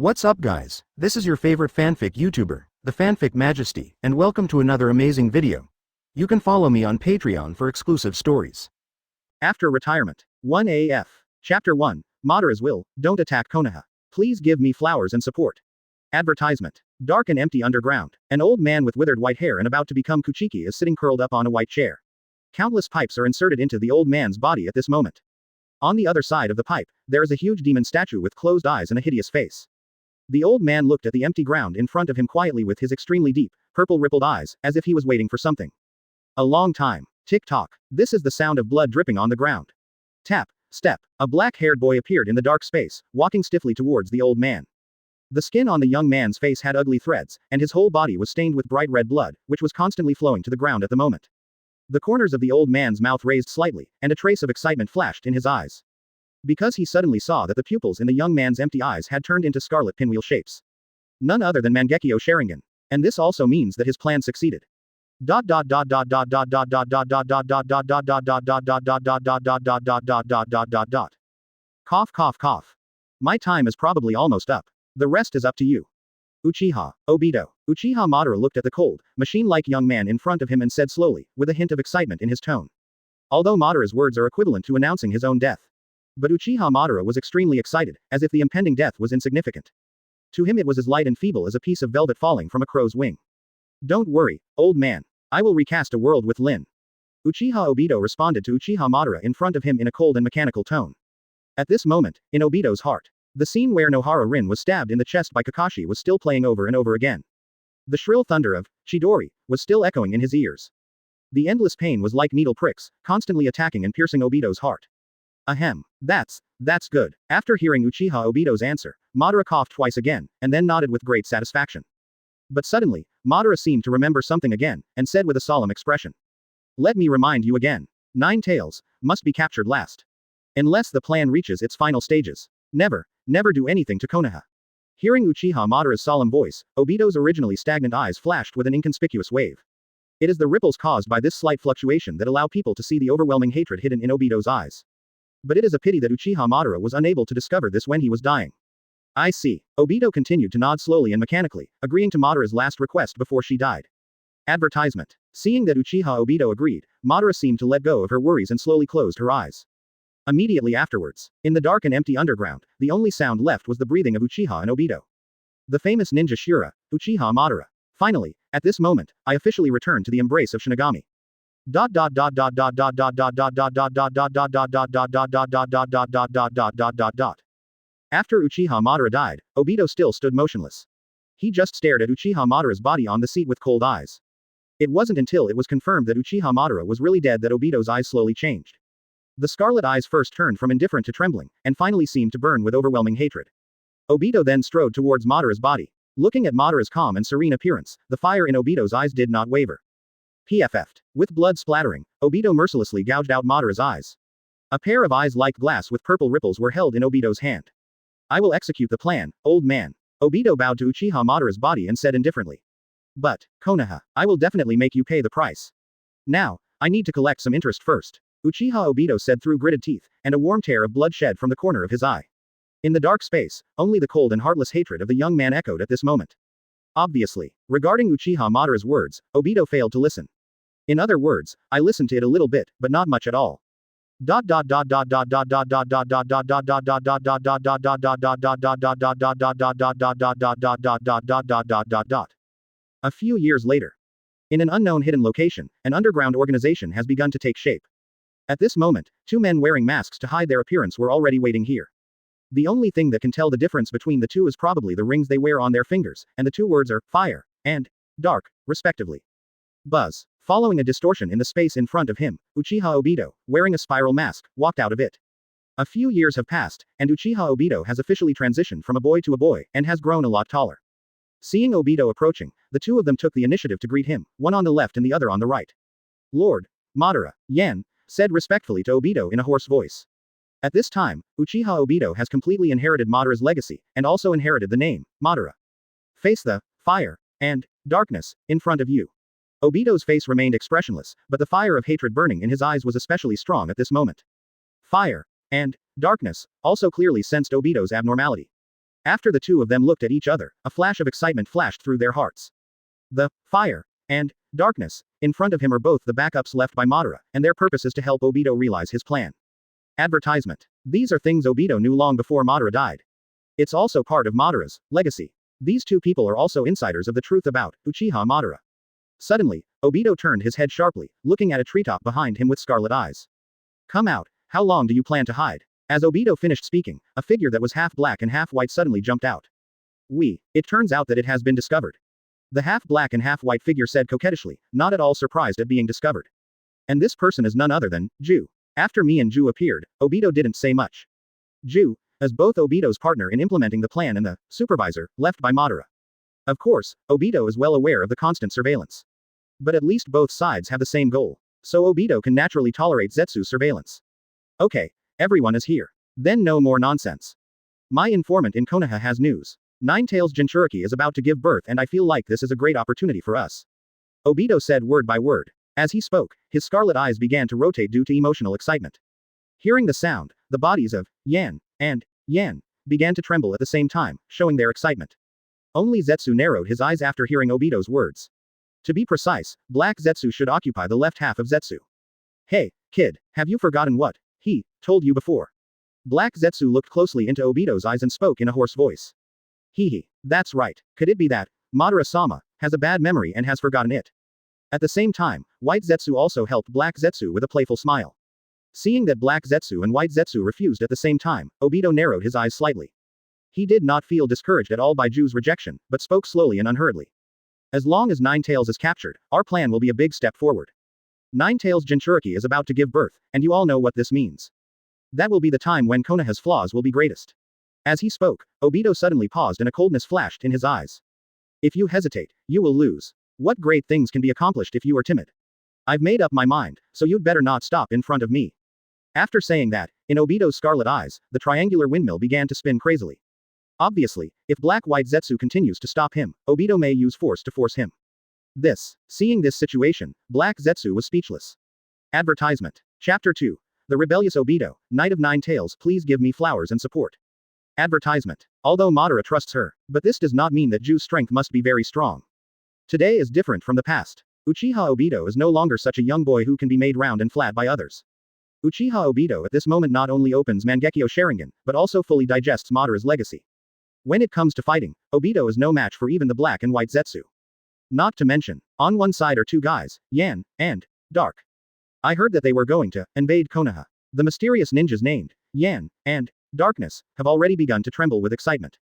What's up guys, this is your favorite fanfic YouTuber, the Fanfic Majesty, and welcome to another amazing video. You can follow me on Patreon for exclusive stories. After retirement. 1AF. Chapter 1, Madara's Will, Don't Attack Konoha. Please give me flowers and support. Advertisement. Dark and empty underground. An old man with withered white hair and about to become Kuchiki is sitting curled up on a white chair. Countless pipes are inserted into the old man's body at this moment. On the other side of the pipe, there is a huge demon statue with closed eyes and a hideous face. The old man looked at the empty ground in front of him quietly with his extremely deep, purple rippled eyes, as if he was waiting for something. A long time. Tick-tock. This is the sound of blood dripping on the ground. Tap. Step. A black-haired boy appeared in the dark space, walking stiffly towards the old man. The skin on the young man's face had ugly threads, and his whole body was stained with bright red blood, which was constantly flowing to the ground at the moment. The corners of the old man's mouth raised slightly, and a trace of excitement flashed in his eyes. Because he suddenly saw that the pupils in the young man's empty eyes had turned into scarlet pinwheel shapes. None other than Mangekyo Sharingan. And this also means that his plan succeeded. Cough cough cough. My time is probably almost up. The rest is up to you. Uchiha, Obito. Uchiha Madara looked at the cold, machine-like young man in front of him and said slowly, with a hint of excitement in his tone. Although Madara's words are equivalent to announcing his own death. But Uchiha Madara was extremely excited, as if the impending death was insignificant. To him it was as light and feeble as a piece of velvet falling from a crow's wing. Don't worry, old man. I will recast a world with Lin. Uchiha Obito responded to Uchiha Madara in front of him in a cold and mechanical tone. At this moment, in Obito's heart, the scene where Nohara Rin was stabbed in the chest by Kakashi was still playing over and over again. The shrill thunder of Chidori was still echoing in his ears. The endless pain was like needle pricks, constantly attacking and piercing Obito's heart. Ahem. That's good. After hearing Uchiha Obito's answer, Madara coughed twice again, and then nodded with great satisfaction. But suddenly, Madara seemed to remember something again, and said with a solemn expression. Let me remind you again. 9 tails must be captured last. Unless the plan reaches its final stages. Never do anything to Konoha. Hearing Uchiha Madara's solemn voice, Obito's originally stagnant eyes flashed with an inconspicuous wave. It is the ripples caused by this slight fluctuation that allow people to see the overwhelming hatred hidden in Obito's eyes. But it is a pity that Uchiha Madara was unable to discover this when he was dying. I see. Obito continued to nod slowly and mechanically, agreeing to Madara's last request before she died. Advertisement. Seeing that Uchiha Obito agreed, Madara seemed to let go of her worries and slowly closed her eyes. Immediately afterwards, in the dark and empty underground, the only sound left was the breathing of Uchiha and Obito. The famous ninja Shura, Uchiha Madara. Finally, at this moment, I officially returned to the embrace of Shinigami. After Uchiha Madara died, Obito still stood motionless. He just stared at Uchiha Madara's body on the seat with cold eyes. It wasn't until it was confirmed that Uchiha Madara was really dead that Obito's eyes slowly changed. The scarlet eyes first turned from indifferent to trembling, and finally seemed to burn with overwhelming hatred. Obito then strode towards Madara's body. Looking at Madara's calm and serene appearance, the fire in Obito's eyes did not waver. PFF'd. With blood splattering, Obito mercilessly gouged out Madara's eyes. A pair of eyes like glass with purple ripples were held in Obito's hand. I will execute the plan, old man. Obito bowed to Uchiha Madara's body and said indifferently. But, Konoha, I will definitely make you pay the price. Now, I need to collect some interest first. Uchiha Obito said through gritted teeth, and a warm tear of blood shed from the corner of his eye. In the dark space, only the cold and heartless hatred of the young man echoed at this moment. Obviously, regarding Uchiha Madara's words, Obito failed to listen. In other words, I listened to it a little bit, but not much at all. A few years later. In an unknown hidden location, an underground organization has begun to take shape. At this moment, 2 men wearing masks to hide their appearance were already waiting here. The only thing that can tell the difference between the two is probably the rings they wear on their fingers, and the 2 words are fire and dark, respectively. Buzz. Following a distortion in the space in front of him, Uchiha Obito, wearing a spiral mask, walked out of it. A few years have passed, and Uchiha Obito has officially transitioned from a boy to a boy, and has grown a lot taller. Seeing Obito approaching, the 2 of them took the initiative to greet him, one on the left and the other on the right. Lord Madara, Yan, said respectfully to Obito in a hoarse voice. At this time, Uchiha Obito has completely inherited Madara's legacy, and also inherited the name, Madara. Face the fire and darkness in front of you. Obito's face remained expressionless, but the fire of hatred burning in his eyes was especially strong at this moment. Fire and darkness also clearly sensed Obito's abnormality. After the two of them looked at each other, a flash of excitement flashed through their hearts. The fire and darkness in front of him are both the backups left by Madara, and their purpose is to help Obito realize his plan. Advertisement. These are things Obito knew long before Madara died. It's also part of Madara's legacy. These two people are also insiders of the truth about Uchiha Madara. Suddenly, Obito turned his head sharply, looking at a treetop behind him with scarlet eyes. Come out, how long do you plan to hide? As Obito finished speaking, a figure that was half black and half white suddenly jumped out. It turns out that it has been discovered. The half black and half white figure said coquettishly, not at all surprised at being discovered. And this person is none other than Ju. After me and Ju appeared, Obito didn't say much. Ju, as both Obito's partner in implementing the plan and the supervisor, left by Madara. Of course, Obito is well aware of the constant surveillance. But at least both sides have the same goal. So Obito can naturally tolerate Zetsu's surveillance. Okay, everyone is here. Then no more nonsense. My informant in Konoha has news. Nine-Tails Jinchuriki is about to give birth and I feel like this is a great opportunity for us. Obito said word by word. As he spoke, his scarlet eyes began to rotate due to emotional excitement. Hearing the sound, the bodies of Yan and Yan began to tremble at the same time, showing their excitement. Only Zetsu narrowed his eyes after hearing Obito's words. To be precise, Black Zetsu should occupy the left half of Zetsu. Hey, kid, have you forgotten what he told you before? Black Zetsu looked closely into Obito's eyes and spoke in a hoarse voice. That's right. Could it be that Madara-sama has a bad memory and has forgotten it? At the same time, White Zetsu also helped Black Zetsu with a playful smile. Seeing that Black Zetsu and White Zetsu refused at the same time, Obito narrowed his eyes slightly. He did not feel discouraged at all by Ju's rejection, but spoke slowly and unhurriedly. As long as Nine-Tails is captured, our plan will be a big step forward. Nine-Tails Jinchuriki is about to give birth, and you all know what this means. That will be the time when Konoha's flaws will be greatest. As he spoke, Obito suddenly paused and a coldness flashed in his eyes. If you hesitate, you will lose. What great things can be accomplished if you are timid? I've made up my mind, so you'd better not stop in front of me. After saying that, in Obito's scarlet eyes, the triangular windmill began to spin crazily. Obviously, if Black-White Zetsu continues to stop him, Obito may use force to force him. Seeing this situation, Black Zetsu was speechless. Advertisement. Chapter 2. The Rebellious Obito, Knight of Nine Tails, please give me flowers and support. Advertisement. Although Madara trusts her, but this does not mean that Ju's strength must be very strong. Today is different from the past. Uchiha Obito is no longer such a young boy who can be made round and flat by others. Uchiha Obito at this moment not only opens Mangekyo Sharingan, but also fully digests Madara's legacy. When it comes to fighting, Obito is no match for even the Black and White Zetsu. Not to mention, on one side are two guys, Yan and Dark. I heard that they were going to invade Konoha. The mysterious ninjas named Yan and Darkness have already begun to tremble with excitement.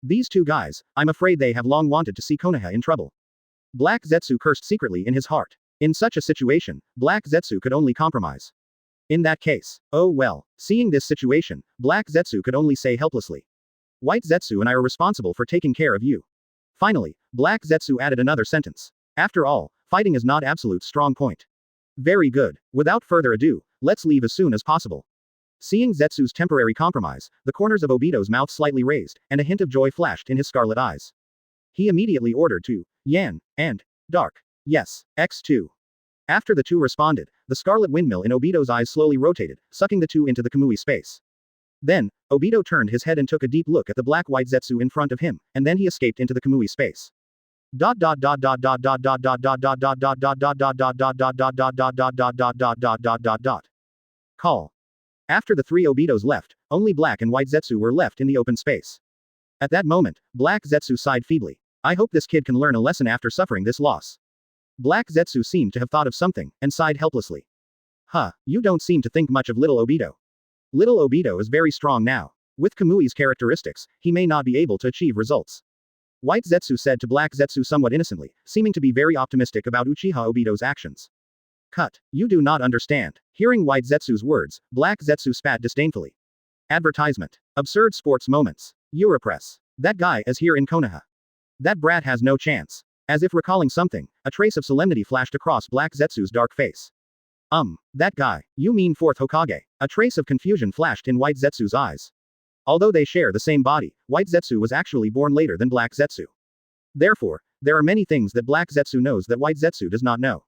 These two guys, I'm afraid they have long wanted to see Konoha in trouble. Black Zetsu cursed secretly in his heart. In such a situation, Black Zetsu could only compromise. In that case, oh well, seeing this situation, Black Zetsu could only say helplessly. White Zetsu and I are responsible for taking care of you. Finally, Black Zetsu added another sentence. After all, fighting is not absolute strong point. Very good. Without further ado, let's leave as soon as possible. Seeing Zetsu's temporary compromise, the corners of Obito's mouth slightly raised, and a hint of joy flashed in his scarlet eyes. He immediately ordered to Yan and Dark. Yes, X2. After the two responded, the scarlet windmill in Obito's eyes slowly rotated, sucking the two into the Kamui space. Then, Obito turned his head and took a deep look at the Black-White Zetsu in front of him, and then he escaped into the Kamui space. Call. After the three Obitos left, only Black and White Zetsu were left in the open space. At that moment, Black Zetsu sighed feebly. I hope this kid can learn a lesson after suffering this loss. Black Zetsu seemed to have thought of something, and sighed helplessly. You don't seem to think much of little Obito. Little Obito is very strong now. With Kamui's characteristics, he may not be able to achieve results. White Zetsu said to Black Zetsu somewhat innocently, seeming to be very optimistic about Uchiha Obito's actions. Cut. You do not understand. Hearing White Zetsu's words, Black Zetsu spat disdainfully. Advertisement. Absurd sports moments. Europress. That guy is here in Konoha. That brat has no chance. As if recalling something, a trace of solemnity flashed across Black Zetsu's dark face. That guy. You mean Fourth Hokage? A trace of confusion flashed in White Zetsu's eyes. Although they share the same body, White Zetsu was actually born later than Black Zetsu. Therefore, there are many things that Black Zetsu knows that White Zetsu does not know.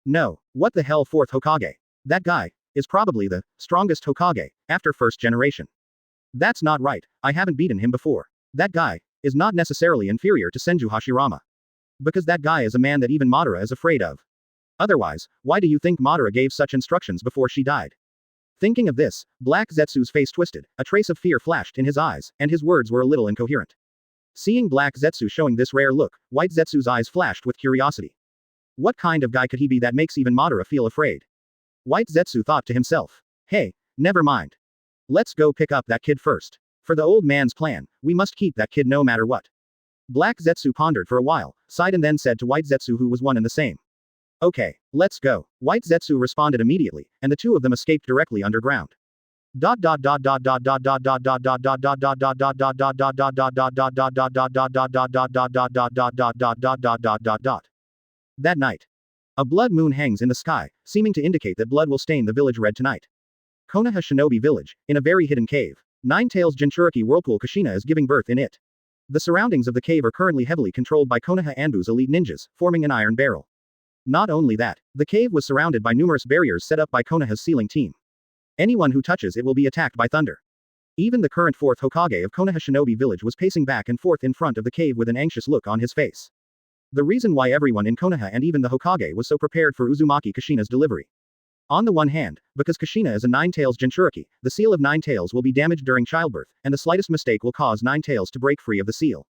No, what the hell Fourth Hokage? That guy is probably the strongest Hokage after first generation. That's not right, I haven't beaten him before. That guy is not necessarily inferior to Senju Hashirama. Because that guy is a man that even Madara is afraid of. Otherwise, why do you think Madara gave such instructions before she died? Thinking of this, Black Zetsu's face twisted, a trace of fear flashed in his eyes, and his words were a little incoherent. Seeing Black Zetsu showing this rare look, White Zetsu's eyes flashed with curiosity. What kind of guy could he be that makes even Madara feel afraid? White Zetsu thought to himself. Hey, never mind. Let's go pick up that kid first. For the old man's plan, we must keep that kid no matter what. Black Zetsu pondered for a while, sighed and then said to White Zetsu who was one and the same. Okay, let's go. White Zetsu responded immediately, and the two of them escaped directly underground. That night. A blood moon hangs in the sky, seeming to indicate that blood will stain the village red tonight. Konoha Shinobi Village, in a very hidden cave. Nine-Tails Jinchuriki Whirlpool Kushina is giving birth in it. The surroundings of the cave are currently heavily controlled by Konoha Anbu's elite ninjas, forming an iron barrel. Not only that, the cave was surrounded by numerous barriers set up by Konoha's sealing team. Anyone who touches it will be attacked by thunder. Even the current fourth Hokage of Konoha Shinobi Village was pacing back and forth in front of the cave with an anxious look on his face. The reason why everyone in Konoha and even the Hokage was so prepared for Uzumaki Kushina's delivery. On the one hand, because Kushina is a Nine-Tails Jinchuriki, the seal of Nine-Tails will be damaged during childbirth, and the slightest mistake will cause Nine-Tails to break free of the seal.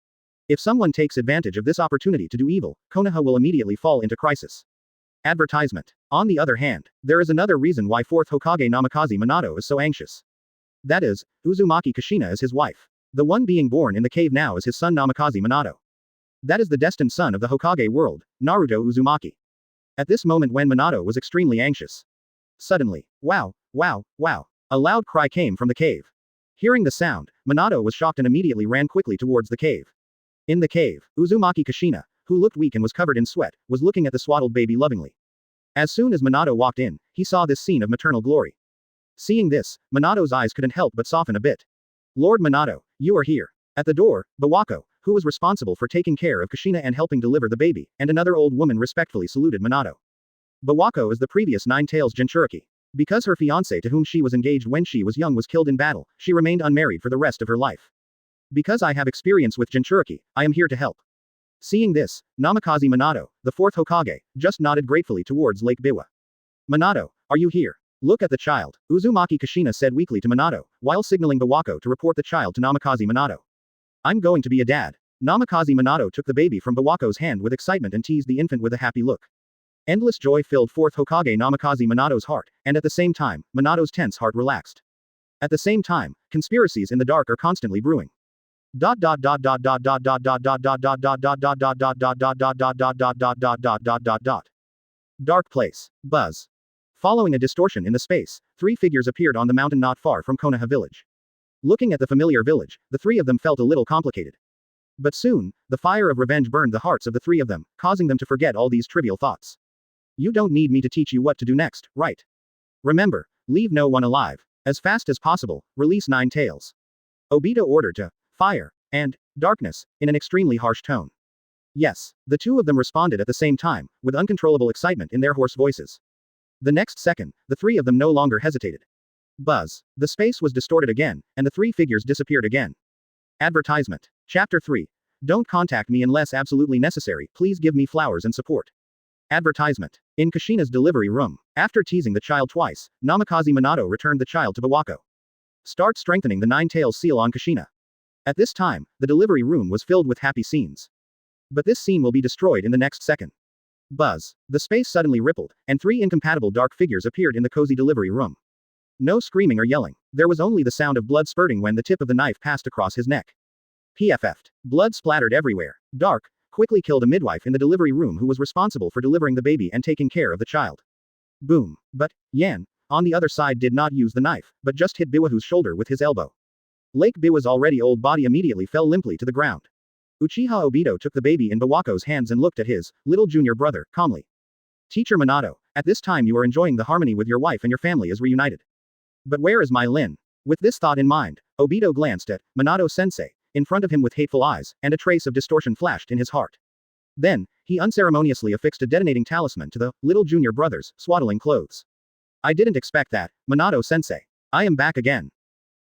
If someone takes advantage of this opportunity to do evil, Konoha will immediately fall into crisis. Advertisement. On the other hand, there is another reason why 4th Hokage Namikaze Minato is so anxious. That is, Uzumaki Kushina is his wife. The one being born in the cave now is his son Namikaze Minato. That is the destined son of the Hokage world, Naruto Uzumaki. At this moment when Minato was extremely anxious. Suddenly, wow, wow, wow, a loud cry came from the cave. Hearing the sound, Minato was shocked and immediately ran quickly towards the cave. In the cave, Uzumaki Kushina, who looked weak and was covered in sweat, was looking at the swaddled baby lovingly. As soon as Minato walked in, he saw this scene of maternal glory. Seeing this, Minato's eyes couldn't help but soften a bit. Lord Minato, you are here. At the door, Bawako, who was responsible for taking care of Kushina and helping deliver the baby, and another old woman respectfully saluted Minato. Bawako is the previous Nine-Tails Jinchuriki. Because her fiancé to whom she was engaged when she was young was killed in battle, she remained unmarried for the rest of her life. Because I have experience with Jinchuriki, I am here to help. Seeing this, Namikaze Minato, the 4th Hokage, just nodded gratefully towards Lake Biwa. Minato, are you here? Look at the child, Uzumaki Kushina said weakly to Minato, while signaling Bawako to report the child to Namikaze Minato. I'm going to be a dad. Namikaze Minato took the baby from Bawako's hand with excitement and teased the infant with a happy look. Endless joy filled 4th Hokage Namikaze Minato's heart, and at the same time, Minato's tense heart relaxed. At the same time, conspiracies in the dark are constantly brewing. Dark place. Buzz. Following a distortion in the space, 3 figures appeared on the mountain not far from Konoha village. Looking at the familiar village, the 3 of them felt a little complicated. But soon, the fire of revenge burned the hearts of the 3 of them, causing them to forget all these trivial thoughts. You don't need me to teach you what to do next, right? Remember, leave no one alive. As fast as possible, release Nine-Tails. Obito ordered to fire and darkness in an extremely harsh tone. Yes, the 2 of them responded at the same time, with uncontrollable excitement in their hoarse voices. The next second, the 3 of them no longer hesitated. Buzz. The space was distorted again, and the 3 figures disappeared again. Advertisement. Chapter 3. Don't contact me unless absolutely necessary, please give me flowers and support. Advertisement. In Kushina's delivery room, after teasing the child twice, Namikaze Minato returned the child to Bawako. Start strengthening the Nine-Tails seal on Kushina. At this time, the delivery room was filled with happy scenes. But this scene will be destroyed in the next second. Buzz. The space suddenly rippled, and 3 incompatible dark figures appeared in the cozy delivery room. No screaming or yelling, there was only the sound of blood spurting when the tip of the knife passed across his neck. PFF'd. Blood splattered everywhere. Dark quickly killed a midwife in the delivery room who was responsible for delivering the baby and taking care of the child. Boom. But Yan, on the other side, did not use the knife, but just hit Biwahu's shoulder with his elbow. Lake Biwa's already old body immediately fell limply to the ground. Uchiha Obito took the baby in Bawako's hands and looked at his little junior brother calmly. Teacher Minato, at this time you are enjoying the harmony with your wife and your family is reunited. But where is my Lin? With this thought in mind, Obito glanced at Minato-sensei, in front of him with hateful eyes, and a trace of distortion flashed in his heart. Then, he unceremoniously affixed a detonating talisman to the little junior brother's swaddling clothes. I didn't expect that, Minato-sensei. I am back again.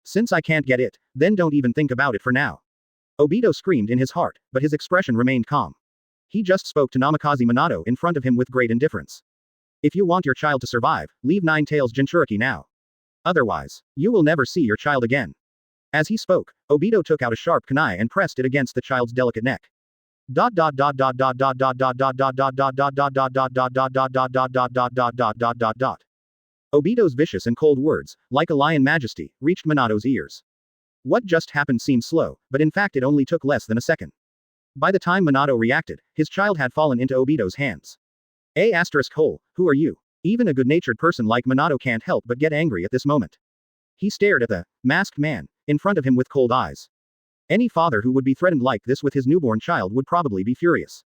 Since I can't get it, then don't even think about it for now. Obito screamed in his heart, but his expression remained calm. He just spoke to Namikaze Minato in front of him with great indifference. If you want your child to survive, leave Nine Tails Jinchuriki now. Otherwise, you will never see your child again. As he spoke, Obito took out a sharp kunai and pressed it against the child's delicate neck. Obito's vicious and cold words, like a lion majesty, reached Minato's ears. What just happened seemed slow, but in fact it only took less than a second. By the time Minato reacted, his child had fallen into Obito's hands. Who are you? Even a good-natured person like Minato can't help but get angry at this moment. He stared at the masked man in front of him with cold eyes. Any father who would be threatened like this with his newborn child would probably be furious.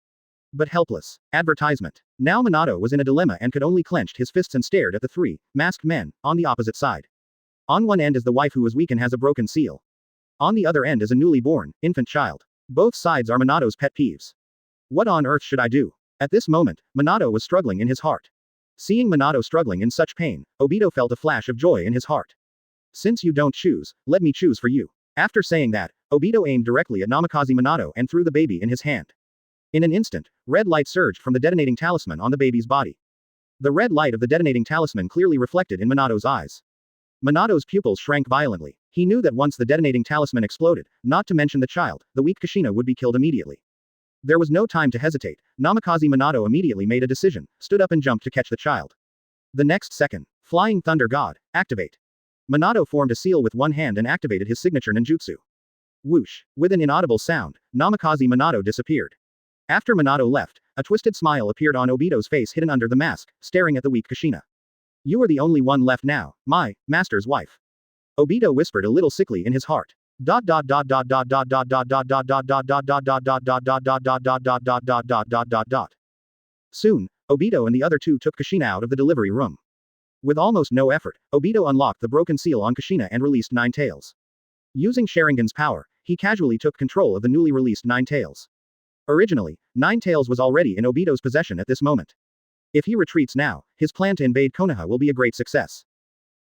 But helpless. Advertisement. Now Minato was in a dilemma and could only clenched his fists and stared at the three masked men on the opposite side. On one end is the wife who is weak and has a broken seal. On the other end is a newly born infant child. Both sides are Minato's pet peeves. What on earth should I do? At this moment, Minato was struggling in his heart. Seeing Minato struggling in such pain, Obito felt a flash of joy in his heart. Since you don't choose, let me choose for you. After saying that, Obito aimed directly at Namikaze Minato and threw the baby in his hand. In an instant, red light surged from the detonating talisman on the baby's body. The red light of the detonating talisman clearly reflected in Minato's eyes. Minato's pupils shrank violently. He knew that once the detonating talisman exploded, not to mention the child, the weak Kushina would be killed immediately. There was no time to hesitate. Namikaze Minato immediately made a decision, stood up and jumped to catch the child. The next second, Flying Thunder God, activate. Minato formed a seal with one hand and activated his signature ninjutsu. Whoosh! With an inaudible sound, Namikaze Minato disappeared. After Minato left, a twisted smile appeared on Obito's face hidden under the mask, staring at the weak Kushina. You are the only one left now, my master's wife. Obito whispered a little sickly in his heart. Soon, Obito and the other two took Kushina out of the delivery room. With almost no effort, Obito unlocked the broken seal on Kushina and released Nine Tails. Using Sharingan's power, he casually took control of the newly released Nine Tails. Originally, Nine Tails was already in Obito's possession at this moment. If he retreats now, his plan to invade Konoha will be a great success.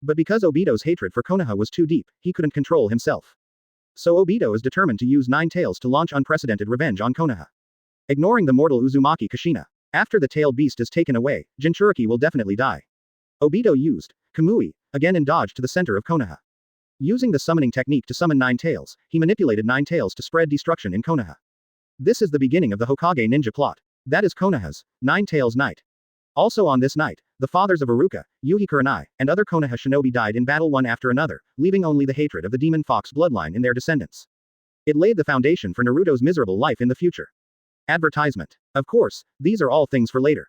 But because Obito's hatred for Konoha was too deep, he couldn't control himself. So Obito is determined to use Nine Tails to launch unprecedented revenge on Konoha. Ignoring the mortal Uzumaki Kushina. After the tailed beast is taken away, Jinchuriki will definitely die. Obito used Kamui again and dodged to the center of Konoha. Using the summoning technique to summon Nine Tails, he manipulated Nine Tails to spread destruction in Konoha. This is the beginning of the Hokage ninja plot. That is Konoha's Nine Tails night. Also on this night, the fathers of Iruka, Yuhi Kurenai, and other Konoha shinobi died in battle one after another, leaving only the hatred of the demon fox bloodline in their descendants. It laid the foundation for Naruto's miserable life in the future. Advertisement. Of course, these are all things for later.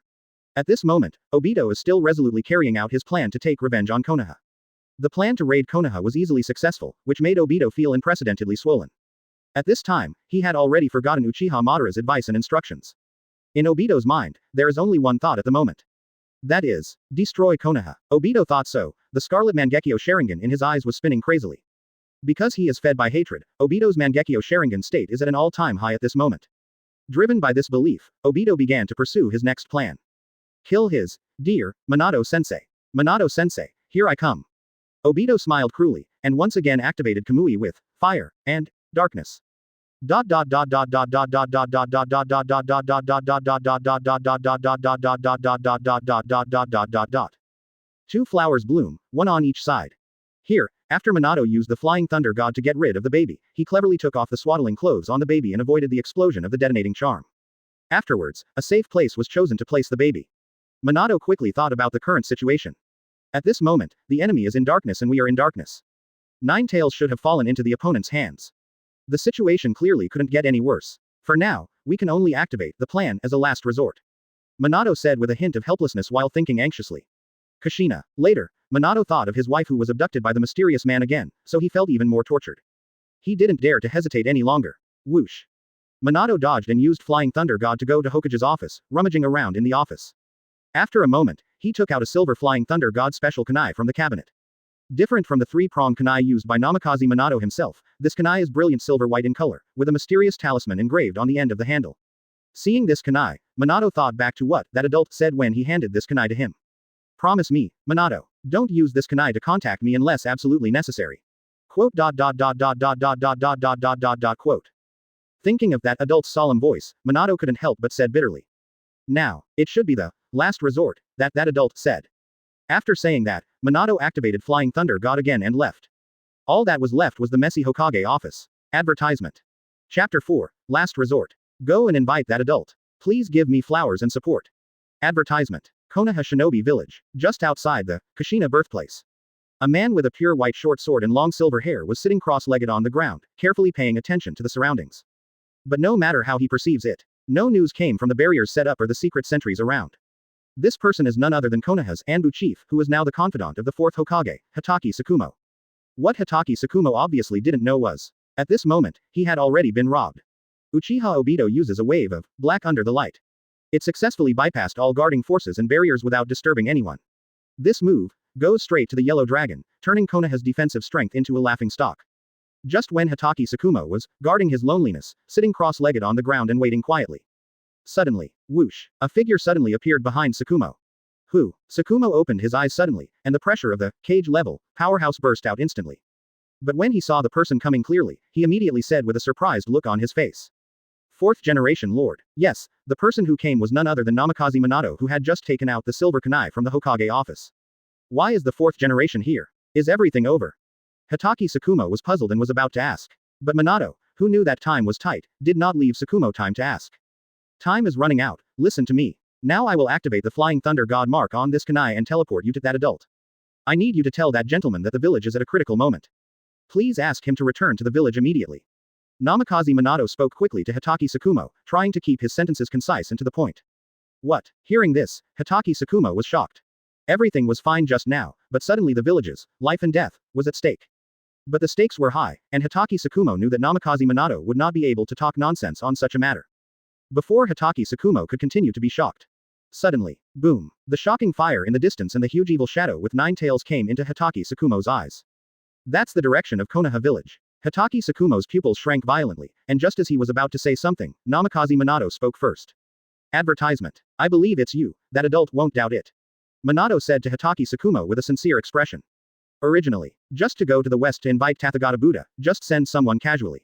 At this moment, Obito is still resolutely carrying out his plan to take revenge on Konoha. The plan to raid Konoha was easily successful, which made Obito feel unprecedentedly swollen. At this time, he had already forgotten Uchiha Madara's advice and instructions. In Obito's mind, there is only one thought at the moment. That is, destroy Konoha. Obito thought so, the Scarlet Mangekyo Sharingan in his eyes was spinning crazily. Because he is fed by hatred, Obito's Mangekyo Sharingan state is at an all-time high at this moment. Driven by this belief, Obito began to pursue his next plan. Kill his dear Minato-sensei. Minato-sensei, here I come. Obito smiled cruelly, and once again activated Kamui with fire and darkness. Two flowers bloom, one on each side. Here, after Minato used the Flying Thunder God to get rid of the baby, he cleverly took off the swaddling clothes on the baby and avoided the explosion of the detonating charm. Afterwards, a safe place was chosen to place the baby. Minato quickly thought about the current situation. At this moment, the enemy is in darkness and we are in darkness. Nine Tails should have fallen into the opponent's hands. The situation clearly couldn't get any worse. For now, we can only activate the plan as a last resort. Minato said with a hint of helplessness while thinking anxiously. Kushina. Later, Minato thought of his wife who was abducted by the mysterious man again, so he felt even more tortured. He didn't dare to hesitate any longer. Whoosh. Minato dodged and used Flying Thunder God to go to Hokage's office, rummaging around in the office. After a moment, he took out a silver Flying Thunder God special kunai from the cabinet. Different from the three-pronged kunai used by Namikaze Minato himself, this kunai is brilliant silver-white in color, with a mysterious talisman engraved on the end of the handle. Seeing this kunai, Minato thought back to what that adult said when he handed this kunai to him. Promise me, Minato, don't use this kunai to contact me unless absolutely necessary. Quote. Quote. Thinking of that adult's solemn voice, Minato couldn't help but said bitterly. Now, it should be the last resort, that adult said. After saying that, Minato activated Flying Thunder God again and left. All that was left was the messy Hokage office. Advertisement. Chapter 4, Last Resort. Go and invite that adult. Please give me flowers and support. Advertisement. Konoha Shinobi Village, just outside the Kushina birthplace. A man with a pure white short sword and long silver hair was sitting cross-legged on the ground, carefully paying attention to the surroundings. But no matter how he perceives it, no news came from the barriers set up or the secret sentries around. This person is none other than Konoha's Anbu chief, who is now the confidant of the fourth Hokage, Hitaki Tsukumo. What Hitaki Tsukumo obviously didn't know was, at this moment, he had already been robbed. Uchiha Obito uses a wave of black under the light. It successfully bypassed all guarding forces and barriers without disturbing anyone. This move goes straight to the yellow dragon, turning Konoha's defensive strength into a laughing stock. Just when Hitaki Tsukumo was guarding his loneliness, sitting cross-legged on the ground and waiting quietly. Suddenly, whoosh, a figure suddenly appeared behind Tsukumo. Who? Tsukumo opened his eyes suddenly, and the pressure of the cage level powerhouse burst out instantly. But when he saw the person coming clearly, he immediately said with a surprised look on his face. Fourth generation lord. Yes, the person who came was none other than Namikaze Minato, who had just taken out the silver kunai from the Hokage office. Why is the fourth generation here? Is everything over? Hitaki Tsukumo was puzzled and was about to ask. But Minato, who knew that time was tight, did not leave Tsukumo time to ask. Time is running out, listen to me. Now I will activate the Flying Thunder God mark on this kunai and teleport you to that adult. I need you to tell that gentleman that the village is at a critical moment. Please ask him to return to the village immediately. Namikaze Minato spoke quickly to Hitaki Tsukumo, trying to keep his sentences concise and to the point. What? Hearing this, Hitaki Tsukumo was shocked. Everything was fine just now, but suddenly the village's life and death was at stake. But the stakes were high, and Hitaki Tsukumo knew that Namikaze Minato would not be able to talk nonsense on such a matter. Before Hitaki Tsukumo could continue to be shocked. Suddenly, boom, the shocking fire in the distance and the huge evil shadow with 9 tails came into Hitaki Tsukumo's eyes. That's the direction of Konoha village. Hitaki Tsukumo's pupils shrank violently, and just as he was about to say something, Namikaze Minato spoke first. Advertisement. I believe it's you, that adult won't doubt it. Minato said to Hitaki Tsukumo with a sincere expression. Originally, just to go to the west to invite Tathagata Buddha, just send someone casually.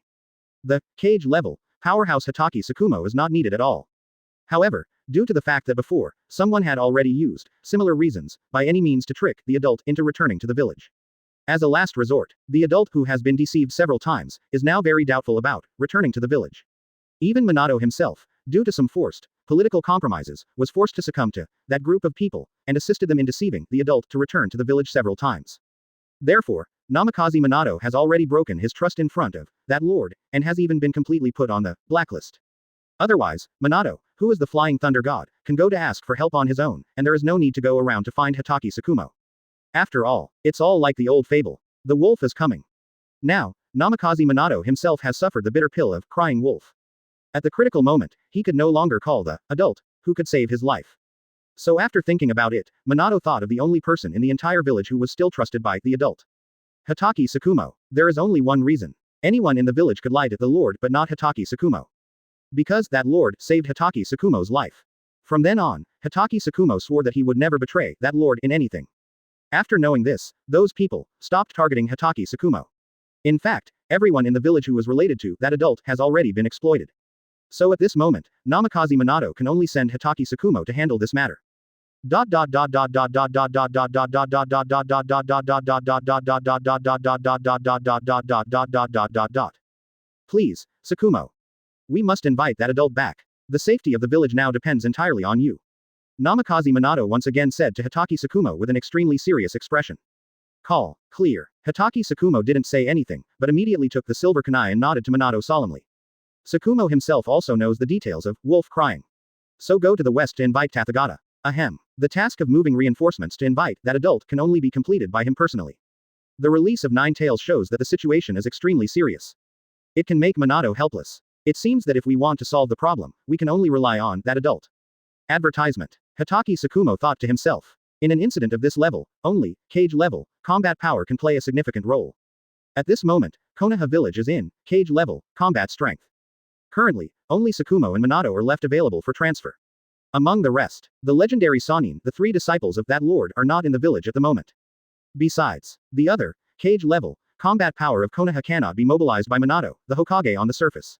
The cage level powerhouse Hitaki Tsukumo is not needed at all. However, due to the fact that before, someone had already used similar reasons, by any means to trick the adult into returning to the village. As a last resort, the adult who has been deceived several times, is now very doubtful about returning to the village. Even Minato himself, due to some forced political compromises, was forced to succumb to that group of people, and assisted them in deceiving the adult to return to the village several times. Therefore, Namikaze Minato has already broken his trust in front of that lord, and has even been completely put on the blacklist. Otherwise, Minato, who is the Flying Thunder God, can go to ask for help on his own, and there is no need to go around to find Hitaki Tsukumo. After all, it's all like the old fable. The wolf is coming. Now, Namikaze Minato himself has suffered the bitter pill of crying wolf. At the critical moment, he could no longer call the adult who could save his life. So after thinking about it, Minato thought of the only person in the entire village who was still trusted by the adult. Hitaki Tsukumo. There is only one reason. Anyone in the village could lie to the lord but not Hitaki Tsukumo. Because that lord saved Hitaki Tsukumo's life. From then on, Hitaki Tsukumo swore that he would never betray that lord in anything. After knowing this, those people stopped targeting Hitaki Tsukumo. In fact, everyone in the village who was related to that adult has already been exploited. So at this moment, Namikaze Minato can only send Hitaki Tsukumo to handle this matter. Please, Tsukumo. We must invite that adult back. The safety of the village now depends entirely on you. Namikaze Minato once again said to Hitaki Tsukumo with an extremely serious expression. Call, clear. Hitaki Tsukumo didn't say anything, but immediately took the silver kunai and nodded to Minato solemnly. Tsukumo himself also knows the details of wolf crying. So go to the west to invite Tathagata. Ahem. The task of moving reinforcements to invite that adult can only be completed by him personally. The release of 9 tails shows that the situation is extremely serious. It can make Minato helpless. It seems that if we want to solve the problem, we can only rely on that adult. Advertisement. Hitaki Tsukumo thought to himself. In an incident of this level, only cage level combat power can play a significant role. At this moment, Konoha village is in cage level combat strength. Currently, only Tsukumo and Minato are left available for transfer. Among the rest, the legendary Sannin, the 3 disciples of that lord, are not in the village at the moment. Besides, the other cage level combat power of Konoha cannot be mobilized by Minato, the Hokage on the surface.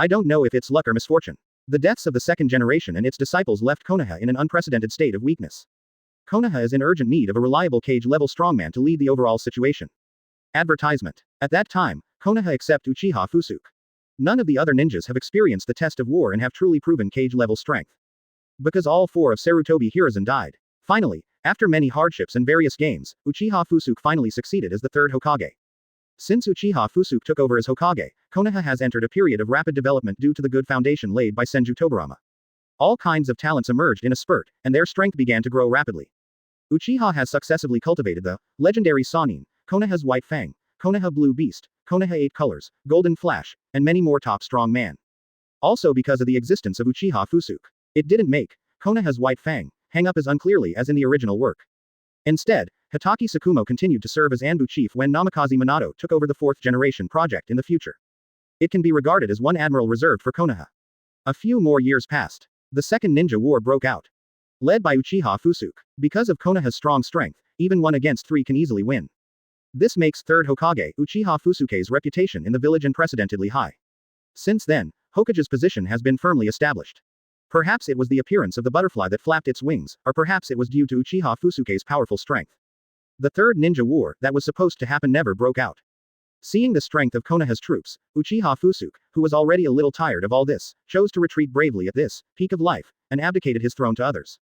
I don't know if it's luck or misfortune. The deaths of the second generation and its disciples left Konoha in an unprecedented state of weakness. Konoha is in urgent need of a reliable cage-level strongman to lead the overall situation. Advertisement. At that time, Konoha except Uchiha Fusuke. None of the other ninjas have experienced the test of war and have truly proven cage-level strength. Because all 4 of Sarutobi Hiruzen died. Finally, after many hardships and various games, Uchiha Fusuke finally succeeded as the third Hokage. Since Uchiha Fusuke took over as Hokage, Konoha has entered a period of rapid development due to the good foundation laid by Senju Tobirama. All kinds of talents emerged in a spurt, and their strength began to grow rapidly. Uchiha has successively cultivated the legendary Sannin, Konoha's White Fang, Konoha Blue Beast, Konoha 8 Colors, Golden Flash, and many more top strong man. Also because of the existence of Uchiha Fusuke. It didn't make Konoha's White Fang hang up as unclearly as in the original work. Instead, Hitaki Tsukumo continued to serve as Anbu chief when Namikaze Minato took over the 4th generation project in the future. It can be regarded as one admiral reserved for Konoha. A few more years passed. The Second Ninja War broke out. Led by Uchiha Fusuke. Because of Konoha's strong strength, even 1 against 3 can easily win. This makes Third Hokage Uchiha Fusuke's reputation in the village unprecedentedly high. Since then, Hokage's position has been firmly established. Perhaps it was the appearance of the butterfly that flapped its wings, or perhaps it was due to Uchiha Fusuke's powerful strength. The Third Ninja War that was supposed to happen never broke out. Seeing the strength of Konoha's troops, Uchiha Fusuke, who was already a little tired of all this, chose to retreat bravely at this peak of life, and abdicated his throne to others.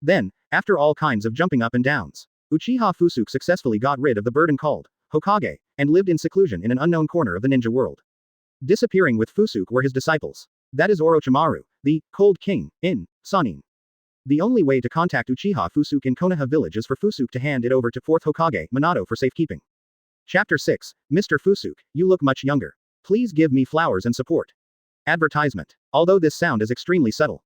Then, after all kinds of jumping up and downs, Uchiha Fusuke successfully got rid of the burden called Hokage, and lived in seclusion in an unknown corner of the ninja world. Disappearing with Fusuke were his disciples. That is Orochimaru, the Cold King, in Sannin. The only way to contact Uchiha Fusuke in Konoha village is for Fusuke to hand it over to 4th Hokage, Minato for safekeeping. Chapter 6, Mr. Fusuke, you look much younger. Please give me flowers and support. Advertisement. Although this sound is extremely subtle.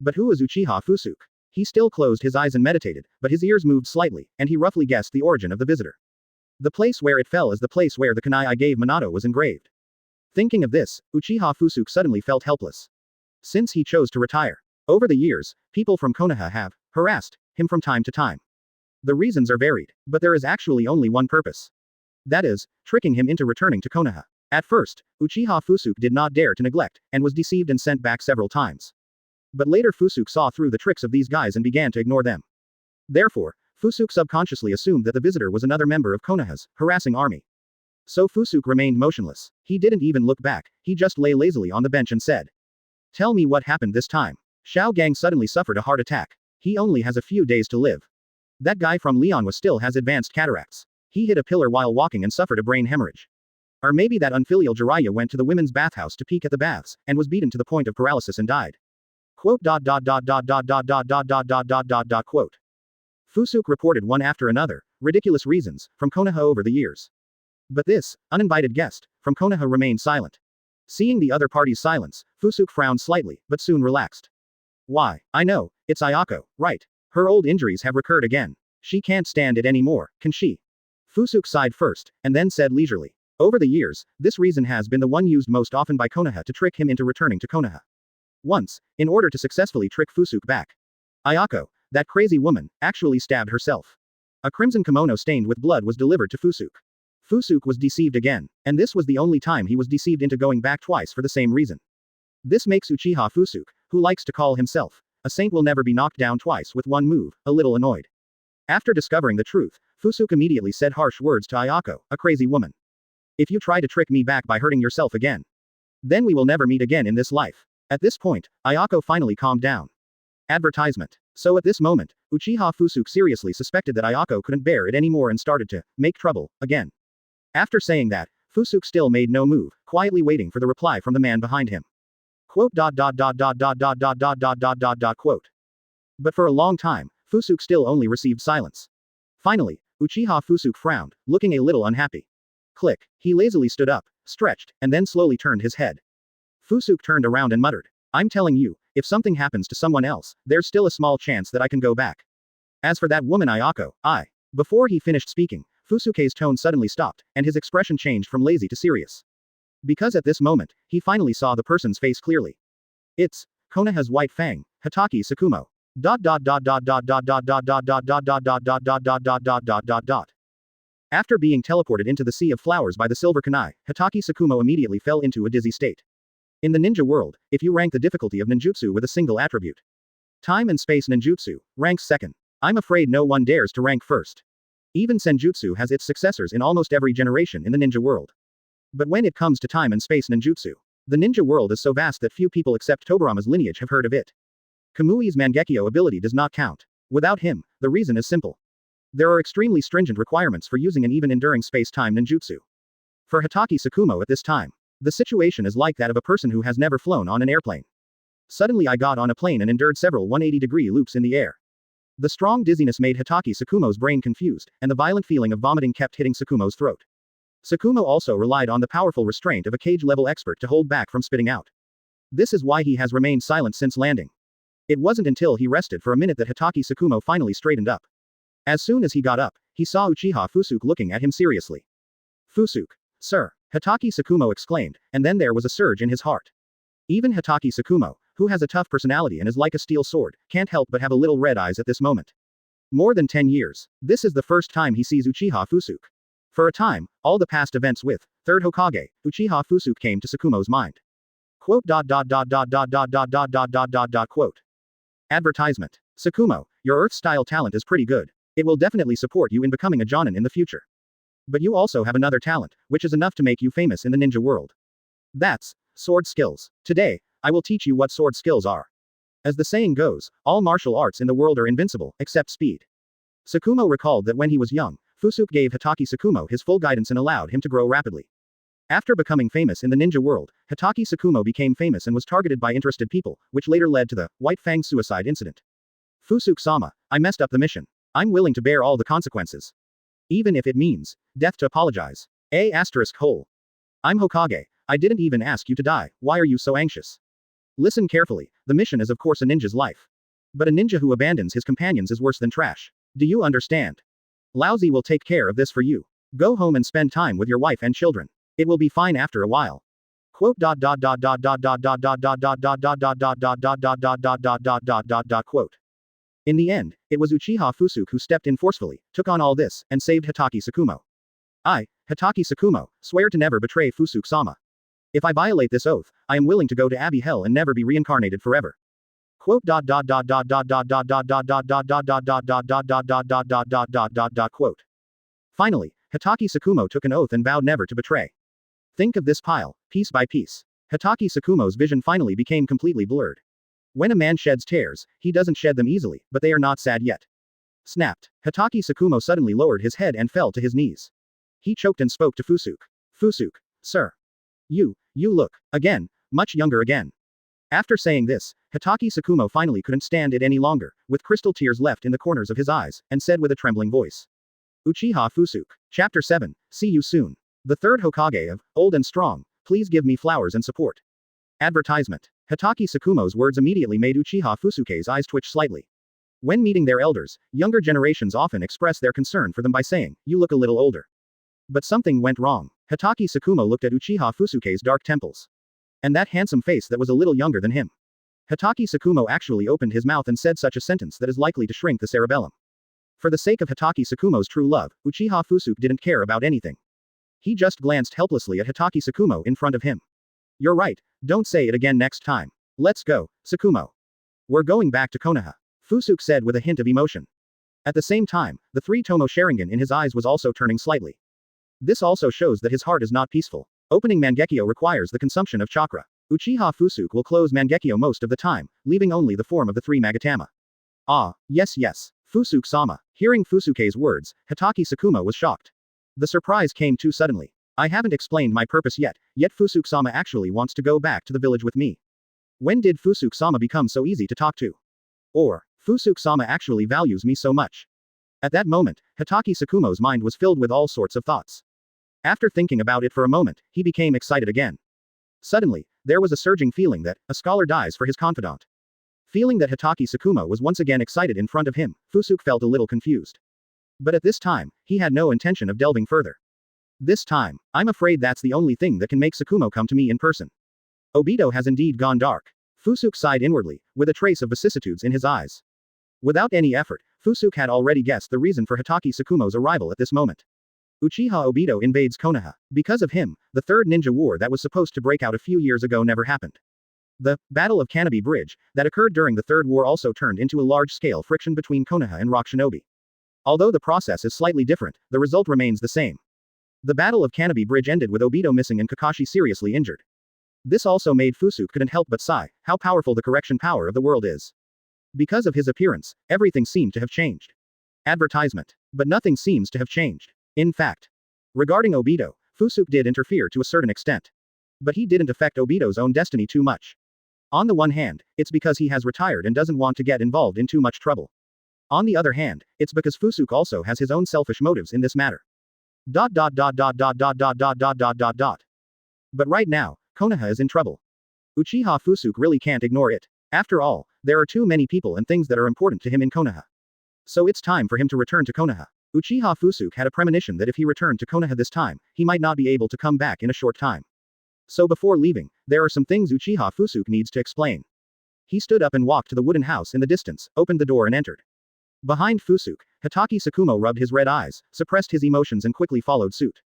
But who is Uchiha Fusuke? He still closed his eyes and meditated, but his ears moved slightly, and he roughly guessed the origin of the visitor. The place where it fell is the place where the kunai I gave Minato was engraved. Thinking of this, Uchiha Fusuke suddenly felt helpless. Since he chose to retire. Over the years, people from Konoha have harassed him from time to time. The reasons are varied, but there is actually only one purpose. That is, tricking him into returning to Konoha. At first, Uchiha Fusuke did not dare to neglect, and was deceived and sent back several times. But later Fusuke saw through the tricks of these guys and began to ignore them. Therefore, Fusuke subconsciously assumed that the visitor was another member of Konoha's harassing army. So Fusuke remained motionless. He didn't even look back, he just lay lazily on the bench and said, "Tell me what happened this time." Xiao Gang suddenly suffered a heart attack. He only has a few days to live. That guy from Leon was still has advanced cataracts. He hit a pillar while walking and suffered a brain hemorrhage. Or maybe that unfilial Jiraiya went to the women's bathhouse to peek at the baths, and was beaten to the point of paralysis and died. Quote. Fusuke reported one after another, ridiculous reasons, from Konoha over the years. But this, uninvited guest, from Konoha remained silent. Seeing the other party's silence, Fusuke frowned slightly, but soon relaxed. Why, I know, it's Ayako, right? Her old injuries have recurred again. She can't stand it anymore, can she? Fusuke sighed first, and then said leisurely. Over the years, this reason has been the one used most often by Konoha to trick him into returning to Konoha. Once, in order to successfully trick Fusuke back, Ayako, that crazy woman, actually stabbed herself. A crimson kimono stained with blood was delivered to Fusuke. Fusuke was deceived again, and this was the only time he was deceived into going back twice for the same reason. This makes Uchiha Fusuke, who likes to call himself a saint, will never be knocked down twice with one move, a little annoyed. After discovering the truth, Fusuke immediately said harsh words to Ayako, a crazy woman. If you try to trick me back by hurting yourself again, then we will never meet again in this life. At this point, Ayako finally calmed down. Advertisement. So at this moment, Uchiha Fusuke seriously suspected that Ayako couldn't bear it anymore and started to make trouble again. After saying that, Fusuke still made no move, quietly waiting for the reply from the man behind him. Quote. But for a long time, Fusuke still only received silence. Finally, Uchiha Fusuke frowned, looking a little unhappy. Click. He lazily stood up, stretched, and then slowly turned his head. Fusuke turned around and muttered, "I'm telling you, if something happens to someone else, there's still a small chance that I can go back. As for that woman Ayako, I..." Before he finished speaking, Fusuke's tone suddenly stopped, and his expression changed from lazy to serious. Because at this moment, he finally saw the person's face clearly. It's Konoha's White Fang, Hitaki Tsukumo. After being teleported into the Sea of Flowers by the Silver Kunai, Hitaki Tsukumo immediately fell into a dizzy state. In the ninja world, if you rank the difficulty of ninjutsu with a single attribute, time and space ninjutsu ranks second. I'm afraid no one dares to rank first. Even senjutsu has its successors in almost every generation in the ninja world. But when it comes to time and space ninjutsu, the ninja world is so vast that few people except Tobirama's lineage have heard of it. Kamui's Mangekyo ability does not count. Without him, the reason is simple. There are extremely stringent requirements for using an even enduring space-time ninjutsu. For Hitaki Tsukumo at this time, the situation is like that of a person who has never flown on an airplane. Suddenly I got on a plane and endured several 180-degree loops in the air. The strong dizziness made Hitaki Tsukumo's brain confused, and the violent feeling of vomiting kept hitting Tsukumo's throat. Tsukumo also relied on the powerful restraint of a cage-level expert to hold back from spitting out. This is why he has remained silent since landing. It wasn't until he rested for a minute that Hitaki Tsukumo finally straightened up. As soon as he got up, he saw Uchiha Fusuke looking at him seriously. Fusuke, sir, Hitaki Tsukumo exclaimed, and then there was a surge in his heart. Even Hitaki Tsukumo, who has a tough personality and is like a steel sword, can't help but have a little red eyes at this moment. More than 10 years, this is the first time he sees Uchiha Fusuke. For a time, all the past events with Third Hokage, Uchiha Fusuke came to Tsukumo's mind. Quote. Advertisement. Tsukumo, your Earth-style talent is pretty good. It will definitely support you in becoming a Jonin in the future. But you also have another talent, which is enough to make you famous in the ninja world. That's sword skills. Today, I will teach you what sword skills are. As the saying goes, all martial arts in the world are invincible, except speed. Tsukumo recalled that when he was young, Fusuke gave Hitaki Tsukumo his full guidance and allowed him to grow rapidly. After becoming famous in the ninja world, Hitaki Tsukumo became famous and was targeted by interested people, which later led to the White Fang suicide incident. Fusuke-sama, I messed up the mission. I'm willing to bear all the consequences. Even if it means death to apologize. I'm Hokage. I didn't even ask you to die. Why are you so anxious? Listen carefully. The mission is of course a ninja's life. But a ninja who abandons his companions is worse than trash. Do you understand? Laozi will take care of this for you. Go home and spend time with your wife and children. It will be fine after a while. Quote. Quote. In the end, it was Uchiha Fusuke who stepped in forcefully, took on all this, and saved Hitaki Tsukumo. I, Hitaki Tsukumo, swear to never betray Fusuke-sama. If I violate this oath, I am willing to go to Abbey Hell and never be reincarnated forever. Quote. Quote. Finally, Hitaki Tsukumo took an oath and vowed never to betray. Think of this pile, piece by piece. Hitaki Tsukumo's vision finally became completely blurred. When a man sheds tears, he doesn't shed them easily, but they are not sad yet. Snapped. Hitaki Tsukumo suddenly lowered his head and fell to his knees. He choked and spoke to Fusuke. Fusuke, sir. You look, again, much younger again. After saying this, Hitaki Tsukumo finally couldn't stand it any longer, with crystal tears left in the corners of his eyes, and said with a trembling voice. Uchiha Fusuke. Chapter 7, see you soon. The third Hokage of, old and strong, please give me flowers and support. Advertisement. Hitaki Tsukumo's words immediately made Uchiha Fusuke's eyes twitch slightly. When meeting their elders, younger generations often express their concern for them by saying, you look a little older. But something went wrong. Hitaki Tsukumo looked at Uchiha Fusuke's dark temples. And that handsome face that was a little younger than him. Hitaki Tsukumo actually opened his mouth and said such a sentence that is likely to shrink the cerebellum. For the sake of Hitaki Tsukumo's true love, Uchiha Fusuke didn't care about anything. He just glanced helplessly at Hitaki Tsukumo in front of him. You're right, don't say it again next time. Let's go, Tsukumo. We're going back to Konoha. Fusuke said with a hint of emotion. At the same time, the three-tomo Sharingan in his eyes was also turning slightly. This also shows that his heart is not peaceful. Opening Mangekyo requires the consumption of chakra. Uchiha Fusuke will close Mangekyo most of the time, leaving only the form of the three Magatama. Ah, yes. Fusuke-sama. Hearing Fusuke's words, Hitaki Tsukumo was shocked. The surprise came too suddenly. I haven't explained my purpose yet Fusuke-sama actually wants to go back to the village with me. When did Fusuke-sama become so easy to talk to? Or, Fusuke-sama actually values me so much? At that moment, Hitaki Tsukumo's mind was filled with all sorts of thoughts. After thinking about it for a moment, he became excited again. Suddenly, there was a surging feeling that, a scholar dies for his confidant. Feeling that Hitaki Tsukumo was once again excited in front of him, Fusuke felt a little confused. But at this time, he had no intention of delving further. This time, I'm afraid that's the only thing that can make Tsukumo come to me in person. Obito has indeed gone dark. Fusuke sighed inwardly, with a trace of vicissitudes in his eyes. Without any effort, Fusuke had already guessed the reason for Hitaki Tsukumo's arrival at this moment. Uchiha Obito invades Konoha. Because of him, the Third Ninja War that was supposed to break out a few years ago never happened. The Battle of Canopy Bridge that occurred during the Third War also turned into a large-scale friction between Konoha and Rock Shinobi. Although the process is slightly different, the result remains the same. The Battle of Canopy Bridge ended with Obito missing and Kakashi seriously injured. This also made Fusuke couldn't help but sigh, how powerful the correction power of the world is. Because of his appearance, everything seemed to have changed. Advertisement. But nothing seems to have changed. In fact. Regarding Obito, Fusuke did interfere to a certain extent. But he didn't affect Obito's own destiny too much. On the one hand, it's because he has retired and doesn't want to get involved in too much trouble. On the other hand, it's because Fusuke also has his own selfish motives in this matter. But right now, Konoha is in trouble. Uchiha Fusuke really can't ignore it. After all, there are too many people and things that are important to him in Konoha. So it's time for him to return to Konoha. Uchiha Fusuke had a premonition that if he returned to Konoha this time, he might not be able to come back in a short time. So before leaving, there are some things Uchiha Fusuke needs to explain. He stood up and walked to the wooden house in the distance, opened the door and entered. Behind Fusuke, Hitaki Tsukumo rubbed his red eyes, suppressed his emotions and quickly followed suit.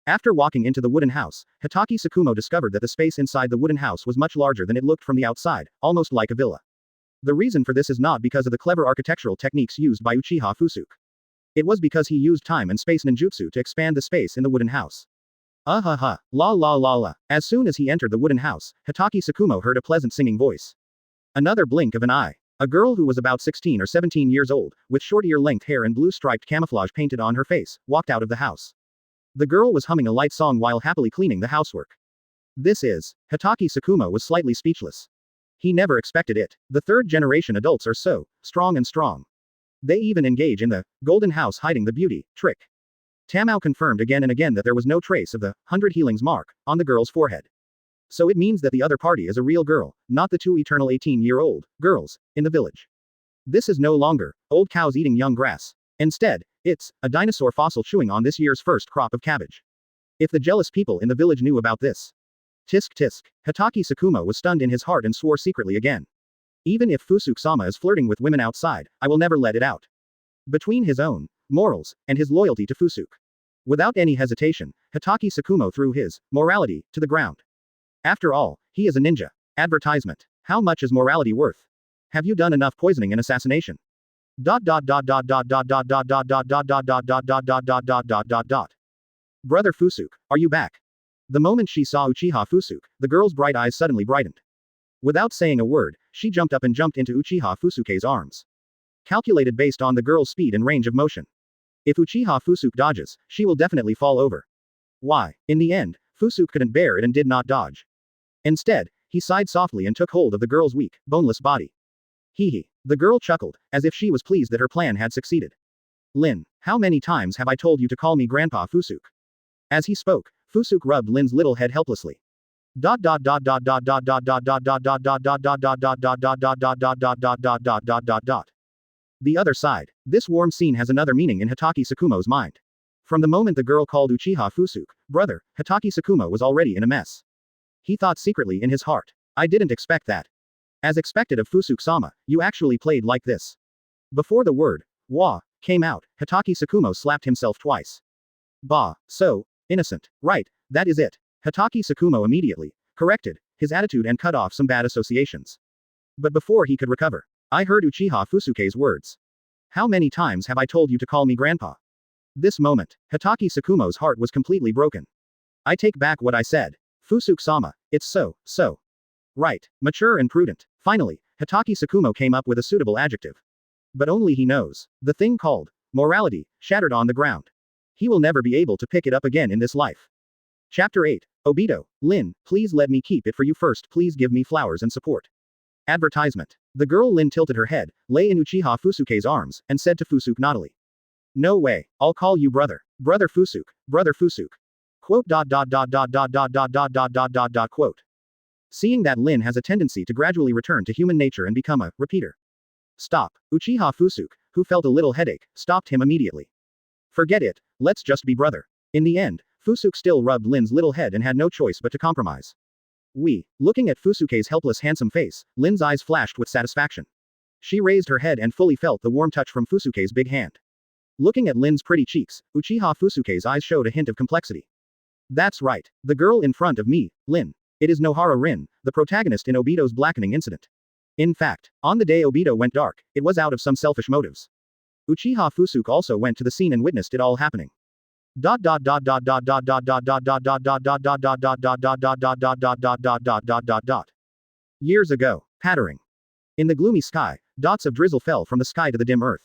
After walking into the wooden house, Hitaki Tsukumo discovered that the space inside the wooden house was much larger than it looked from the outside, almost like a villa. The reason for this is not because of the clever architectural techniques used by Uchiha Fusuke. It was because he used time and space ninjutsu to expand the space in the wooden house. La la la la. As soon as he entered the wooden house, Hitaki Tsukumo heard a pleasant singing voice. Another blink of an eye. A girl who was about 16 or 17 years old, with short ear-length hair and blue striped camouflage painted on her face, walked out of the house. The girl was humming a light song while happily cleaning the housework. This is. Hitaki Tsukumo was slightly speechless. He never expected it. The third-generation adults are so strong and strong. They even engage in the golden house hiding the beauty trick. Tamao confirmed again and again that there was no trace of the 100 healings mark on the girl's forehead. So it means that the other party is a real girl, not the two eternal 18-year-old girls in the village. This is no longer old cows eating young grass. Instead, it's a dinosaur fossil chewing on this year's first crop of cabbage. If the jealous people in the village knew about this. Tisk tisk. Hitaki Tsukumo was stunned in his heart and swore secretly again. Even if Fusuke-sama is flirting with women outside, I will never let it out. Between his own morals and his loyalty to Fusuke. Without any hesitation, Hitaki Tsukumo threw his morality to the ground. After all, he is a ninja. Advertisement. How much is morality worth? Have you done enough poisoning and assassination? Brother Fusuke, are you back? The moment she saw Uchiha Fusuke, the girl's bright eyes suddenly brightened. Without saying a word, she jumped up and jumped into Uchiha Fusuke's arms. Calculated based on the girl's speed and range of motion. If Uchiha Fusuke dodges, she will definitely fall over. Why? In the end, Fusuke couldn't bear it and did not dodge. Instead, he sighed softly and took hold of the girl's weak, boneless body. Hee. The girl chuckled, as if she was pleased that her plan had succeeded. Lin, how many times have I told you to call me Grandpa Fusuke? As he spoke, Fusuke rubbed Lin's little head helplessly. The other side. This warm scene has another meaning in Hitaki Tsukumo's mind. From the moment the girl called Uchiha Fusuke brother, Hitaki Tsukumo was already in a mess. He thought secretly in his heart. I didn't expect that. As expected of Fusuke-sama, you actually played like this. Before the word, wa, came out, Hitaki Tsukumo slapped himself twice. Bah, so, innocent. Right, that is it. Hitaki Tsukumo immediately corrected his attitude and cut off some bad associations. But before he could recover, I heard Uchiha Fusuke's words. How many times have I told you to call me Grandpa? This moment, Hitaki Tsukumo's heart was completely broken. I take back what I said. Fusuke-sama, it's so. Right, mature and prudent. Finally, Hitaki Tsukumo came up with a suitable adjective. But only he knows. The thing called morality shattered on the ground. He will never be able to pick it up again in this life. Chapter 8. Obito, Lin, please let me keep it for you first. Please give me flowers and support. Advertisement. The girl Lin tilted her head, lay in Uchiha Fusuke's arms, and said to Fusuke naughtily. No way, I'll call you brother. Brother Fusuke. Quote. Quote. Seeing that Lin has a tendency to gradually return to human nature and become a repeater. Stop. Uchiha Fusuke, who felt a little headache, stopped him immediately. Forget it, let's just be brother. In the end, Fusuke still rubbed Lin's little head and had no choice but to compromise. Looking at Fusuke's helpless handsome face, Lin's eyes flashed with satisfaction. She raised her head and fully felt the warm touch from Fusuke's big hand. Looking at Lin's pretty cheeks, Uchiha Fusuke's eyes showed a hint of complexity. That's right. The girl in front of me, Lin. It is Nohara Rin, the protagonist in Obito's blackening incident. In fact, on the day Obito went dark, it was out of some selfish motives. Uchiha Fusuke also went to the scene and witnessed it all happening. Years ago, pattering. In the gloomy sky, dots of drizzle fell from the sky to the dim earth.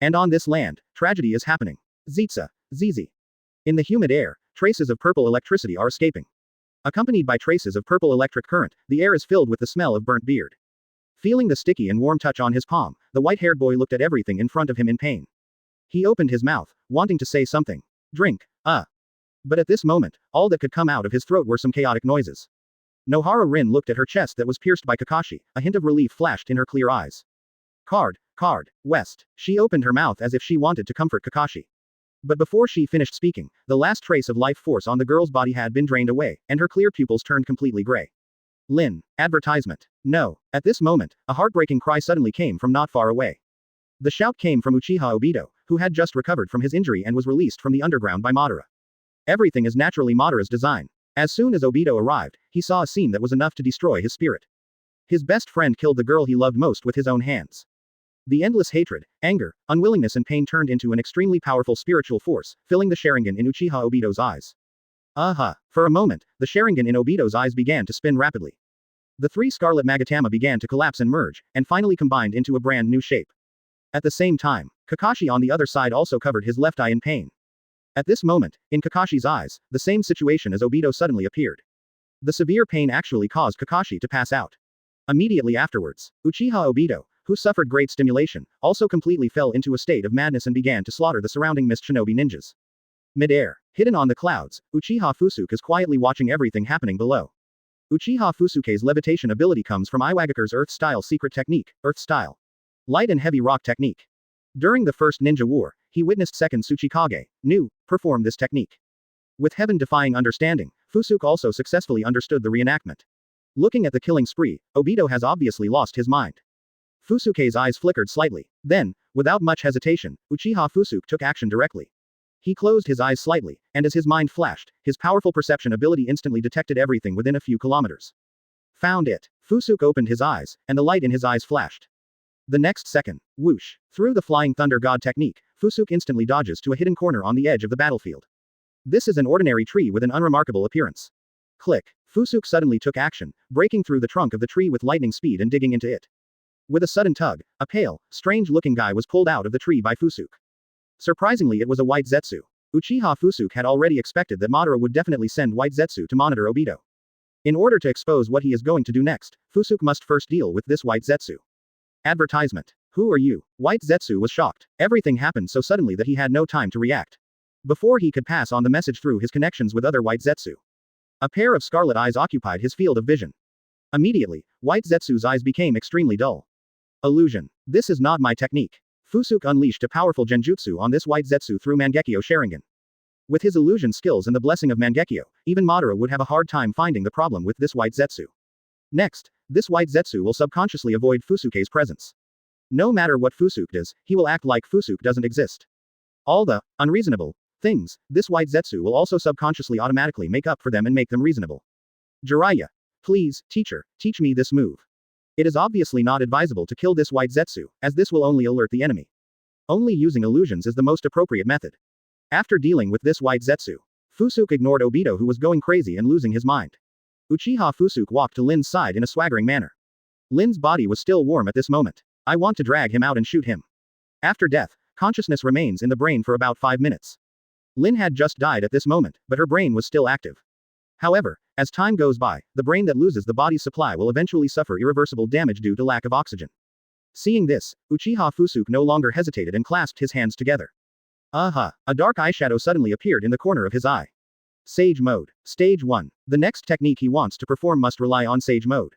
And on this land, tragedy is happening. Zitsa, Zizi. In the humid air, traces of purple electricity are escaping. Accompanied by traces of purple electric current, the air is filled with the smell of burnt beard. Feeling the sticky and warm touch on his palm, the white-haired boy looked at everything in front of him in pain. He opened his mouth, wanting to say something. Drink, But at this moment, all that could come out of his throat were some chaotic noises. Nohara Rin looked at her chest that was pierced by Kakashi, a hint of relief flashed in her clear eyes. Card, West. She opened her mouth as if she wanted to comfort Kakashi. But before she finished speaking, the last trace of life force on the girl's body had been drained away, and her clear pupils turned completely gray. Lin. Advertisement. No. At this moment, a heartbreaking cry suddenly came from not far away. The shout came from Uchiha Obito, who had just recovered from his injury and was released from the underground by Madara. Everything is naturally Madara's design. As soon as Obito arrived, he saw a scene that was enough to destroy his spirit. His best friend killed the girl he loved most with his own hands. The endless hatred, anger, unwillingness and pain turned into an extremely powerful spiritual force, filling the Sharingan in Uchiha Obito's eyes. For a moment, the Sharingan in Obito's eyes began to spin rapidly. The three scarlet Magatama began to collapse and merge, and finally combined into a brand new shape. At the same time, Kakashi on the other side also covered his left eye in pain. At this moment, in Kakashi's eyes, the same situation as Obito suddenly appeared. The severe pain actually caused Kakashi to pass out. Immediately afterwards, Uchiha Obito, who suffered great stimulation, also completely fell into a state of madness and began to slaughter the surrounding mist shinobi ninjas. Mid-air, hidden on the clouds, Uchiha Fusuke is quietly watching everything happening below. Uchiha Fusuke's levitation ability comes from Iwagakure's Earth-style secret technique, Earth-style. Light and heavy rock technique. During the first ninja war, he witnessed second Tsuchikage, Nu, perform this technique. With heaven-defying understanding, Fusuke also successfully understood the reenactment. Looking at the killing spree, Obito has obviously lost his mind. Fusuke's eyes flickered slightly. Then, without much hesitation, Uchiha Fusuke took action directly. He closed his eyes slightly, and as his mind flashed, his powerful perception ability instantly detected everything within a few kilometers. Found it. Fusuke opened his eyes, and the light in his eyes flashed. The next second, whoosh. Through the flying thunder god technique, Fusuke instantly dodges to a hidden corner on the edge of the battlefield. This is an ordinary tree with an unremarkable appearance. Click. Fusuke suddenly took action, breaking through the trunk of the tree with lightning speed and digging into it. With a sudden tug, a pale, strange-looking guy was pulled out of the tree by Fusuke. Surprisingly, it was a White Zetsu. Uchiha Fusuke had already expected that Madara would definitely send White Zetsu to monitor Obito. In order to expose what he is going to do next, Fusuke must first deal with this White Zetsu. Advertisement. Who are you? White Zetsu was shocked. Everything happened so suddenly that he had no time to react. Before he could pass on the message through his connections with other White Zetsu. A pair of scarlet eyes occupied his field of vision. Immediately, White Zetsu's eyes became extremely dull. Illusion. This is not my technique. Fusuke unleashed a powerful genjutsu on this White Zetsu through Mangekyo Sharingan. With his illusion skills and the blessing of Mangekyo, even Madara would have a hard time finding the problem with this White Zetsu. Next, this White Zetsu will subconsciously avoid Fusuke's presence. No matter what Fusuke does, he will act like Fusuke doesn't exist. All the unreasonable things, this White Zetsu will also subconsciously automatically make up for them and make them reasonable. Jiraiya. Please, teacher, teach me this move. It is obviously not advisable to kill this White Zetsu, as this will only alert the enemy. Only using illusions is the most appropriate method. After dealing with this White Zetsu, Fusuke ignored Obito, who was going crazy and losing his mind. Uchiha Fusuke walked to Lin's side in a swaggering manner. Lin's body was still warm at this moment. I want to drag him out and shoot him. After death, consciousness remains in the brain for about 5 minutes. Lin had just died at this moment, but her brain was still active. However, as time goes by, the brain that loses the body's supply will eventually suffer irreversible damage due to lack of oxygen. Seeing this, Uchiha Fusuke no longer hesitated and clasped his hands together. A dark eyeshadow suddenly appeared in the corner of his eye. Sage Mode. Stage 1. The next technique he wants to perform must rely on Sage Mode.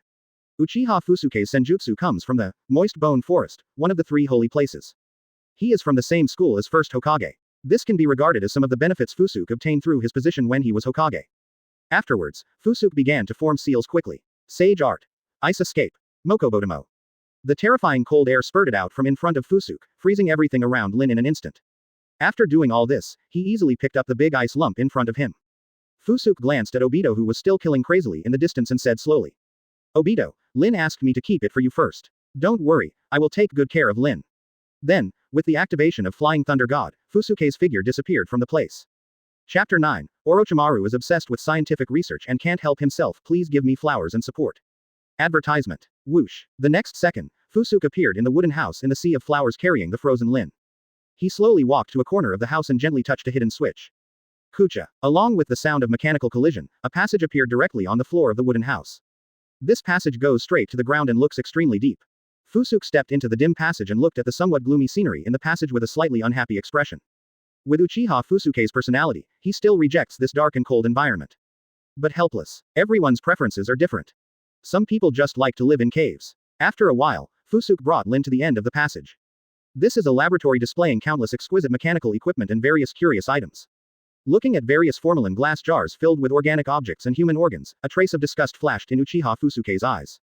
Uchiha Fusuke's senjutsu comes from the Moist Bone Forest, one of the 3 holy places. He is from the same school as First Hokage. This can be regarded as some of the benefits Fusuke obtained through his position when he was Hokage. Afterwards, Fusuke began to form seals quickly. Sage Art. Ice Escape. Mokobotomo. The terrifying cold air spurted out from in front of Fusuke, freezing everything around Lin in an instant. After doing all this, he easily picked up the big ice lump in front of him. Fusuke glanced at Obito, who was still killing crazily in the distance, and said slowly. Obito, Lin asked me to keep it for you first. Don't worry, I will take good care of Lin. Then, with the activation of Flying Thunder God, Fusuke's figure disappeared from the place. Chapter 9, Orochimaru is obsessed with scientific research and can't help himself. Please give me flowers and support. Advertisement. Whoosh. The next second, Fusuke appeared in the wooden house in the sea of flowers carrying the frozen Lin. He slowly walked to a corner of the house and gently touched a hidden switch. Kucha. Along with the sound of mechanical collision, a passage appeared directly on the floor of the wooden house. This passage goes straight to the ground and looks extremely deep. Fusuke stepped into the dim passage and looked at the somewhat gloomy scenery in the passage with a slightly unhappy expression. With Uchiha Fusuke's personality, he still rejects this dark and cold environment. But helpless. Everyone's preferences are different. Some people just like to live in caves. After a while, Fusuke brought Lin to the end of the passage. This is a laboratory displaying countless exquisite mechanical equipment and various curious items. Looking at various formalin glass jars filled with organic objects and human organs, a trace of disgust flashed in Uchiha Fusuke's eyes.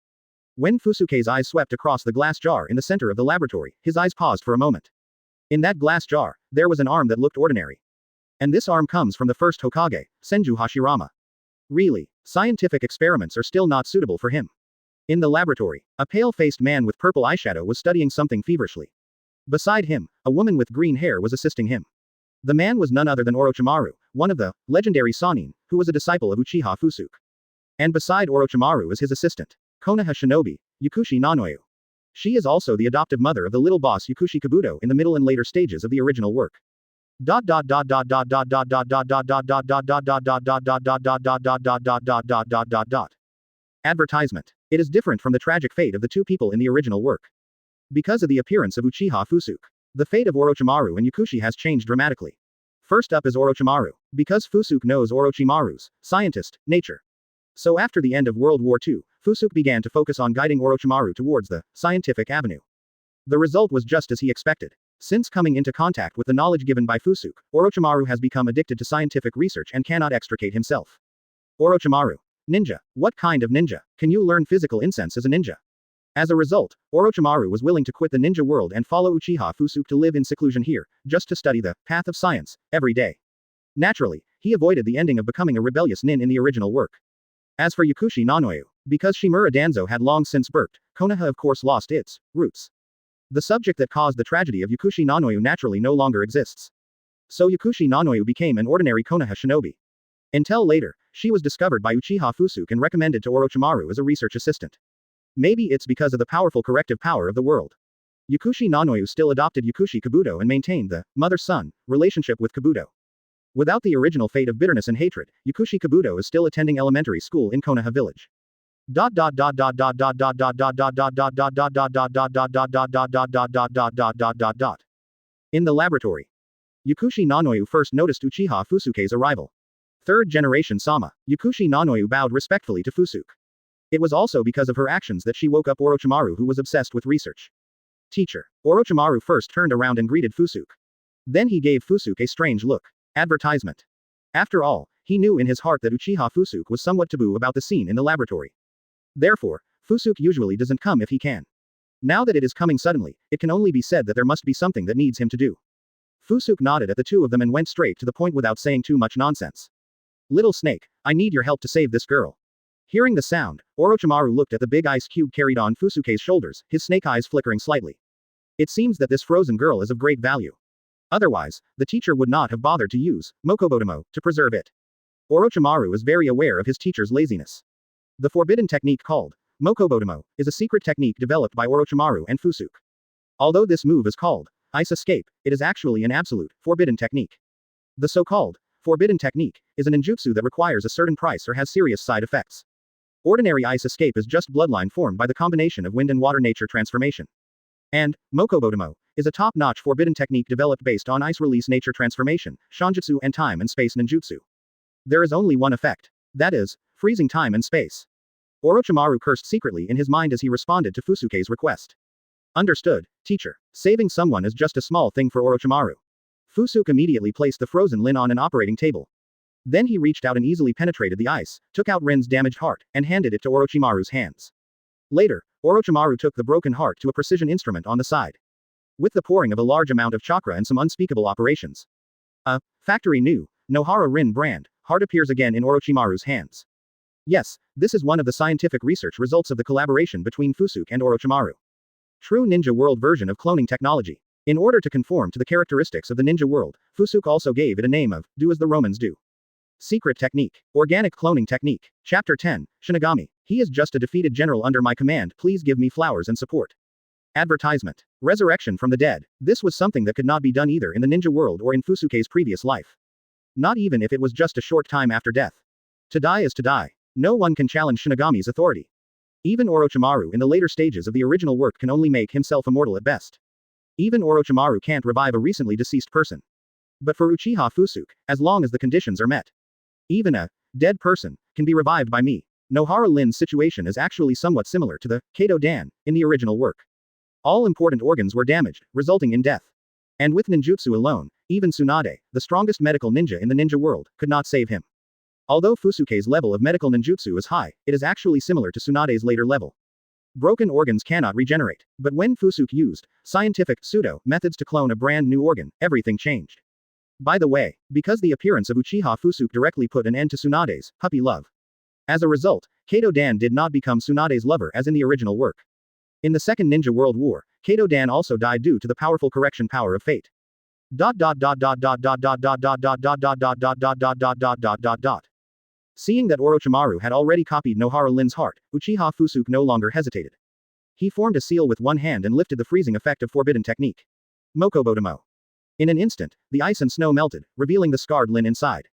When Fusuke's eyes swept across the glass jar in the center of the laboratory, his eyes paused for a moment. In that glass jar, there was an arm that looked ordinary. And this arm comes from the first Hokage, Senju Hashirama. Really, scientific experiments are still not suitable for him. In the laboratory, a pale-faced man with purple eyeshadow was studying something feverishly. Beside him, a woman with green hair was assisting him. The man was none other than Orochimaru, one of the legendary Sannin, who was a disciple of Uchiha Fusuke. And beside Orochimaru is his assistant, Konoha shinobi, Yakushi Nanoyu. She is also the adoptive mother of the little boss Yakushi Kabuto in the middle and later stages of the original work. Advertisement. It is different from the tragic fate of the two people in the original work. Because of the appearance of Uchiha Fusuke, the fate of Orochimaru and Yakushi has changed dramatically. First up is Orochimaru, because Fusuke knows Orochimaru's scientist nature. So after the end of World War II, Fusuke began to focus on guiding Orochimaru towards the scientific avenue. The result was just as he expected. Since coming into contact with the knowledge given by Fusuke, Orochimaru has become addicted to scientific research and cannot extricate himself. Orochimaru. Ninja. What kind of ninja? Can you learn physical incense as a ninja? As a result, Orochimaru was willing to quit the ninja world and follow Uchiha Fusuke to live in seclusion here, just to study the path of science, every day. Naturally, he avoided the ending of becoming a rebellious nin in the original work. As for Yakushi Nanoyu, because Shimura Danzo had long since birthed, Konoha of course lost its roots. The subject that caused the tragedy of Yakushi Nanoyu naturally no longer exists. So Yakushi Nanoyu became an ordinary Konoha shinobi. Until later, she was discovered by Uchiha Fusuke and recommended to Orochimaru as a research assistant. Maybe it's because of the powerful corrective power of the world. Yakushi Nanoyu still adopted Yakushi Kabuto and maintained the mother-son relationship with Kabuto. Without the original fate of bitterness and hatred, Yakushi Kabuto is still attending elementary school in Konoha village. In the laboratory, Yakushi Nanoyu first noticed Uchiha Fusuke's arrival. Third generation Sama, Yakushi Nanoyu bowed respectfully to Fusuke. It was also because of her actions that she woke up Orochimaru, who was obsessed with research. Teacher. Orochimaru first turned around and greeted Fusuke. Then he gave Fusuke a strange look. Advertisement. After all, he knew in his heart that Uchiha Fusuke was somewhat taboo about the scene in the laboratory. Therefore, Fusuke usually doesn't come if he can. Now that it is coming suddenly, it can only be said that there must be something that needs him to do. Fusuke nodded at the two of them and went straight to the point without saying too much nonsense. Little snake, I need your help to save this girl. Hearing the sound, Orochimaru looked at the big ice cube carried on Fusuke's shoulders, his snake eyes flickering slightly. It seems that this frozen girl is of great value. Otherwise, the teacher would not have bothered to use Mokobotomo to preserve it. Orochimaru is very aware of his teacher's laziness. The forbidden technique called Mokobotomo is a secret technique developed by Orochimaru and Fusuke. Although this move is called Ice Escape, it is actually an absolute forbidden technique. The so-called forbidden technique is an ninjutsu that requires a certain price or has serious side effects. Ordinary ice escape is just bloodline formed by the combination of wind and water nature transformation. And Mokobotomo is a top-notch forbidden technique developed based on ice release nature transformation, shanjutsu and time and space ninjutsu. There is only one effect. That is, freezing time and space. Orochimaru cursed secretly in his mind as he responded to Fusuke's request. Understood, teacher. Saving someone is just a small thing for Orochimaru. Fusuke immediately placed the frozen Lin on an operating table. Then he reached out and easily penetrated the ice, took out Rin's damaged heart, and handed it to Orochimaru's hands. Later, Orochimaru took the broken heart to a precision instrument on the side. with the pouring of a large amount of chakra and some unspeakable operations. A factory new Nohara Rin brand heart appears again in Orochimaru's hands. Yes, this is one of the scientific research results of the collaboration between Fusuke and Orochimaru. True ninja world version of cloning technology. In order to conform to the characteristics of the ninja world, Fusuke also gave it a name of, do as the Romans do. Secret technique. Organic cloning technique. Chapter 10, Shinigami. He is just a defeated general under my command, please give me flowers and support. Advertisement. Resurrection from the dead. This was something that could not be done either in the ninja world or in Fusuke's previous life. Not even if it was just a short time after death. To die is to die. No one can challenge Shinigami's authority. Even Orochimaru in the later stages of the original work can only make himself immortal at best. Even Orochimaru can't revive a recently deceased person. But for Uchiha Fusuke, as long as the conditions are met, even a dead person can be revived by me. Nohara Lin's situation is actually somewhat similar to the Kato Dan in the original work. All important organs were damaged, resulting in death. And with ninjutsu alone, even Tsunade, the strongest medical ninja in the ninja world, could not save him. Although Fusuke's level of medical ninjutsu is high, it is actually similar to Tsunade's later level. Broken organs cannot regenerate. But when Fusuke used scientific pseudo methods to clone a brand new organ, everything changed. By the way, because the appearance of Uchiha Fusuke directly put an end to Tsunade's puppy love. As a result, Kato Dan did not become Tsunade's lover as in the original work. In the Second Ninja World War, Kato Dan also died due to the powerful correction power of fate. Seeing that Orochimaru had already copied Nohara Lin's heart, Uchiha Fusuke no longer hesitated. He formed a seal with one hand and lifted the freezing effect of forbidden technique. Mokobotomo. In an instant, the ice and snow melted, revealing the scarred Lin inside.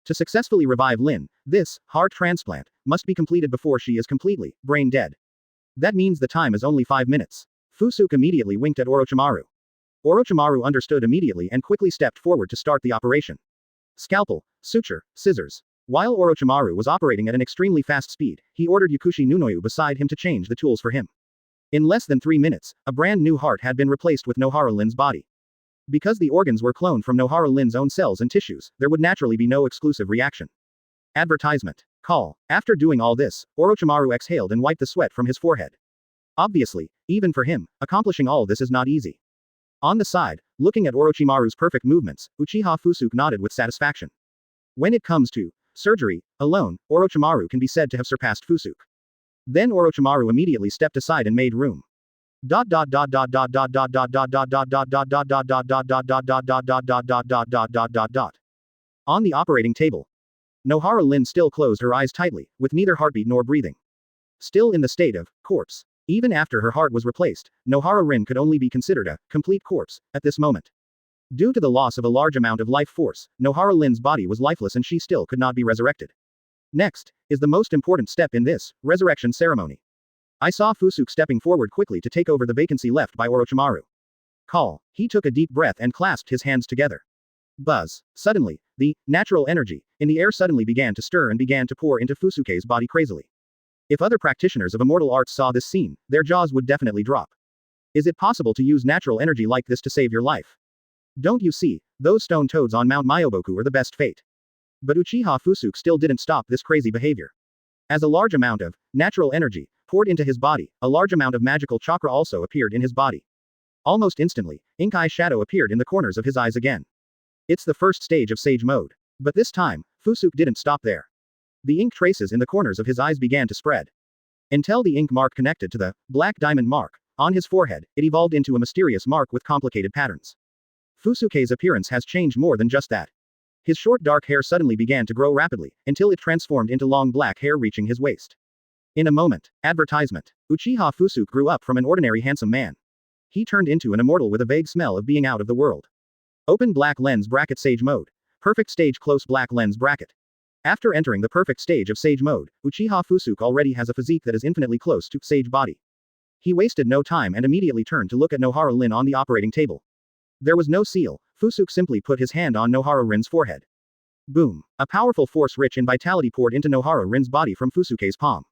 To successfully revive Lin, this heart transplant must be completed before she is completely brain dead. That means the time is only 5 minutes. Fusuke immediately winked at Orochimaru. Orochimaru understood immediately and quickly stepped forward to start the operation. Scalpel, suture, scissors. While Orochimaru was operating at an extremely fast speed, he ordered Yakushi Nunoyu beside him to change the tools for him. In less than 3 minutes, a brand new heart had been replaced with Nohara Lin's body. Because the organs were cloned from Nohara Lin's own cells and tissues, there would naturally be no exclusive reaction. Advertisement. Call. After doing all this, Orochimaru exhaled and wiped the sweat from his forehead. Obviously, even for him, accomplishing all this is not easy. On the side, looking at Orochimaru's perfect movements, Uchiha Fusuke nodded with satisfaction. When it comes to surgery alone, Orochimaru can be said to have surpassed Fusuke. Then Orochimaru immediately stepped aside and made room. On the operating table, Nohara Lin still closed her eyes tightly, with neither heartbeat nor breathing. Still in the state of corpse. Even after her heart was replaced, Nohara Rin could only be considered a complete corpse at this moment. Due to the loss of a large amount of life force, Nohara Lin's body was lifeless and she still could not be resurrected. Next, is the most important step in this resurrection ceremony. I saw Fusuke stepping forward quickly to take over the vacancy left by Orochimaru. Call. He took a deep breath and clasped his hands together. Buzz. Suddenly, the natural energy in the air suddenly began to stir and began to pour into Fusuke's body crazily. If other practitioners of immortal arts saw this scene, their jaws would definitely drop. Is it possible to use natural energy like this to save your life? Don't you see, those stone toads on Mount Myoboku are the best fate. But Uchiha Fusuke still didn't stop this crazy behavior. As a large amount of natural energy poured into his body, a large amount of magical chakra also appeared in his body. Almost instantly, ink-eye shadow appeared in the corners of his eyes again. It's the first stage of Sage Mode. But this time, Fusuke didn't stop there. The ink traces in the corners of his eyes began to spread. Until the ink mark connected to the black diamond mark on his forehead, it evolved into a mysterious mark with complicated patterns. Fusuke's appearance has changed more than just that. His short dark hair suddenly began to grow rapidly, until it transformed into long black hair reaching his waist. In a moment, advertisement. Uchiha Fusuke grew up from an ordinary handsome man. He turned into an immortal with a vague smell of being out of the world. Open black lens bracket Sage Mode. Perfect stage close black lens bracket. After entering the perfect stage of Sage Mode, Uchiha Fusuke already has a physique that is infinitely close to Sage body. He wasted no time and immediately turned to look at Nohara Lin on the operating table. There was no seal. Fusuke simply put his hand on Nohara Rin's forehead. Boom. A powerful force rich in vitality poured into Nohara Rin's body from Fusuke's palm.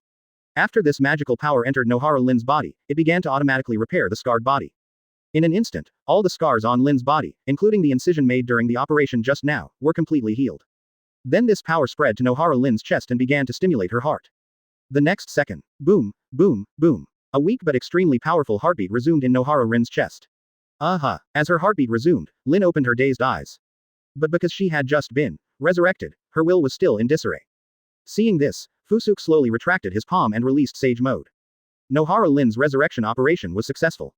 After this magical power entered Nohara Lin's body, it began to automatically repair the scarred body. In an instant, all the scars on Lin's body, including the incision made during the operation just now, were completely healed. Then this power spread to Nohara Lin's chest and began to stimulate her heart. The next second, boom, boom, boom. A weak but extremely powerful heartbeat resumed in Nohara Rin's chest. As her heartbeat resumed, Lin opened her dazed eyes. But because she had just been resurrected, her will was still in disarray. Seeing this, Fusuke slowly retracted his palm and released Sage Mode. Nohara Lin's resurrection operation was successful.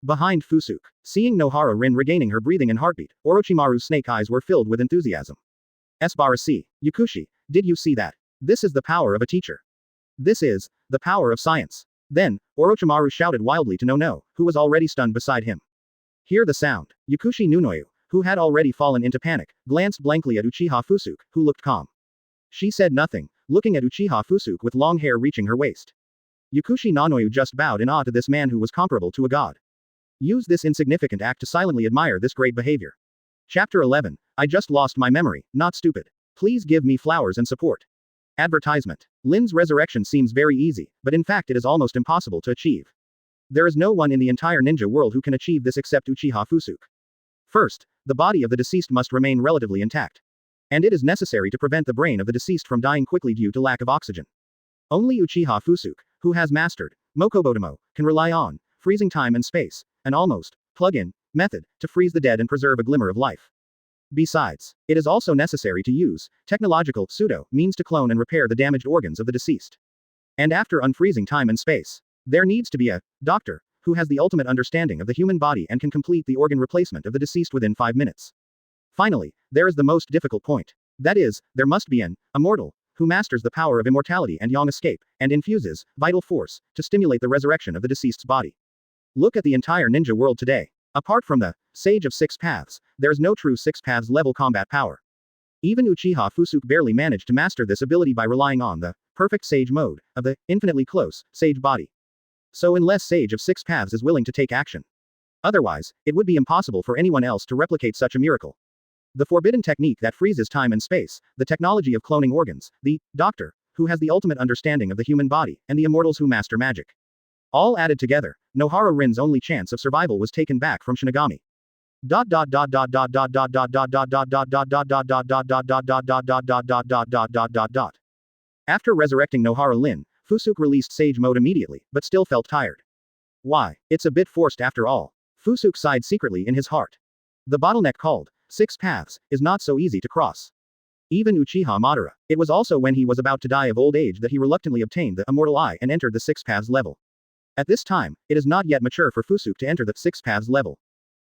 Behind Fusuke, seeing Nohara Rin regaining her breathing and heartbeat, Orochimaru's snake eyes were filled with enthusiasm. S-Barasi, Yakushi, did you see that? This is the power of a teacher. This is the power of science. Then, Orochimaru shouted wildly to Nono, who was already stunned beside him. Hear the sound. Yakushi Nunoyu, who had already fallen into panic, glanced blankly at Uchiha Fusuke, who looked calm. She said nothing, looking at Uchiha Fusuke with long hair reaching her waist. Yakushi Nanoyu just bowed in awe to this man who was comparable to a god. Use this insignificant act to silently admire this great behavior. Chapter 11. I just lost my memory, not stupid. Please give me flowers and support. Advertisement. Lin's resurrection seems very easy, but in fact it is almost impossible to achieve. There is no one in the entire ninja world who can achieve this except Uchiha Fusuke. First, the body of the deceased must remain relatively intact. And it is necessary to prevent the brain of the deceased from dying quickly due to lack of oxygen. Only Uchiha Fusuke, who has mastered Mokobotomo, can rely on freezing time and space, an almost plug-in method to freeze the dead and preserve a glimmer of life. Besides, it is also necessary to use technological pseudo means to clone and repair the damaged organs of the deceased. And after unfreezing time and space, there needs to be a doctor who has the ultimate understanding of the human body and can complete the organ replacement of the deceased within 5 minutes. Finally, there is the most difficult point. That is, there must be an immortal who masters the power of immortality and yang escape, and infuses vital force to stimulate the resurrection of the deceased's body. Look at the entire ninja world today. Apart from the Sage of Six Paths, there is no true Six Paths level combat power. Even Uchiha Fusuke barely managed to master this ability by relying on the perfect Sage mode of the infinitely close Sage body. So unless Sage of Six Paths is willing to take action. Otherwise, it would be impossible for anyone else to replicate such a miracle. The forbidden technique that freezes time and space, the technology of cloning organs, the doctor, who has the ultimate understanding of the human body, and the immortals who master magic. All added together, Nohara Rin's only chance of survival was taken back from Shinigami. After resurrecting Nohara Rin, Fusuke released Sage Mode immediately, but still felt tired. Why, it's a bit forced after all. Fusuke sighed secretly in his heart. The bottleneck called Six Paths is not so easy to cross. Even Uchiha Madara. It was also when he was about to die of old age that he reluctantly obtained the Immortal Eye and entered the Six Paths level. At this time, it is not yet mature for Fusuke to enter the Six Paths level.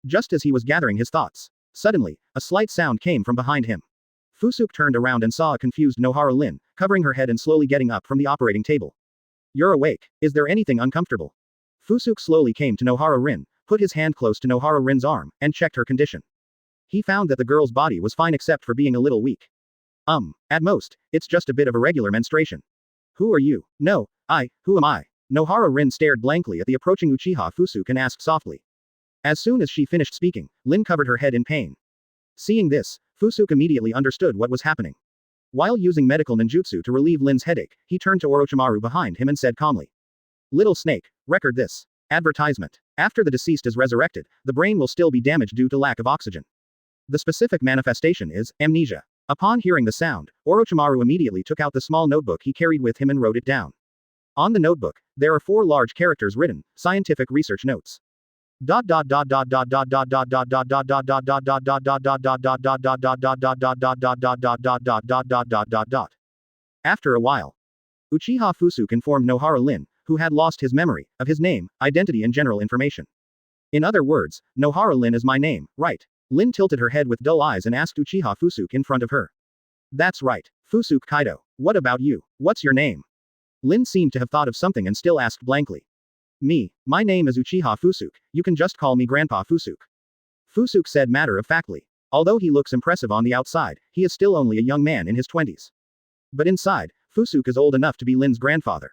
Just as he was gathering his thoughts, suddenly, a slight sound came from behind him. Fusuke turned around and saw a confused Nohara Rin, covering her head and slowly getting up from the operating table. You're awake. Is there anything uncomfortable? Fusuke slowly came to Nohara Rin, put his hand close to Nohara Rin's arm, and checked her condition. He found that the girl's body was fine except for being a little weak. At most, it's just a bit of irregular menstruation. Who are you? No, who am I? Nohara Rin stared blankly at the approaching Uchiha Fusuke and asked softly. As soon as she finished speaking, Lin covered her head in pain. Seeing this, Fusuke immediately understood what was happening. While using medical ninjutsu to relieve Lin's headache, he turned to Orochimaru behind him and said calmly. Little snake, record this. Advertisement. After the deceased is resurrected, the brain will still be damaged due to lack of oxygen. The specific manifestation is amnesia. Upon hearing the sound, Orochimaru immediately took out the small notebook he carried with him and wrote it down. On the notebook, there are 4 large characters written, scientific research notes. After a while, Uchiha Fusuke informed Nohara Rin, who had lost his memory, of his name, identity and general information. In other words, Nohara Rin is my name, right? Lin tilted her head with dull eyes and asked Uchiha Fusuke in front of her. That's right. Fusuke Kaido. What about you? What's your name? Lin seemed to have thought of something and still asked blankly. Me, my name is Uchiha Fusuke, you can just call me Grandpa Fusuke. Fusuke said matter-of-factly. Although he looks impressive on the outside, he is still only a young man in his 20s. But inside, Fusuke is old enough to be Lin's grandfather.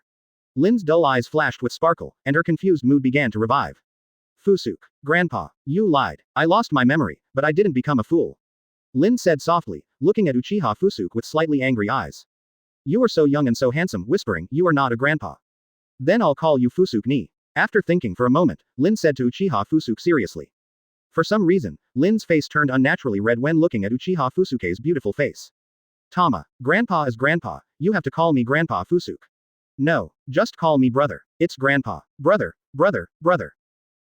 Lin's dull eyes flashed with sparkle, and her confused mood began to revive. Fusuke, Grandpa, you lied. I lost my memory, but I didn't become a fool. Lin said softly, looking at Uchiha Fusuke with slightly angry eyes. You are so young and so handsome, whispering, you are not a grandpa. Then I'll call you Fusuke ni. After thinking for a moment, Lin said to Uchiha Fusuke seriously. For some reason, Lin's face turned unnaturally red when looking at Uchiha Fusuke's beautiful face. Tama, Grandpa is Grandpa, you have to call me Grandpa Fusuke. No, just call me brother. It's Grandpa. Brother, brother, brother.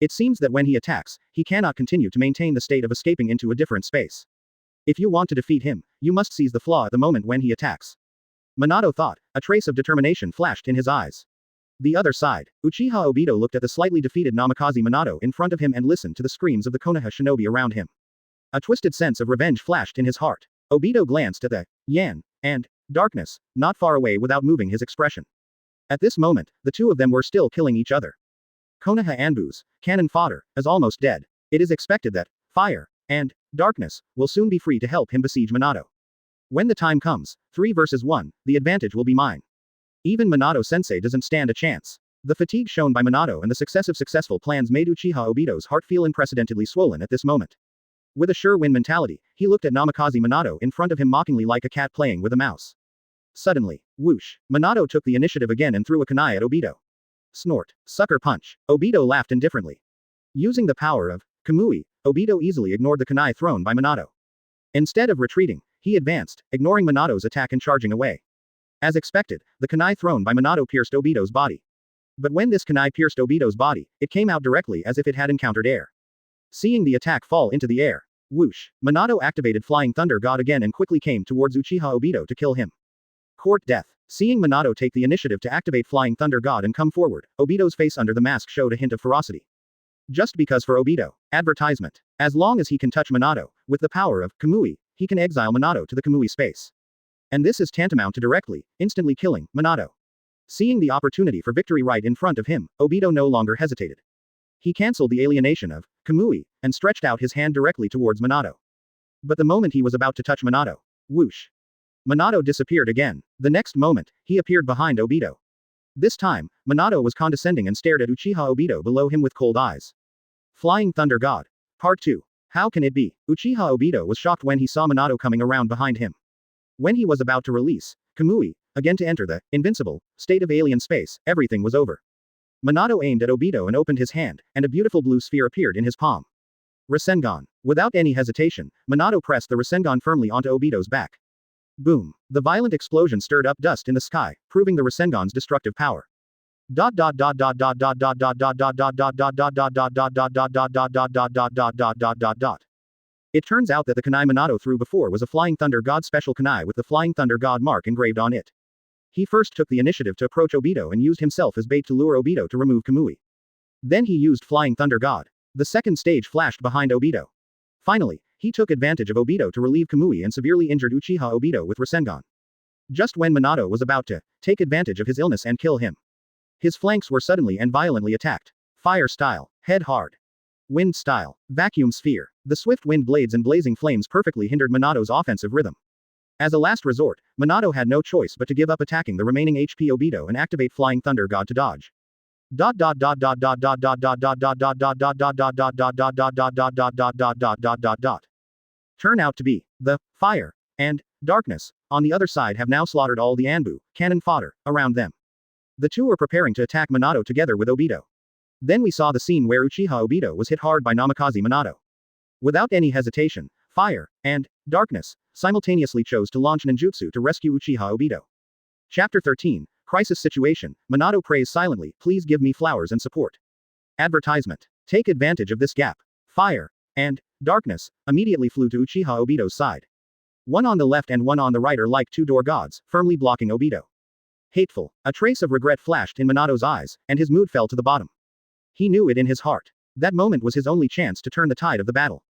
It seems that when he attacks, he cannot continue to maintain the state of escaping into a different space. If you want to defeat him, you must seize the flaw at the moment when he attacks. Minato thought, a trace of determination flashed in his eyes. The other side, Uchiha Obito looked at the slightly defeated Namikaze Minato in front of him and listened to the screams of the Konoha shinobi around him. A twisted sense of revenge flashed in his heart. Obito glanced at the Yan and darkness, not far away without moving his expression. At this moment, the two of them were still killing each other. Konoha Anbu's cannon fodder is almost dead. It is expected that fire and darkness will soon be free to help him besiege Minato. When the time comes, 3 versus 1, the advantage will be mine. Even Minato-sensei doesn't stand a chance. The fatigue shown by Minato and the successful plans made Uchiha Obito's heart feel unprecedentedly swollen at this moment. With a sure-win mentality, he looked at Namikaze Minato in front of him mockingly like a cat playing with a mouse. Suddenly, whoosh, Minato took the initiative again and threw a kunai at Obito. Snort, sucker punch. Obito laughed indifferently. Using the power of Kamui, Obito easily ignored the kunai thrown by Minato. Instead of retreating, he advanced, ignoring Minato's attack and charging away. As expected, the kunai thrown by Minato pierced Obito's body. But when this kunai pierced Obito's body, it came out directly as if it had encountered air. Seeing the attack fall into the air, whoosh, Minato activated Flying Thunder God again and quickly came towards Uchiha Obito to kill him. Court death. Seeing Minato take the initiative to activate Flying Thunder God and come forward, Obito's face under the mask showed a hint of ferocity. Just because for Obito. Advertisement. As long as he can touch Minato, with the power of Kamui, he can exile Minato to the Kamui space. And this is tantamount to directly, instantly killing Minato. Seeing the opportunity for victory right in front of him, Obito no longer hesitated. He cancelled the alienation of Kamui and stretched out his hand directly towards Minato. But the moment he was about to touch Minato, whoosh, Minato disappeared again. The next moment, he appeared behind Obito. This time, Minato was condescending and stared at Uchiha Obito below him with cold eyes. Flying Thunder God. Part 2. How can it be? Uchiha Obito was shocked when he saw Minato coming around behind him. When he was about to release Kamui, again to enter the invincible state of alien space, everything was over. Minato aimed at Obito and opened his hand, and a beautiful blue sphere appeared in his palm. Rasengan. Without any hesitation, Minato pressed the Rasengan firmly onto Obito's back. Boom. The violent explosion stirred up dust in the sky, proving the Rasengan's destructive power. It turns out that the kunai Minato threw before was a Flying Thunder God special kunai with the Flying Thunder God mark engraved on it. He first took the initiative to approach Obito and used himself as bait to lure Obito to remove Kamui. Then he used Flying Thunder God. The second stage flashed behind Obito. Finally, he took advantage of Obito to relieve Kamui and severely injured Uchiha Obito with Rasengan. Just when Minato was about to take advantage of his illness and kill him, his flanks were suddenly and violently attacked. Fire style, head hard. Wind style, vacuum sphere. The swift wind blades and blazing flames perfectly hindered Minato's offensive rhythm. As a last resort, Minato had no choice but to give up attacking the remaining HP Obito and activate Flying Thunder God to dodge. Turn out to be the fire and darkness on the other side have now slaughtered all the Anbu cannon fodder around them. The two were preparing to attack Minato together with Obito. Then we saw the scene where Uchiha Obito was hit hard by Namikaze Minato. Without any hesitation, fire and darkness simultaneously chose to launch ninjutsu to rescue Uchiha Obito. Chapter 13. Crisis situation. Minato prays silently, please give me flowers and support. Advertisement. Take advantage of this gap. Fire and darkness immediately flew to Uchiha Obito's side. One on the left and one on the right are like two door gods, firmly blocking Obito. Hateful. A trace of regret flashed in Minato's eyes, and his mood fell to the bottom. He knew it in his heart. That moment was his only chance to turn the tide of the battle.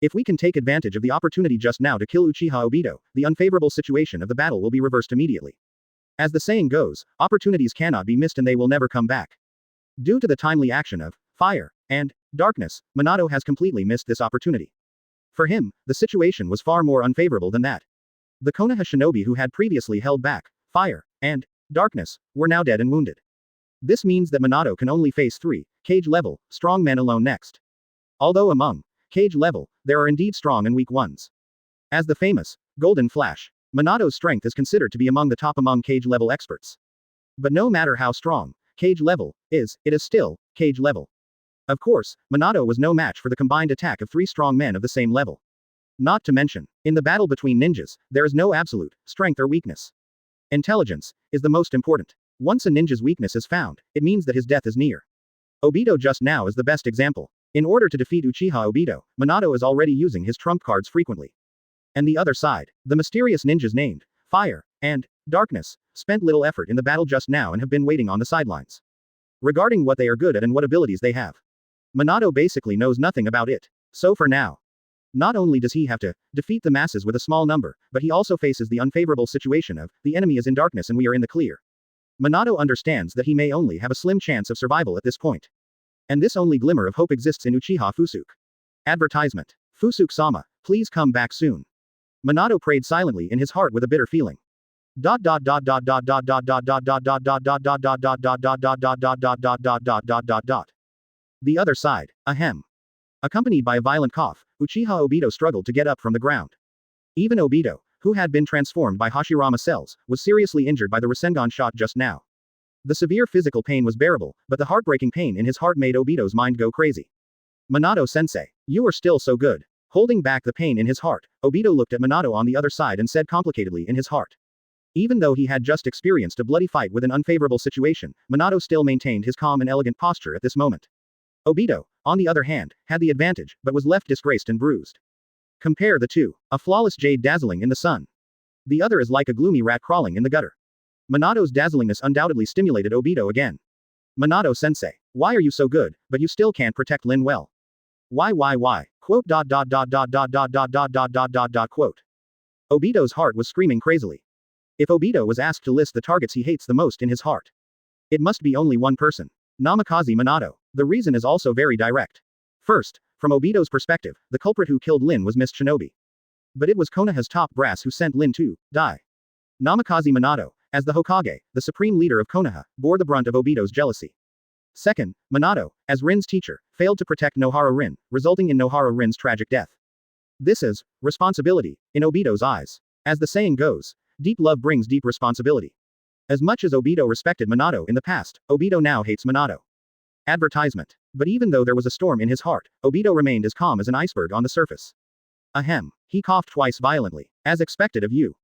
If we can take advantage of the opportunity just now to kill Uchiha Obito, the unfavorable situation of the battle will be reversed immediately. As the saying goes, opportunities cannot be missed and they will never come back. Due to the timely action of fire and darkness, Minato has completely missed this opportunity. For him, the situation was far more unfavorable than that. The Konoha shinobi who had previously held back fire and darkness were now dead and wounded. This means that Minato can only face 3 cage level strong men alone next. Although among cage level, there are indeed strong and weak ones. As the famous Golden Flash, Minato's strength is considered to be among the top among cage level experts. But no matter how strong cage level is, it is still cage level. Of course, Minato was no match for the combined attack of 3 strong men of the same level. Not to mention, in the battle between ninjas, there is no absolute strength or weakness. Intelligence is the most important. Once a ninja's weakness is found, it means that his death is near. Obito just now is the best example. In order to defeat Uchiha Obito, Minato is already using his trump cards frequently. And the other side, the mysterious ninjas named Fire and Darkness, spent little effort in the battle just now and have been waiting on the sidelines. Regarding what they are good at and what abilities they have, Minato basically knows nothing about it. So for now, not only does he have to defeat the masses with a small number, but he also faces the unfavorable situation of the enemy is in darkness and we are in the clear. Minato understands that he may only have a slim chance of survival at this point. And this only glimmer of hope exists in Uchiha Fusuke. Advertisement. Fusuke-sama, please come back soon. Minato prayed silently in his heart with a bitter feeling. The other side. Ahem. Accompanied by a violent cough, Uchiha Obito struggled to get up from the ground. Even Obito, who had been transformed by Hashirama cells, was seriously injured by the Rasengan shot just now. The severe physical pain was bearable, but the heartbreaking pain in his heart made Obito's mind go crazy. Minato-sensei, you are still so good. Holding back the pain in his heart, Obito looked at Minato on the other side and said complicatedly in his heart. Even though he had just experienced a bloody fight with an unfavorable situation, Minato still maintained his calm and elegant posture at this moment. Obito, on the other hand, had the advantage, but was left disgraced and bruised. Compare the two. A flawless jade dazzling in the sun. The other is like a gloomy rat crawling in the gutter. Minato's dazzlingness undoubtedly stimulated Obito again. Minato-sensei, why are you so good, but you still can't protect Lin well? Why? Quote. Quote. Obito's heart was screaming crazily. If Obito was asked to list the targets he hates the most in his heart, it must be only one person. Namikaze Minato. The reason is also very direct. First, from Obito's perspective, the culprit who killed Lin was Miss Shinobi. But it was Konoha's top brass who sent Lin to die. Namikaze Minato, as the Hokage, the supreme leader of Konoha, bore the brunt of Obito's jealousy. Second, Minato, as Rin's teacher, failed to protect Nohara Rin, resulting in Nohara Rin's tragic death. This is responsibility, in Obito's eyes. As the saying goes, deep love brings deep responsibility. As much as Obito respected Minato in the past, Obito now hates Minato. Advertisement. But even though there was a storm in his heart, Obito remained as calm as an iceberg on the surface. Ahem. He coughed twice violently, as expected of you.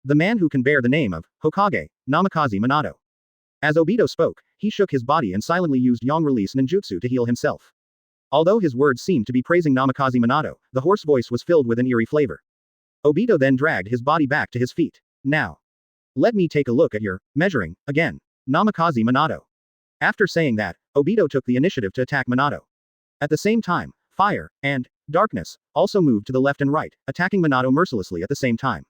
The man who can bear the name of Hokage, Namikaze Minato. As Obito spoke, he shook his body and silently used Yang release ninjutsu to heal himself. Although his words seemed to be praising Namikaze Minato, the hoarse voice was filled with an eerie flavor. Obito then dragged his body back to his feet. Now, let me take a look at your measuring again. Namikaze Minato. After saying that, Obito took the initiative to attack Minato. At the same time, Fire and Darkness also moved to the left and right, attacking Minato mercilessly at the same time.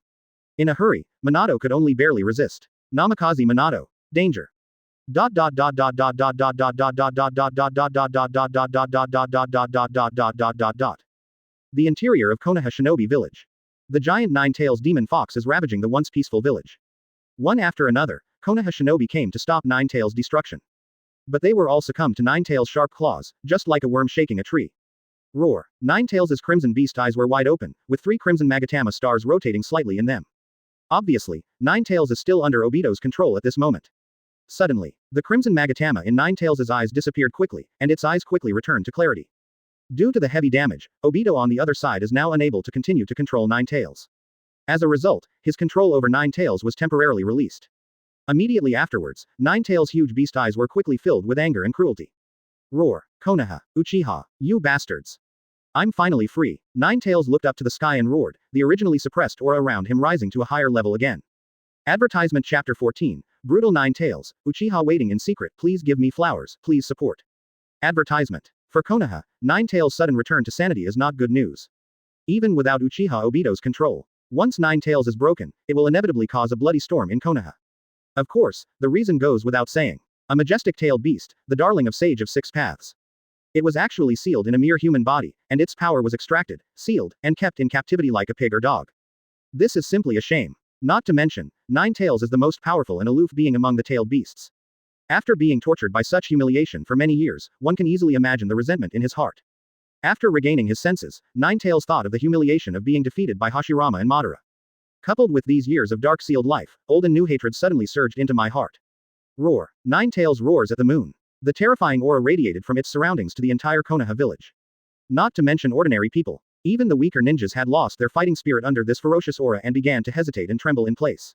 In a hurry, Minato could only barely resist. Namikaze Minato. Danger. The interior of Konoha Shinobi Village. The giant Nine-Tails demon fox is ravaging the once peaceful village. One after another, Konoha Shinobi came to stop Nine-Tails' destruction. But they were all succumbed to Nine-Tails' sharp claws, just like a worm shaking a tree. Roar. Nine-Tails' crimson beast eyes were wide open, with 3 crimson Magatama stars rotating slightly in them. Obviously, Nine-Tails is still under Obito's control at this moment. Suddenly, the crimson Magatama in Nine-Tails' eyes disappeared quickly, and its eyes quickly returned to clarity. Due to the heavy damage, Obito on the other side is now unable to continue to control Nine-Tails. As a result, his control over Nine-Tails was temporarily released. Immediately afterwards, Nine-Tails' huge beast eyes were quickly filled with anger and cruelty. Roar. Konoha. Uchiha. You bastards. I'm finally free. Nine-Tails looked up to the sky and roared, the originally suppressed aura around him rising to a higher level again. Advertisement Chapter 14. Brutal Nine-Tails. Uchiha waiting in secret. Please give me flowers. Please support. Advertisement. For Konoha, Nine-Tails' sudden return to sanity is not good news. Even without Uchiha Obito's control, once Nine-Tails is broken, it will inevitably cause a bloody storm in Konoha. Of course, the reason goes without saying. A majestic-tailed beast, the darling of Sage of Six Paths. It was actually sealed in a mere human body, and its power was extracted, sealed, and kept in captivity like a pig or dog. This is simply a shame. Not to mention, Nine-Tails is the most powerful and aloof being among the tailed beasts. After being tortured by such humiliation for many years, one can easily imagine the resentment in his heart. After regaining his senses, Nine-Tails thought of the humiliation of being defeated by Hashirama and Madara. Coupled with these years of dark-sealed life, old and new hatred suddenly surged into my heart. Roar. Nine-Tails roars at the moon. The terrifying aura radiated from its surroundings to the entire Konoha village. Not to mention ordinary people. Even the weaker ninjas had lost their fighting spirit under this ferocious aura and began to hesitate and tremble in place.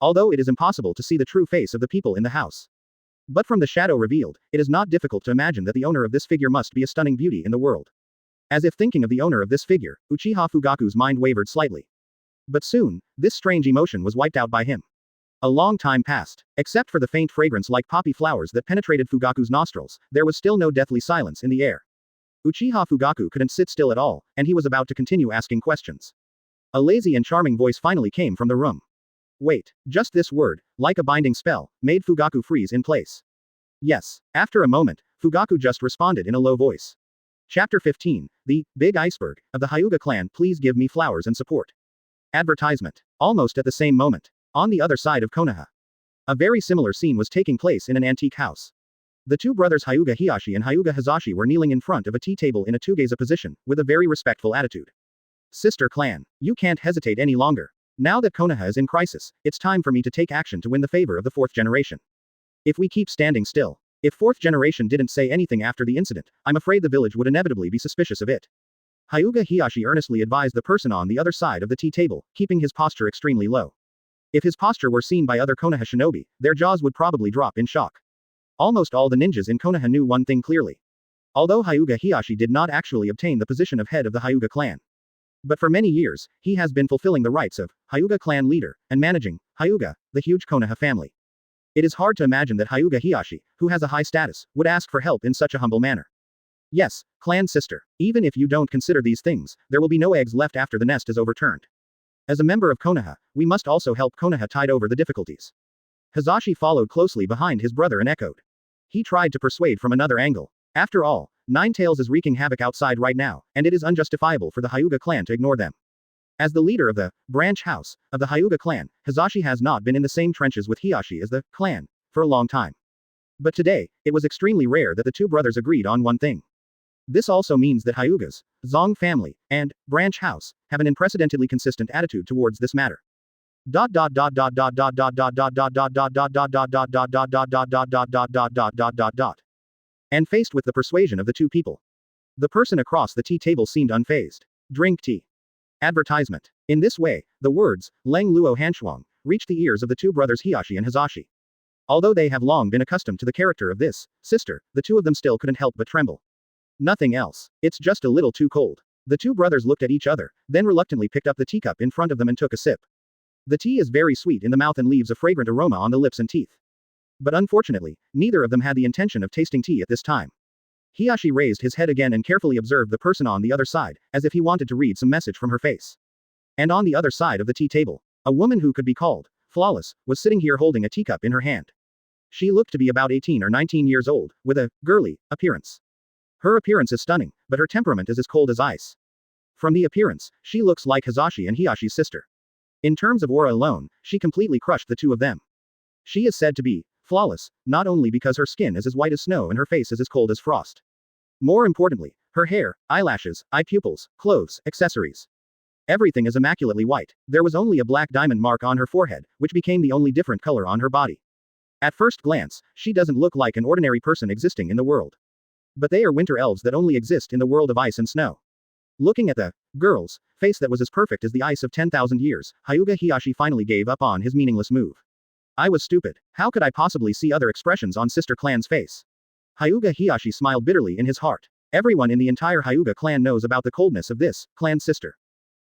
although it is impossible to see the true face of the people in the house. But from the shadow revealed, it is not difficult to imagine that the owner of this figure must be a stunning beauty in the world. As if thinking of the owner of this figure, Uchiha Fugaku's mind wavered slightly. But soon, this strange emotion was wiped out by him. A long time passed. Except for the faint fragrance like poppy flowers that penetrated Fugaku's nostrils, there was still no deathly silence in the air. Uchiha Fugaku couldn't sit still at all, and he was about to continue asking questions. A lazy and charming voice finally came from the room. Wait, just this word, like a binding spell, made Fugaku freeze in place. Yes. After a moment, Fugaku just responded in a low voice. Chapter 15, The Big Iceberg, of the Hyuga clan. Please give me flowers and support. Advertisement. Almost at the same moment. On the other side of Konoha. A very similar scene was taking place in an antique house. The two brothers Hyuga Hiyashi and Hyuga Hazashi were kneeling in front of a tea table in a tugeza position, with a very respectful attitude. Sister clan, you can't hesitate any longer. Now that Konoha is in crisis, it's time for me to take action to win the favor of the fourth generation. If we keep standing still, if fourth generation didn't say anything after the incident, I'm afraid the village would inevitably be suspicious of it. Hyuga Hiyashi earnestly advised the person on the other side of the tea table, keeping his posture extremely low. If his posture were seen by other Konoha shinobi, their jaws would probably drop in shock. Almost all the ninjas in Konoha knew one thing clearly. Although Hyuga Hiyashi did not actually obtain the position of head of the Hyuga clan. But for many years, he has been fulfilling the rights of Hyuga clan leader, and managing Hyuga, the huge Konoha family. It is hard to imagine that Hyuga Hiyashi, who has a high status, would ask for help in such a humble manner. Yes, clan sister, even if you don't consider these things, there will be no eggs left after the nest is overturned. As a member of Konoha, we must also help Konoha tide over the difficulties. Hazashi followed closely behind his brother and echoed. He tried to persuade from another angle. After all, Nine Tails is wreaking havoc outside right now, and it is unjustifiable for the Hyuga clan to ignore them. As the leader of the branch house of the Hyuga clan, Hazashi has not been in the same trenches with Hiyashi as the clan for a long time. But today, it was extremely rare that the two brothers agreed on one thing. This also means that Hyuga's Zong family and branch house have an unprecedentedly consistent attitude towards this matter. And faced with the persuasion of the two people, the person across the tea table seemed unfazed. Drink tea. Advertisement. In this way, the words, Leng Luo Hanshuang, reached the ears of the two brothers Hiyashi and Hazashi. Although they have long been accustomed to the character of this sister, the two of them still couldn't help but tremble. Nothing else. It's just a little too cold. The two brothers looked at each other, then reluctantly picked up the teacup in front of them and took a sip. The tea is very sweet in the mouth and leaves a fragrant aroma on the lips and teeth. But unfortunately, neither of them had the intention of tasting tea at this time. Hiyashi raised his head again and carefully observed the person on the other side, as if he wanted to read some message from her face. And on the other side of the tea table, a woman who could be called flawless was sitting here holding a teacup in her hand. She looked to be about 18 or 19 years old, with a girly appearance. Her appearance is stunning, but her temperament is as cold as ice. From the appearance, she looks like Hazashi and Hiyashi's sister. In terms of aura alone, she completely crushed the two of them. She is said to be flawless, not only because her skin is as white as snow and her face is as cold as frost. More importantly, her hair, eyelashes, eye pupils, clothes, accessories. Everything is immaculately white. There was only a black diamond mark on her forehead, which became the only different color on her body. At first glance, she doesn't look like an ordinary person existing in the world. But they are winter elves that only exist in the world of ice and snow. Looking at the girl's face that was as perfect as the ice of 10,000 years, Hyuga Hiyashi finally gave up on his meaningless move. I was stupid. How could I possibly see other expressions on sister clan's face? Hyuga Hiyashi smiled bitterly in his heart. Everyone in the entire Hyuga clan knows about the coldness of this clan sister.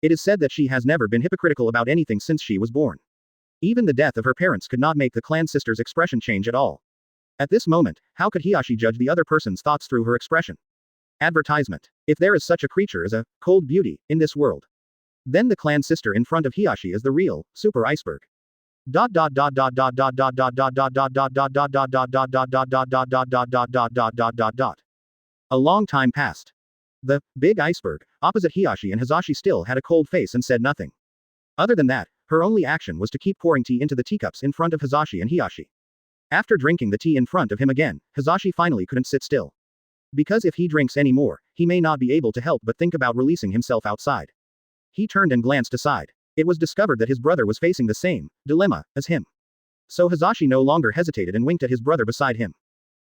It is said that she has never been hypocritical about anything since she was born. Even the death of her parents could not make the clan sister's expression change at all. At this moment, how could Hiyashi judge the other person's thoughts through her expression? Advertisement. If there is such a creature as a cold beauty in this world, then the clan sister in front of Hiyashi is the real super iceberg. A long time passed. The big iceberg opposite Hiyashi and Hazashi still had a cold face and said nothing. Other than that, her only action was to keep pouring tea into the teacups in front of Hazashi and Hiyashi. After drinking the tea in front of him again, Hazashi finally couldn't sit still. Because if he drinks any more, he may not be able to help but think about releasing himself outside. He turned and glanced aside. It was discovered that his brother was facing the same dilemma as him. So Hazashi no longer hesitated and winked at his brother beside him.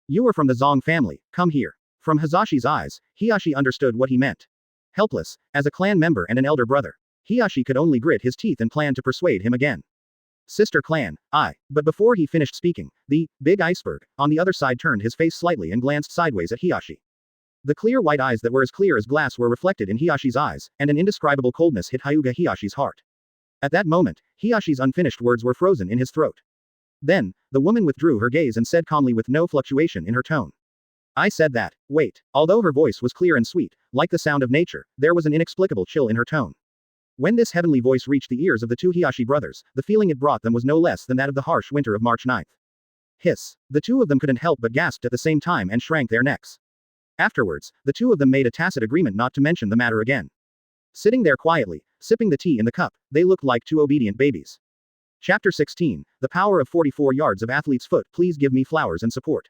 You are from the Zong family, come here. From Hazashi's eyes, Hiyashi understood what he meant. Helpless, as a clan member and an elder brother, Hiyashi could only grit his teeth and plan to persuade him again. Sister clan, I. But before he finished speaking, the big iceberg on the other side turned his face slightly and glanced sideways at Hiyashi. The clear white eyes that were as clear as glass were reflected in Hiyashi's eyes, and an indescribable coldness hit Hyuga Hiyashi's heart. At that moment, Hiyashi's unfinished words were frozen in his throat. Then, the woman withdrew her gaze and said calmly with no fluctuation in her tone. I said that. Wait. Although her voice was clear and sweet, like the sound of nature, there was an inexplicable chill in her tone. When this heavenly voice reached the ears of the two Hiyashi brothers, the feeling it brought them was no less than that of the harsh winter of March 9th. Hiss. The two of them couldn't help but gasped at the same time and shrank their necks. Afterwards, the two of them made a tacit agreement not to mention the matter again. Sitting there quietly, sipping the tea in the cup, they looked like two obedient babies. Chapter 16, The Power of 44 Yards of Athlete's Foot. Please give me flowers and support.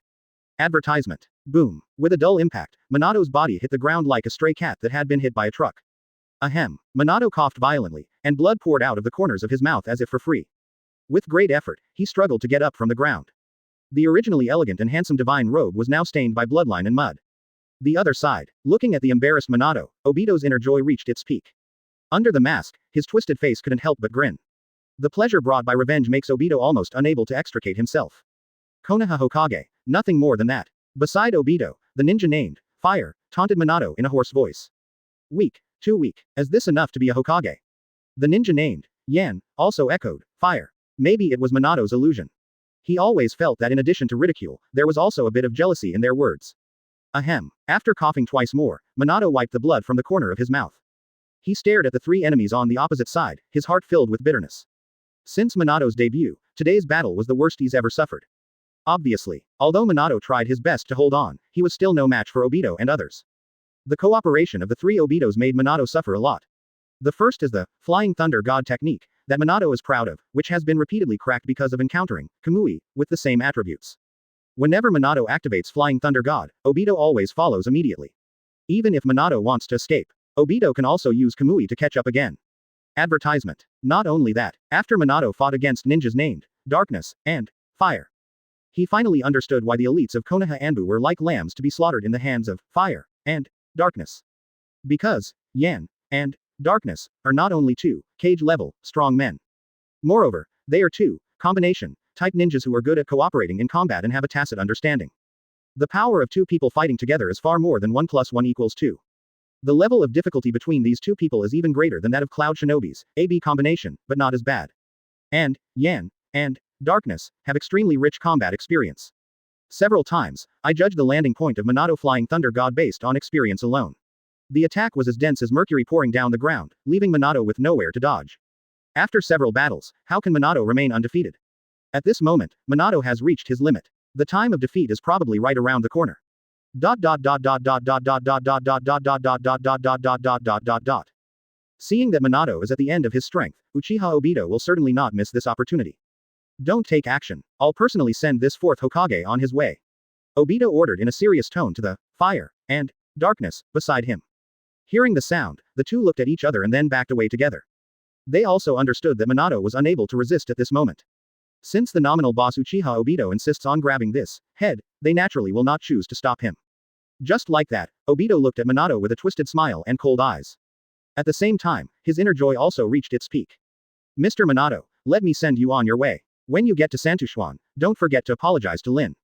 Advertisement. Boom. With a dull impact, Minato's body hit the ground like a stray cat that had been hit by a truck. Ahem. Minato coughed violently, and blood poured out of the corners of his mouth as if for free. With great effort, he struggled to get up from the ground. The originally elegant and handsome divine robe was now stained by bloodline and mud. The other side. Looking at the embarrassed Minato, Obito's inner joy reached its peak. Under the mask, his twisted face couldn't help but grin. The pleasure brought by revenge makes Obito almost unable to extricate himself. Konoha Hokage. Nothing more than that. Beside Obito, the ninja named Fire taunted Minato in a hoarse voice. Weak. Too weak. Is this enough to be a Hokage? The ninja named Yan also echoed Fire. Maybe it was Minato's illusion. He always felt that in addition to ridicule, there was also a bit of jealousy in their words. Ahem. After coughing twice more, Minato wiped the blood from the corner of his mouth. He stared at the three enemies on the opposite side, his heart filled with bitterness. Since Minato's debut, today's battle was the worst he's ever suffered. Obviously, although Minato tried his best to hold on, he was still no match for Obito and others. The cooperation of the three Obitos made Minato suffer a lot. The first is the Flying Thunder God technique that Minato is proud of, which has been repeatedly cracked because of encountering Kamui with the same attributes. Whenever Minato activates Flying Thunder God, Obito always follows immediately. Even if Minato wants to escape, Obito can also use Kamui to catch up again. Advertisement. Not only that, after Minato fought against ninjas named Darkness and Fire, he finally understood why the elites of Konoha Anbu were like lambs to be slaughtered in the hands of Fire and Darkness. Because Yan and Darkness are not only two cage-level strong men. Moreover, they are two combination type ninjas who are good at cooperating in combat and have a tacit understanding. The power of two people fighting together is far more than 1 + 1 = 2. The level of difficulty between these two people is even greater than that of Cloud Shinobi's AB combination, but not as bad. And Yan and Darkness have extremely rich combat experience. Several times, I judged the landing point of Minato Flying Thunder God based on experience alone. The attack was as dense as mercury pouring down the ground, leaving Minato with nowhere to dodge. After several battles, how can Minato remain undefeated? At this moment, Minato has reached his limit. The time of defeat is probably right around the corner. Seeing that Minato is at the end of his strength, Uchiha Obito will certainly not miss this opportunity. Don't take action. I'll personally send this fourth Hokage on his way. Obito ordered in a serious tone to the Fire and Darkness beside him. Hearing the sound, the two looked at each other and then backed away together. They also understood that Minato was unable to resist at this moment. Since the nominal boss Uchiha Obito insists on grabbing this head, they naturally will not choose to stop him. Just like that, Obito looked at Minato with a twisted smile and cold eyes. At the same time, his inner joy also reached its peak. Mr. Minato, let me send you on your way. When you get to Santuchuan, don't forget to apologize to Lin.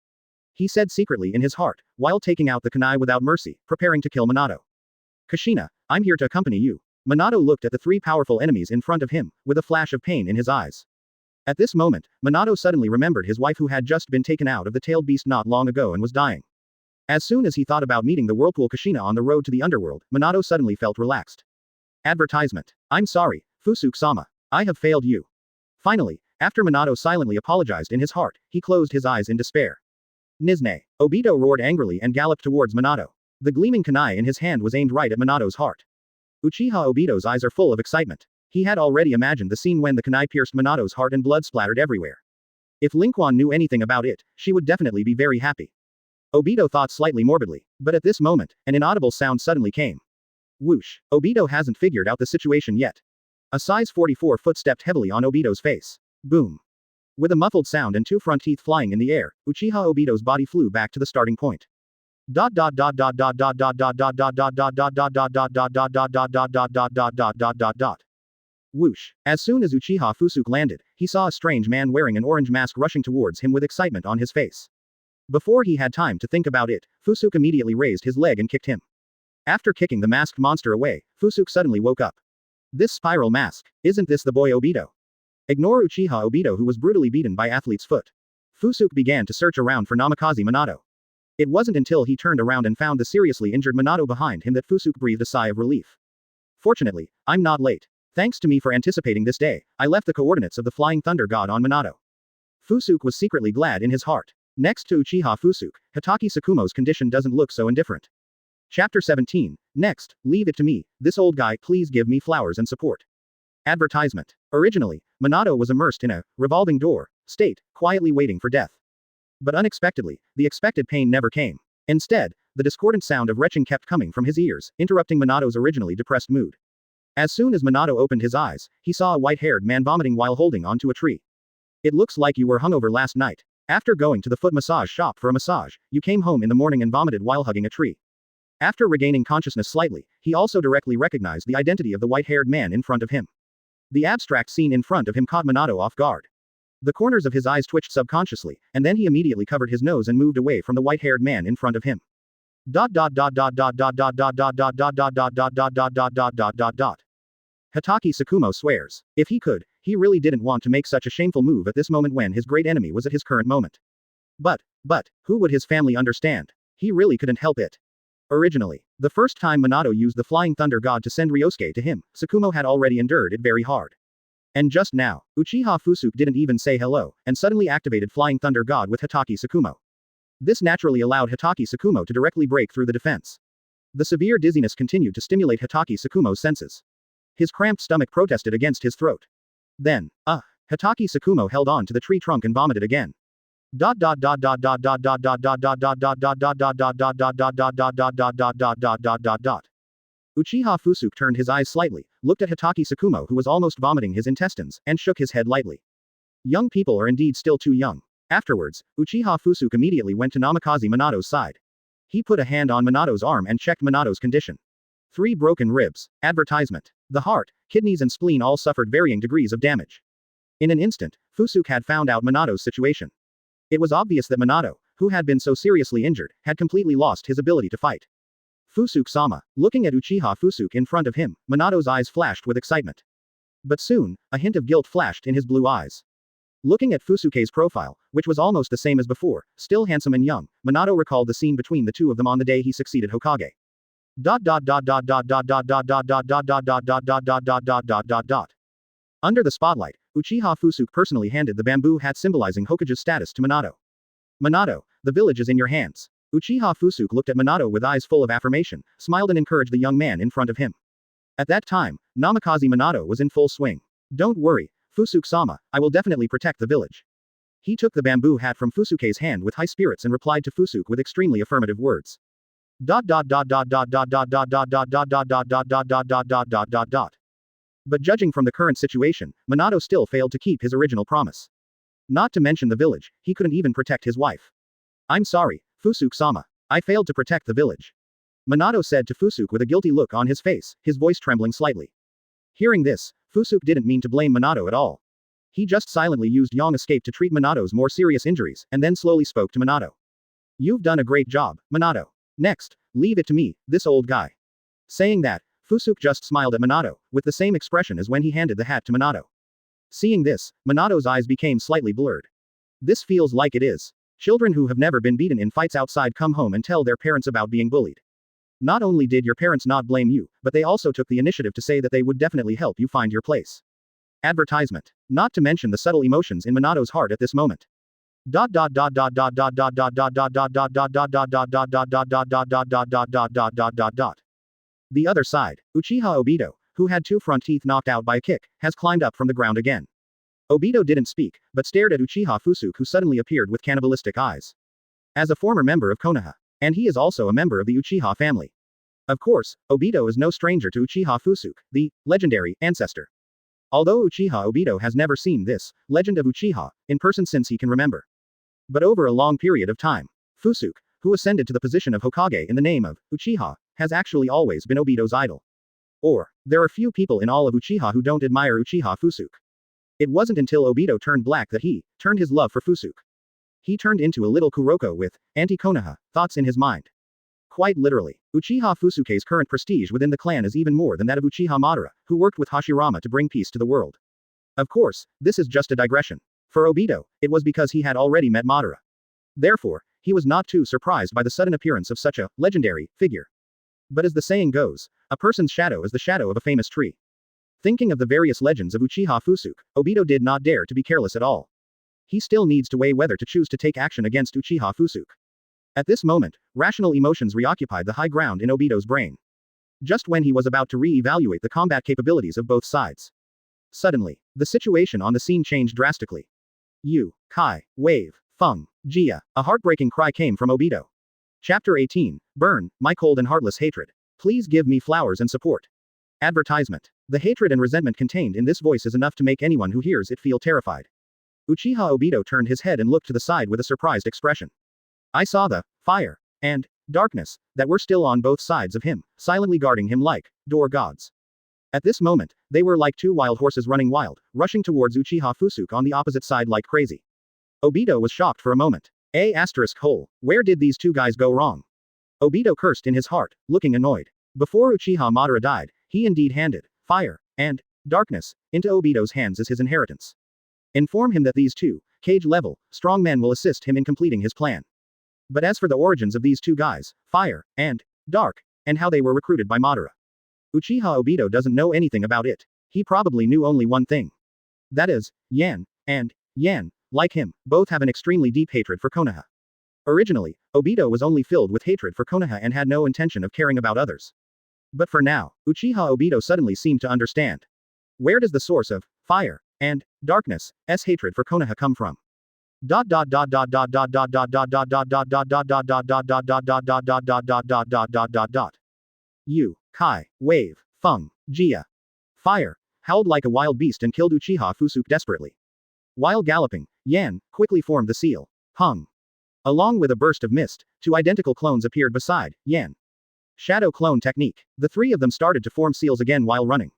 He said secretly in his heart, while taking out the kunai without mercy, preparing to kill Minato. Kushina, I'm here to accompany you. Minato looked at the three powerful enemies in front of him, with a flash of pain in his eyes. At this moment, Minato suddenly remembered his wife who had just been taken out of the tailed beast not long ago and was dying. As soon as he thought about meeting the whirlpool Kushina on the road to the underworld, Minato suddenly felt relaxed. Advertisement. I'm sorry, Fusuke-sama. I have failed you. Finally, after Minato silently apologized in his heart, he closed his eyes in despair. Nizne. Obito roared angrily and galloped towards Minato. The gleaming kunai in his hand was aimed right at Minato's heart. Uchiha Obito's eyes are full of excitement. He had already imagined the scene when the kunai pierced Minato's heart and blood splattered everywhere. If Linquan knew anything about it, she would definitely be very happy. Obito thought slightly morbidly, but at this moment, an inaudible sound suddenly came. Whoosh. Obito hasn't figured out the situation yet. A size 44 foot stepped heavily on Obito's face. Boom. With a muffled sound and two front teeth flying in the air, Uchiha Obito's body flew back to the starting point. Whoosh. As soon as Uchiha Fusuke landed, he saw a strange man wearing an orange mask rushing towards him with excitement on his face. Before he had time to think about it, Fusuke immediately raised his leg and kicked him. After kicking the masked monster away, Fusuke suddenly woke up. This spiral mask. Isn't this the boy Obito? Ignore Uchiha Obito, who was brutally beaten by Athlete's Foot. Fusuke began to search around for Namikaze Minato. It wasn't until he turned around and found the seriously injured Minato behind him that Fusuke breathed a sigh of relief. Fortunately, I'm not late. Thanks to me for anticipating this day, I left the coordinates of the Flying Thunder God on Minato. Fusuke was secretly glad in his heart. Next to Uchiha Fusuke, Hitaki Tsukumo's condition doesn't look so indifferent. Chapter 17. Next, leave it to me, this old guy, please give me flowers and support. Advertisement. Originally, Minato was immersed in a revolving door state, quietly waiting for death. But unexpectedly, the expected pain never came. Instead, the discordant sound of retching kept coming from his ears, interrupting Minato's originally depressed mood. As soon as Minato opened his eyes, he saw a white-haired man vomiting while holding onto a tree. It looks like you were hungover last night. After going to the foot massage shop for a massage, you came home in the morning and vomited while hugging a tree. After regaining consciousness slightly, he also directly recognized the identity of the white-haired man in front of him. The abstract scene in front of him caught Minato off guard. The corners of his eyes twitched subconsciously, and then he immediately covered his nose and moved away from the white-haired man in front of him. Hitaki Tsukumo swears. If he could, he really didn't want to make such a shameful move at this moment when his great enemy was at his current moment. But, who would his family understand? He really couldn't help it. Originally, the first time Minato used the Flying Thunder God to send Ryosuke to him, Tsukumo had already endured it very hard. And just now, Uchiha Fusuke didn't even say hello, and suddenly activated Flying Thunder God with Hitaki Tsukumo. This naturally allowed Hitaki Tsukumo to directly break through the defense. The severe dizziness continued to stimulate Hitaki Tsukumo's senses. His cramped stomach protested against his throat. Then, Hitaki Tsukumo held on to the tree trunk and vomited again. Uchiha Fusuke turned his eyes slightly, looked at Hitaki Tsukumo, who was almost vomiting his intestines, and shook his head lightly. Young people are indeed still too young. Afterwards, Uchiha Fusuke immediately went to Namikaze Minato's side. He put a hand on Minato's arm and checked Minato's condition. 3 broken ribs. Advertisement. The heart, kidneys and spleen all suffered varying degrees of damage. In an instant, Fusuke had found out Minato's situation. It was obvious that Minato, who had been so seriously injured, had completely lost his ability to fight. Fusuke-sama. Looking at Uchiha Fusuke in front of him, Minato's eyes flashed with excitement. But soon, a hint of guilt flashed in his blue eyes. Looking at Fusuke's profile, which was almost the same as before, still handsome and young, Minato recalled the scene between the two of them on the day he succeeded Hokage. Under the spotlight, Uchiha Fusuke personally handed the bamboo hat symbolizing Hokage's status to Minato. Minato, the village is in your hands. Uchiha Fusuke looked at Minato with eyes full of affirmation, smiled and encouraged the young man in front of him. At that time, Namikaze Minato was in full swing. Don't worry, Fusuke-sama, I will definitely protect the village. He took the bamboo hat from Fusuke's hand with high spirits and replied to Fusuke with extremely affirmative words. But judging from the current situation, Minato still failed to keep his original promise. Not to mention the village, he couldn't even protect his wife. I'm sorry, Fusuke-sama. I failed to protect the village. Minato said to Fusuke with a guilty look on his face, his voice trembling slightly. Hearing this, Fusuke didn't mean to blame Minato at all. He just silently used Yang escape to treat Minato's more serious injuries, and then slowly spoke to Minato. You've done a great job, Minato. Next, leave it to me, this old guy. Saying that, Fusuke just smiled at Minato, with the same expression as when he handed the hat to Minato. Seeing this, Minato's eyes became slightly blurred. This feels like it is. Children who have never been beaten in fights outside come home and tell their parents about being bullied. Not only did your parents not blame you, but they also took the initiative to say that they would definitely help you find your place. Advertisement. Not to mention the subtle emotions in Minato's heart at this moment. The other side, Uchiha Obito, who had 2 front teeth knocked out by a kick, has climbed up from the ground again. Obito didn't speak, but stared at Uchiha Fusuke, who suddenly appeared with cannibalistic eyes. As a former member of Konoha, and he is also a member of the Uchiha family. Of course, Obito is no stranger to Uchiha Fusuke, the legendary ancestor. Although Uchiha Obito has never seen this legend of Uchiha in person since he can remember. But over a long period of time, Fusuke, who ascended to the position of Hokage in the name of Uchiha, has actually always been Obito's idol. Or, There are few people in all of Uchiha who don't admire Uchiha Fusuke. It wasn't until Obito turned black that he turned his love for Fusuke. He turned into a little Kuroko with anti-Konoha thoughts in his mind. Quite literally, Uchiha Fusuke's current prestige within the clan is even more than that of Uchiha Madara, who worked with Hashirama to bring peace to the world. Of course, this is just a digression. For Obito, it was because he had already met Madara. Therefore, he was not too surprised by the sudden appearance of such a legendary figure. But as the saying goes, a person's shadow is the shadow of a famous tree. Thinking of the various legends of Uchiha Fusuke, Obito did not dare to be careless at all. He still needs to weigh whether to choose to take action against Uchiha Fusuke. At this moment, rational emotions reoccupied the high ground in Obito's brain. Just when he was about to re-evaluate the combat capabilities of both sides. Suddenly, the situation on the scene changed drastically. Kai, wave, Fang, Jia, a heartbreaking cry came from Obito. Chapter 18, Burn, my cold and heartless hatred. Please give me flowers and support. Advertisement. The hatred and resentment contained in this voice is enough to make anyone who hears it feel terrified. Uchiha Obito turned his head and looked to the side with a surprised expression. I saw the fire and darkness that were still on both sides of him, silently guarding him like door gods. At this moment, they were like two wild horses running wild, rushing towards Uchiha Fusuke on the opposite side like crazy. Obito was shocked for a moment. Where did these two guys go wrong? Obito cursed in his heart, looking annoyed. Before Uchiha Madara died, he indeed handed fire and darkness into Obito's hands as his inheritance. Inform him that these two cage-level strong men will assist him in completing his plan. But as for the origins of these two guys, fire and dark, and how they were recruited by Madara, Uchiha Obito doesn't know anything about it. He probably knew only one thing. That is, Yan and Yan, like him, both have an extremely deep hatred for Konoha. Originally, Obito was only filled with hatred for Konoha and had no intention of caring about others. But for now, Uchiha Obito suddenly seemed to understand. Where does the source of fire and darkness hatred for Konoha come from? Kai, wave, Fang, Jia. Fire, howled like a wild beast and killed Uchiha Fusuke desperately. While galloping, Yan quickly formed the seal. Hung. Along with a burst of mist, two identical clones appeared beside Yan. Shadow clone technique. The three of them started to form seals again while running.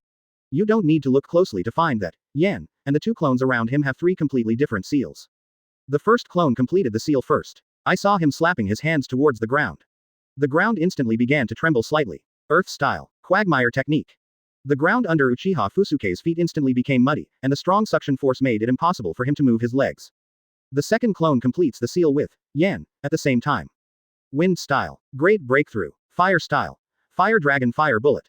You don't need to look closely to find that Yan and the two clones around him have three completely different seals. The first clone completed the seal first. I saw him slapping his hands towards the ground. The ground instantly began to tremble slightly. Earth style, quagmire technique. The ground under Uchiha Fusuke's feet instantly became muddy, and the strong suction force made it impossible for him to move his legs. The second clone completes the seal with Yan at the same time. Wind style, great breakthrough. Fire style, fire dragon fire bullet.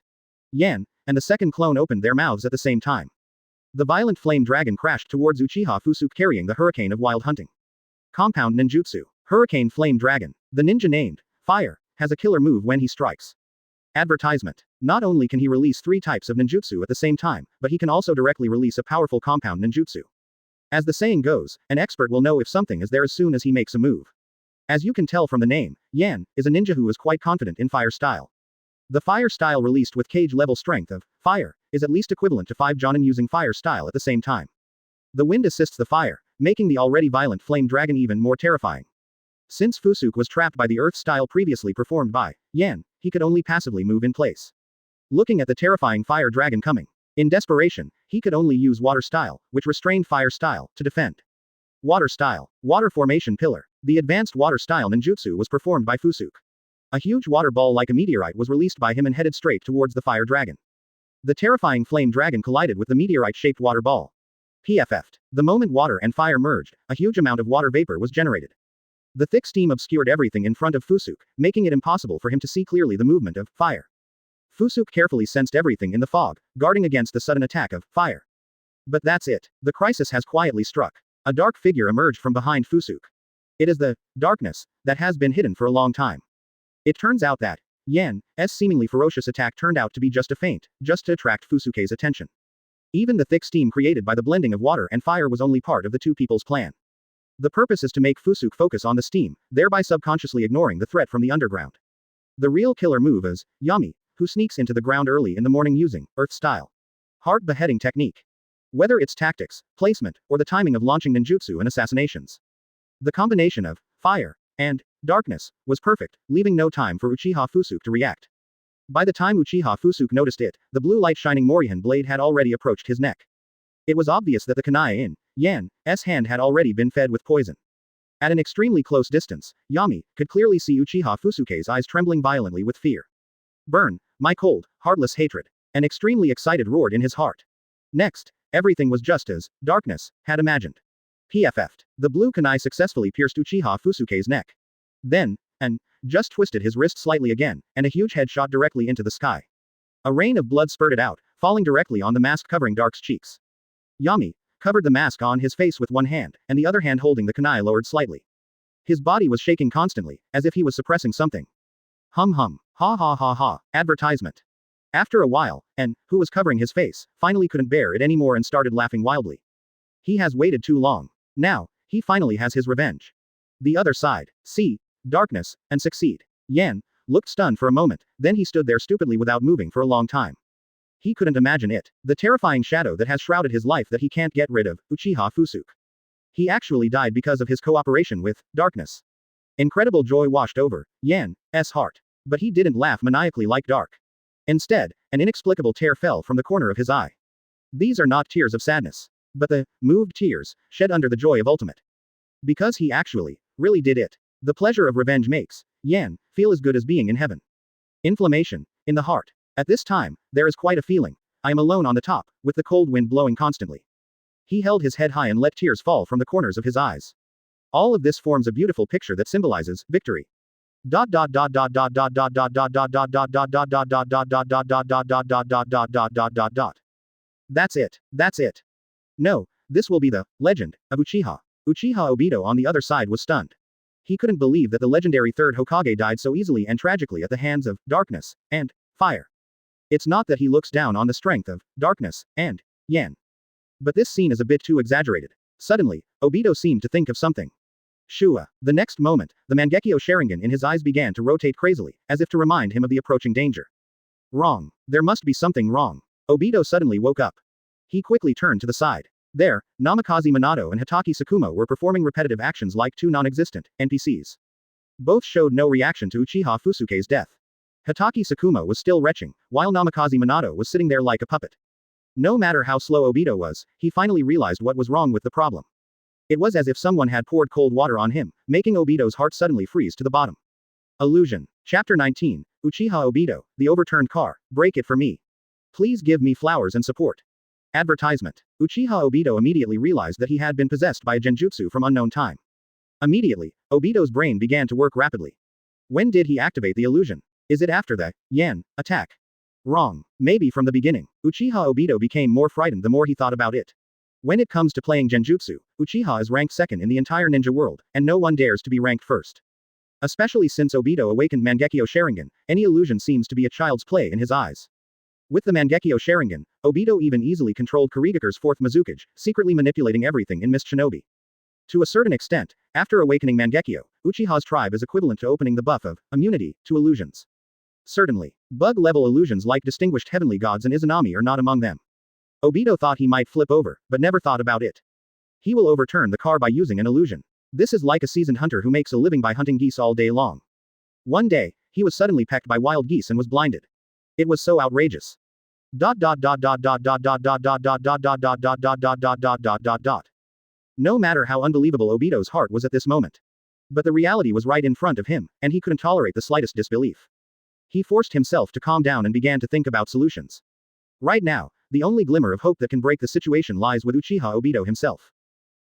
Yan and the second clone opened their mouths at the same time. The violent flame dragon crashed towards Uchiha Fusuke carrying the hurricane of wild hunting. Compound ninjutsu, hurricane flame dragon. The ninja named Fire has a killer move when he strikes. Advertisement. Not only can he release 3 types of ninjutsu at the same time, but he can also directly release a powerful compound ninjutsu. As the saying goes, an expert will know if something is there as soon as he makes a move. As you can tell from the name, Yan is a ninja who is quite confident in fire style. The fire style released with cage level strength of fire is at least equivalent to 5 Jonin using fire style at the same time. The wind assists the fire, making the already violent flame dragon even more terrifying. Since Fusuke was trapped by the earth style previously performed by Yan, he could only passively move in place. Looking at the terrifying fire dragon coming. In desperation, he could only use water style, which restrained fire style, to defend. Water style, water formation pillar. The advanced water style ninjutsu was performed by Fusuke. A huge water ball like a meteorite was released by him and headed straight towards the fire dragon. The terrifying flame dragon collided with the meteorite-shaped water ball. PFF'd. The moment water and fire merged, a huge amount of water vapor was generated. The thick steam obscured everything in front of Fusuke, making it impossible for him to see clearly the movement of fire. Fusuke carefully sensed everything in the fog, guarding against the sudden attack of fire. But that's it. The crisis has quietly struck. A dark figure emerged from behind Fusuke. It is the darkness that has been hidden for a long time. It turns out that Yan's seemingly ferocious attack turned out to be just a feint, just to attract Fusuke's attention. Even the thick steam created by the blending of water and fire was only part of the two people's plan. The purpose is to make Fusuke focus on the steam, thereby subconsciously ignoring the threat from the underground. The real killer move is Yami, who sneaks into the ground early in the morning using earth style heart beheading technique. Whether it's tactics, placement, or the timing of launching ninjutsu and assassinations. The combination of fire and darkness was perfect, leaving no time for Uchiha Fusuke to react. By the time Uchiha Fusuke noticed it, the blue light shining Morihan blade had already approached his neck. It was obvious that the kunai in Yan's hand had already been fed with poison. At an extremely close distance, Yami could clearly see Uchiha Fusuke's eyes trembling violently with fear. Burn, my cold, heartless hatred. An extremely excited roared in his heart. Next, everything was just as darkness had imagined. PFF'd. The blue kunai successfully pierced Uchiha Fusuke's neck. Then, just twisted his wrist slightly again, and a huge head shot directly into the sky. A rain of blood spurted out, falling directly on the mask covering Dark's cheeks. Yami covered the mask on his face with one hand, and the other hand holding the kunai lowered slightly. His body was shaking constantly, as if he was suppressing something. Hum hum, ha ha ha ha, advertisement. After a while, who was covering his face, finally couldn't bear it anymore and started laughing wildly. He has waited too long. Now, he finally has his revenge. The other side. See darkness, and succeed. Yan looked stunned for a moment, then he stood there stupidly without moving for a long time. He couldn't imagine it, the terrifying shadow that has shrouded his life that he can't get rid of, Uchiha Fusuke. He actually died because of his cooperation with darkness. Incredible joy washed over Yan's heart. But he didn't laugh maniacally like Dark. Instead, an inexplicable tear fell from the corner of his eye. These are not tears of sadness, but the moved tears shed under the joy of ultimate. Because he actually, really did it. The pleasure of revenge makes Yan feel as good as being in heaven. Inflammation in the heart. At this time, there is quite a feeling. I am alone on the top, with the cold wind blowing constantly. He held his head high and let tears fall from the corners of his eyes. All of this forms a beautiful picture that symbolizes victory. That's it. That's it. No, this will be the legend of Uchiha. Uchiha Obito on the other side was stunned. He couldn't believe that the legendary Third Hokage died so easily and tragically at the hands of darkness and fire. It's not that he looks down on the strength of darkness and Yan. But this scene is a bit too exaggerated. Suddenly, Obito seemed to think of something. Shua. The next moment, the Mangekyo Sharingan in his eyes began to rotate crazily, as if to remind him of the approaching danger. Wrong. There must be something wrong. Obito suddenly woke up. He quickly turned to the side. There, Namikaze Minato and Hatake Sakuma were performing repetitive actions like two non-existent NPCs. Both showed no reaction to Uchiha Fusuke's death. Hatake Sakuma was still retching, while Namikaze Minato was sitting there like a puppet. No matter how slow Obito was, he finally realized what was wrong with the problem. It was as if someone had poured cold water on him, making Obito's heart suddenly freeze to the bottom. Illusion. Chapter 19. Uchiha Obito, the overturned car, break it for me. Please give me flowers and support. Advertisement. Uchiha Obito immediately realized that he had been possessed by a genjutsu from unknown time. Immediately, Obito's brain began to work rapidly. When did he activate the illusion? Is it after the Yan attack? Wrong. Maybe from the beginning. Uchiha Obito became more frightened the more he thought about it. When it comes to playing genjutsu, Uchiha is ranked second in the entire ninja world, and no one dares to be ranked first. Especially since Obito awakened Mangekyo Sharingan, any illusion seems to be a child's play in his eyes. With the Mangekyo Sharingan, Obito even easily controlled Kurigakure's fourth Mizukage, secretly manipulating everything in Mist Shinobi. To a certain extent, after awakening Mangekyo, Uchiha's tribe is equivalent to opening the buff of immunity to illusions. Certainly, bug-level illusions like distinguished heavenly gods and Izanami are not among them. Obito thought he might flip over, but never thought about it. He will overturn the car by using an illusion. This is like a seasoned hunter who makes a living by hunting geese all day long. One day, he was suddenly pecked by wild geese and was blinded. It was so outrageous. No matter how unbelievable Obito's heart was at this moment. But the reality was right in front of him, and he couldn't tolerate the slightest disbelief. He forced himself to calm down and began to think about solutions. Right now, the only glimmer of hope that can break the situation lies with Uchiha Obito himself.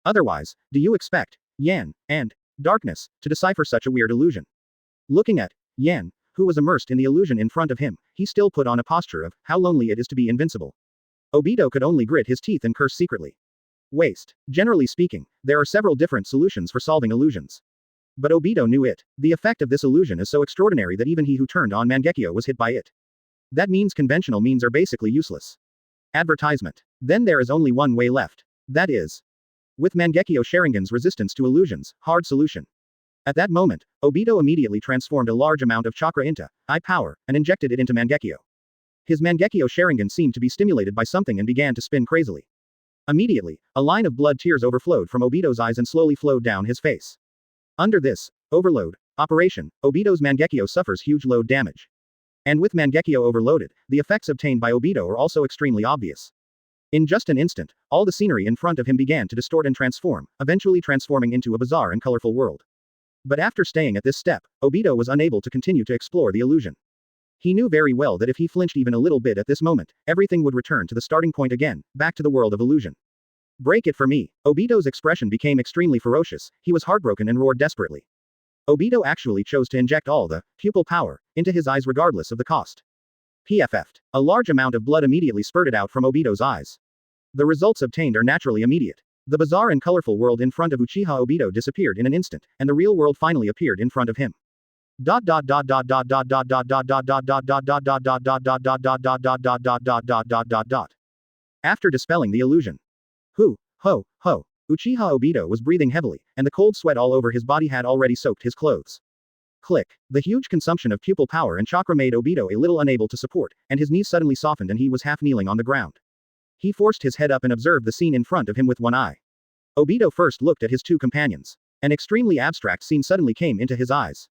Otherwise, do you expect Yan and darkness to decipher such a weird illusion? Looking at Yan, who was immersed in the illusion in front of him, he still put on a posture of how lonely it is to be invincible. Obito could only grit his teeth and curse secretly. Waste. Generally speaking, there are several different solutions for solving illusions. But Obito knew it. The effect of this illusion is so extraordinary that even he who turned on Mangekyo was hit by it. That means conventional means are basically useless. Advertisement. Then there is only one way left. That is, with Mangekyo Sharingan's resistance to illusions, hard solution. At that moment, Obito immediately transformed a large amount of chakra into I-power, and injected it into Mangekyo. His Mangekyo Sharingan seemed to be stimulated by something and began to spin crazily. Immediately, a line of blood tears overflowed from Obito's eyes and slowly flowed down his face. Under this overload operation, Obito's Mangekyo suffers huge load damage. And with Mangekyo overloaded, the effects obtained by Obito are also extremely obvious. In just an instant, all the scenery in front of him began to distort and transform, eventually transforming into a bizarre and colorful world. But after staying at this step, Obito was unable to continue to explore the illusion. He knew very well that if he flinched even a little bit at this moment, everything would return to the starting point again, back to the world of illusion. Break it for me. Obito's expression became extremely ferocious, he was heartbroken and roared desperately. Obito actually chose to inject all the pupil power into his eyes regardless of the cost. PFF'd. A large amount of blood immediately spurted out from Obito's eyes. The results obtained are naturally immediate. The bizarre and colorful world in front of Uchiha Obito disappeared in an instant, and the real world finally appeared in front of him. After dispelling the illusion. Ho, Uchiha Obito was breathing heavily, and the cold sweat all over his body had already soaked his clothes. Click. The huge consumption of pupil power and chakra made Obito a little unable to support, and his knees suddenly softened and he was half kneeling on the ground. He forced his head up and observed the scene in front of him with one eye. Obito first looked at his two companions. An extremely abstract scene suddenly came into his eyes.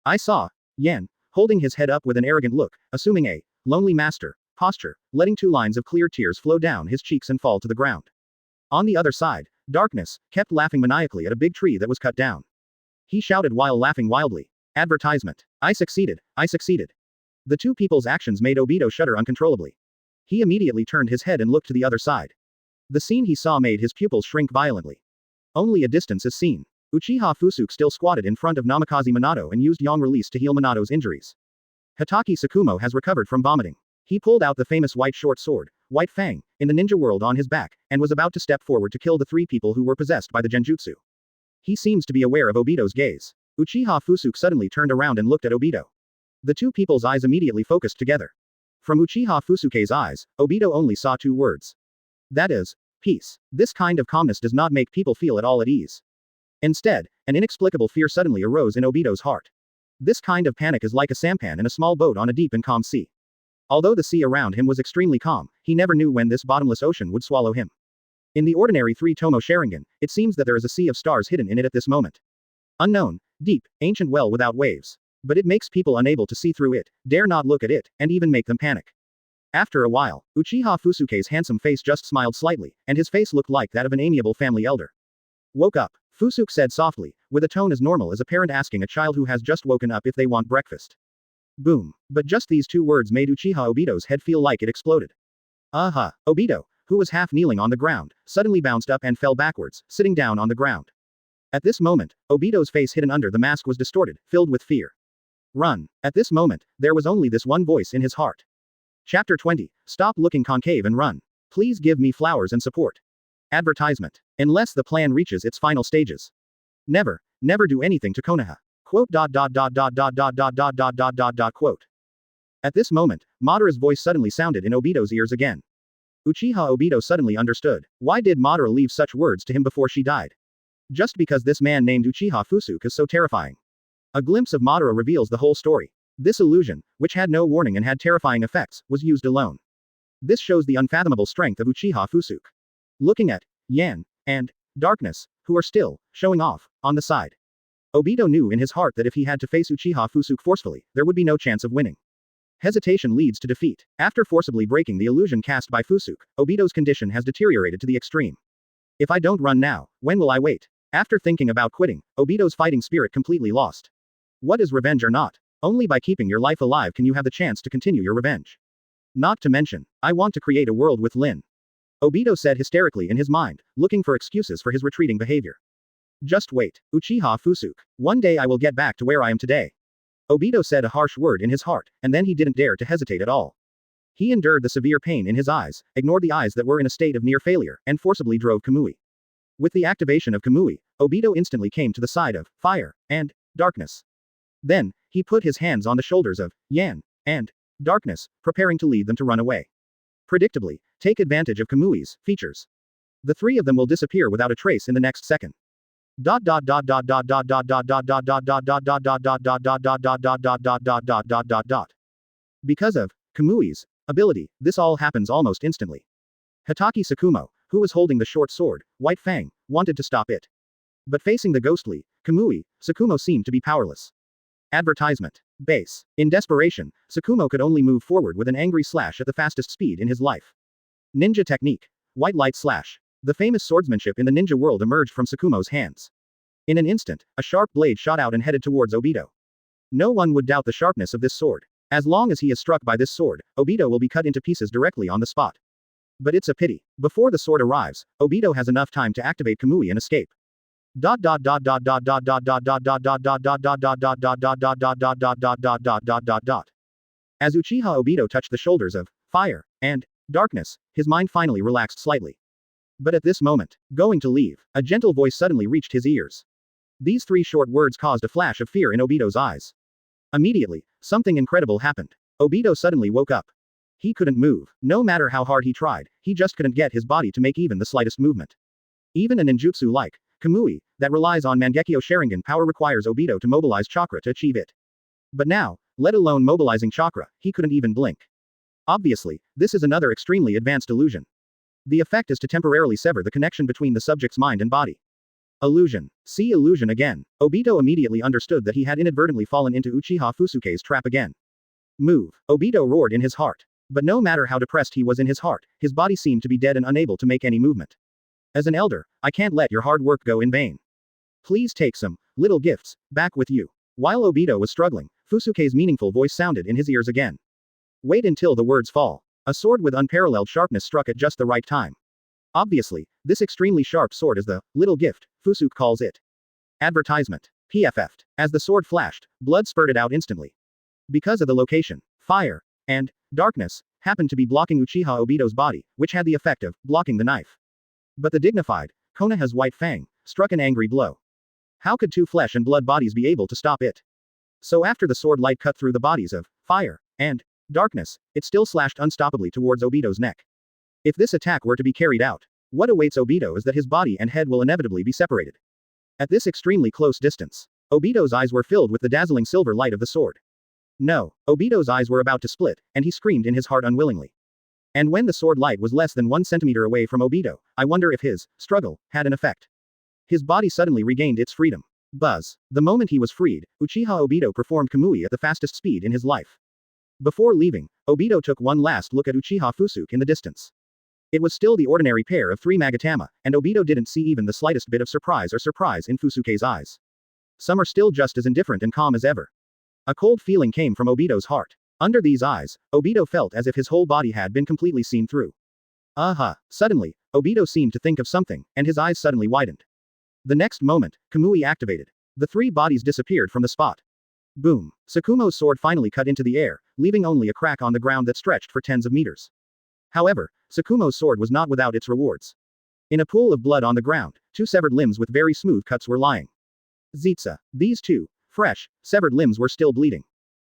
I saw Yan, holding his head up with an arrogant look, assuming a lonely master posture, letting two lines of clear tears flow down his cheeks and fall to the ground. On the other side, Darkness kept laughing maniacally at a big tree that was cut down. He shouted while laughing wildly. Advertisement. I succeeded. The two people's actions made Obito shudder uncontrollably. He immediately turned his head and looked to the other side. The scene he saw made his pupils shrink violently. Only a distance is seen. Uchiha Fusuke still squatted in front of Namikaze Minato and used Yang release to heal Minato's injuries. Hatake Tsukumo has recovered from vomiting. He pulled out the famous white short sword, White Fang, in the ninja world on his back, and was about to step forward to kill the three people who were possessed by the genjutsu. He seems to be aware of Obito's gaze. Uchiha Fusuke suddenly turned around and looked at Obito. The two people's eyes immediately focused together. From Uchiha Fusuke's eyes, Obito only saw two words. That is, peace. This kind of calmness does not make people feel at all at ease. Instead, an inexplicable fear suddenly arose in Obito's heart. This kind of panic is like a sampan in a small boat on a deep and calm sea. Although the sea around him was extremely calm, he never knew when this bottomless ocean would swallow him. In the ordinary three-tomo Sharingan, it seems that there is a sea of stars hidden in it at this moment. Unknown, deep, ancient well without waves. But it makes people unable to see through it, dare not look at it, and even make them panic. After a while, Uchiha Fusuke's handsome face just smiled slightly, and his face looked like that of an amiable family elder. Woke up, Fusuke said softly, with a tone as normal as a parent asking a child who has just woken up if they want breakfast. Boom. But just these two words made Uchiha Obito's head feel like it exploded. Obito, who was half kneeling on the ground, suddenly bounced up and fell backwards, sitting down on the ground. At this moment, Obito's face hidden under the mask was distorted, filled with fear. Run. At this moment, there was only this one voice in his heart. Chapter 20. Stop looking concave and run. Please give me flowers and support. Advertisement. Unless the plan reaches its final stages. Never do anything to Konoha. Quote. At this moment, Madara's voice suddenly sounded in Obito's ears again. Uchiha Obito suddenly understood. Why did Madara leave such words to him before she died? Just because this man named Uchiha Fusuke is so terrifying. A glimpse of Madara reveals the whole story. This illusion, which had no warning and had terrifying effects, was used alone. This shows the unfathomable strength of Uchiha Fusuke. Looking at Yan and Darkness, who are still showing off on the side. Obito knew in his heart that if he had to face Uchiha Fusuke forcefully, there would be no chance of winning. Hesitation leads to defeat. After forcibly breaking the illusion cast by Fusuke, Obito's condition has deteriorated to the extreme. If I don't run now, when will I wait? After thinking about quitting, Obito's fighting spirit completely lost. What is revenge or not? Only by keeping your life alive can you have the chance to continue your revenge. Not to mention, I want to create a world with Lin. Obito said hysterically in his mind, looking for excuses for his retreating behavior. Just wait, Uchiha Fusuke. One day I will get back to where I am today. Obito said a harsh word in his heart, and then he didn't dare to hesitate at all. He endured the severe pain in his eyes, ignored the eyes that were in a state of near failure, and forcibly drove Kamui. With the activation of Kamui, Obito instantly came to the side of fire and darkness. Then, he put his hands on the shoulders of Yan and Darkness, preparing to lead them to run away. Predictably, take advantage of Kamui's features. The three of them will disappear without a trace in the next second. Because of Kamui's ability, this all happens almost instantly. Hatake Tsukumo, who was holding the short sword, White Fang, wanted to stop it. But facing the ghostly Kamui, Tsukumo seemed to be powerless. Advertisement. Base. In desperation, Tsukumo could only move forward with an angry slash at the fastest speed in his life. Ninja technique. White light slash. The famous swordsmanship in the ninja world emerged from Tsukumo's hands. In an instant, a sharp blade shot out and headed towards Obito. No one would doubt the sharpness of this sword. As long as he is struck by this sword, Obito will be cut into pieces directly on the spot. But it's a pity. Before the sword arrives, Obito has enough time to activate Kamui and escape. As Uchiha Obito touched the shoulders of fire and darkness, his mind finally relaxed slightly. But at this moment, going to leave, a gentle voice suddenly reached his ears. These three short words caused a flash of fear in Obito's eyes. Immediately, something incredible happened. Obito suddenly woke up. He couldn't move. No matter how hard he tried, he just couldn't get his body to make even the slightest movement. Even a ninjutsu like Kamui, that relies on Mangekyo Sharingan power requires Obito to mobilize chakra to achieve it. But now, let alone mobilizing chakra, he couldn't even blink. Obviously, this is another extremely advanced illusion. The effect is to temporarily sever the connection between the subject's mind and body. Illusion. See illusion again. Obito immediately understood that he had inadvertently fallen into Uchiha Fusuke's trap again. Move. Obito roared in his heart. But no matter how depressed he was in his heart, his body seemed to be dead and unable to make any movement. As an elder, I can't let your hard work go in vain. Please take some little gifts back with you. While Obito was struggling, Fusuke's meaningful voice sounded in his ears again. Wait until the words fall. A sword with unparalleled sharpness struck at just the right time. Obviously, this extremely sharp sword is the little gift, Fusuke calls it. Advertisement. PFF'd. As the sword flashed, blood spurted out instantly. Because of the location, fire and darkness happened to be blocking Uchiha Obito's body, which had the effect of blocking the knife. But the dignified Konoha's white fang struck an angry blow. How could two flesh and blood bodies be able to stop it? So after the sword light cut through the bodies of fire and darkness, it still slashed unstoppably towards Obito's neck. If this attack were to be carried out, what awaits Obito is that his body and head will inevitably be separated. At this extremely close distance, Obito's eyes were filled with the dazzling silver light of the sword. No, Obito's eyes were about to split, and he screamed in his heart unwillingly. And when the sword light was less than 1 centimeter away from Obito, I wonder if his struggle had an effect. His body suddenly regained its freedom. Buzz. The moment he was freed, Uchiha Obito performed Kamui at the fastest speed in his life. Before leaving, Obito took one last look at Uchiha Fusuke in the distance. It was still the ordinary pair of three Magatama, and Obito didn't see even the slightest bit of surprise in Fusuke's eyes. Some are still just as indifferent and calm as ever. A cold feeling came from Obito's heart. Under these eyes, Obito felt as if his whole body had been completely seen through. Suddenly, Obito seemed to think of something, and his eyes suddenly widened. The next moment, Kamui activated. The three bodies disappeared from the spot. Boom. Tsukumo's sword finally cut into the air, leaving only a crack on the ground that stretched for tens of meters. However, Tsukumo's sword was not without its rewards. In a pool of blood on the ground, two severed limbs with very smooth cuts were lying. Zitsa. These two fresh, severed limbs were still bleeding.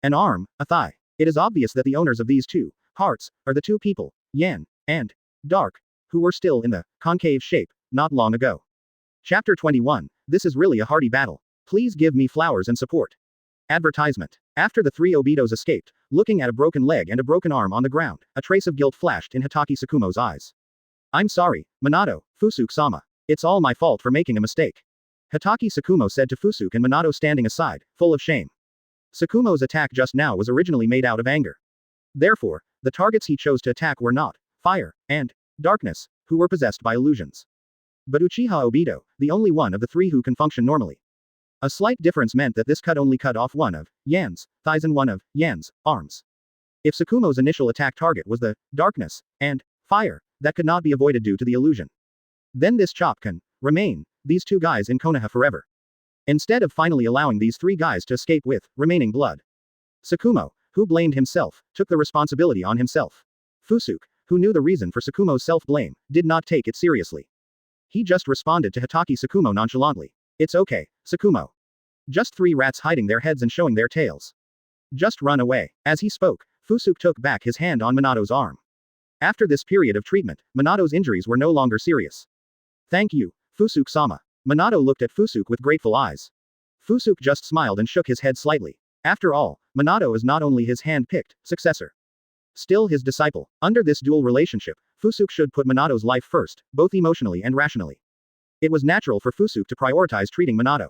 An arm, a thigh. It is obvious that the owners of these two hearts are the two people, Yan and Dark, who were still in the concave shape not long ago. Chapter 21. This is really a hearty battle. Please give me flowers and support. Advertisement. After the three Obitos escaped, looking at a broken leg and a broken arm on the ground, a trace of guilt flashed in Hatake Tsukumo's eyes. I'm sorry, Minato, Fusuke-sama. It's all my fault for making a mistake. Hatake Tsukumo said to Fusuke and Minato standing aside, full of shame. Tsukumo's attack just now was originally made out of anger. Therefore, the targets he chose to attack were not fire and darkness, who were possessed by illusions, but Uchiha Obito, the only one of the three who can function normally. A slight difference meant that this cut only cut off one of Yan's thighs and one of Yan's arms. If Tsukumo's initial attack target was the darkness and fire, that could not be avoided due to the illusion. Then this chop can remain these two guys in Konoha forever. Instead of finally allowing these three guys to escape with remaining blood. Tsukumo, who blamed himself, took the responsibility on himself. Fusuke, who knew the reason for Tsukumo's self-blame, did not take it seriously. He just responded to Hatake Tsukumo nonchalantly. It's okay, Tsukumo. Just three rats hiding their heads and showing their tails. Just run away. As he spoke, Fusuke took back his hand on Minato's arm. After this period of treatment, Minato's injuries were no longer serious. Thank you, Fusuke-sama. Minato looked at Fusuke with grateful eyes. Fusuke just smiled and shook his head slightly. After all, Minato is not only his hand-picked successor, still his disciple. Under this dual relationship, Fusuke should put Minato's life first, both emotionally and rationally. It was natural for Fusuke to prioritize treating Minato.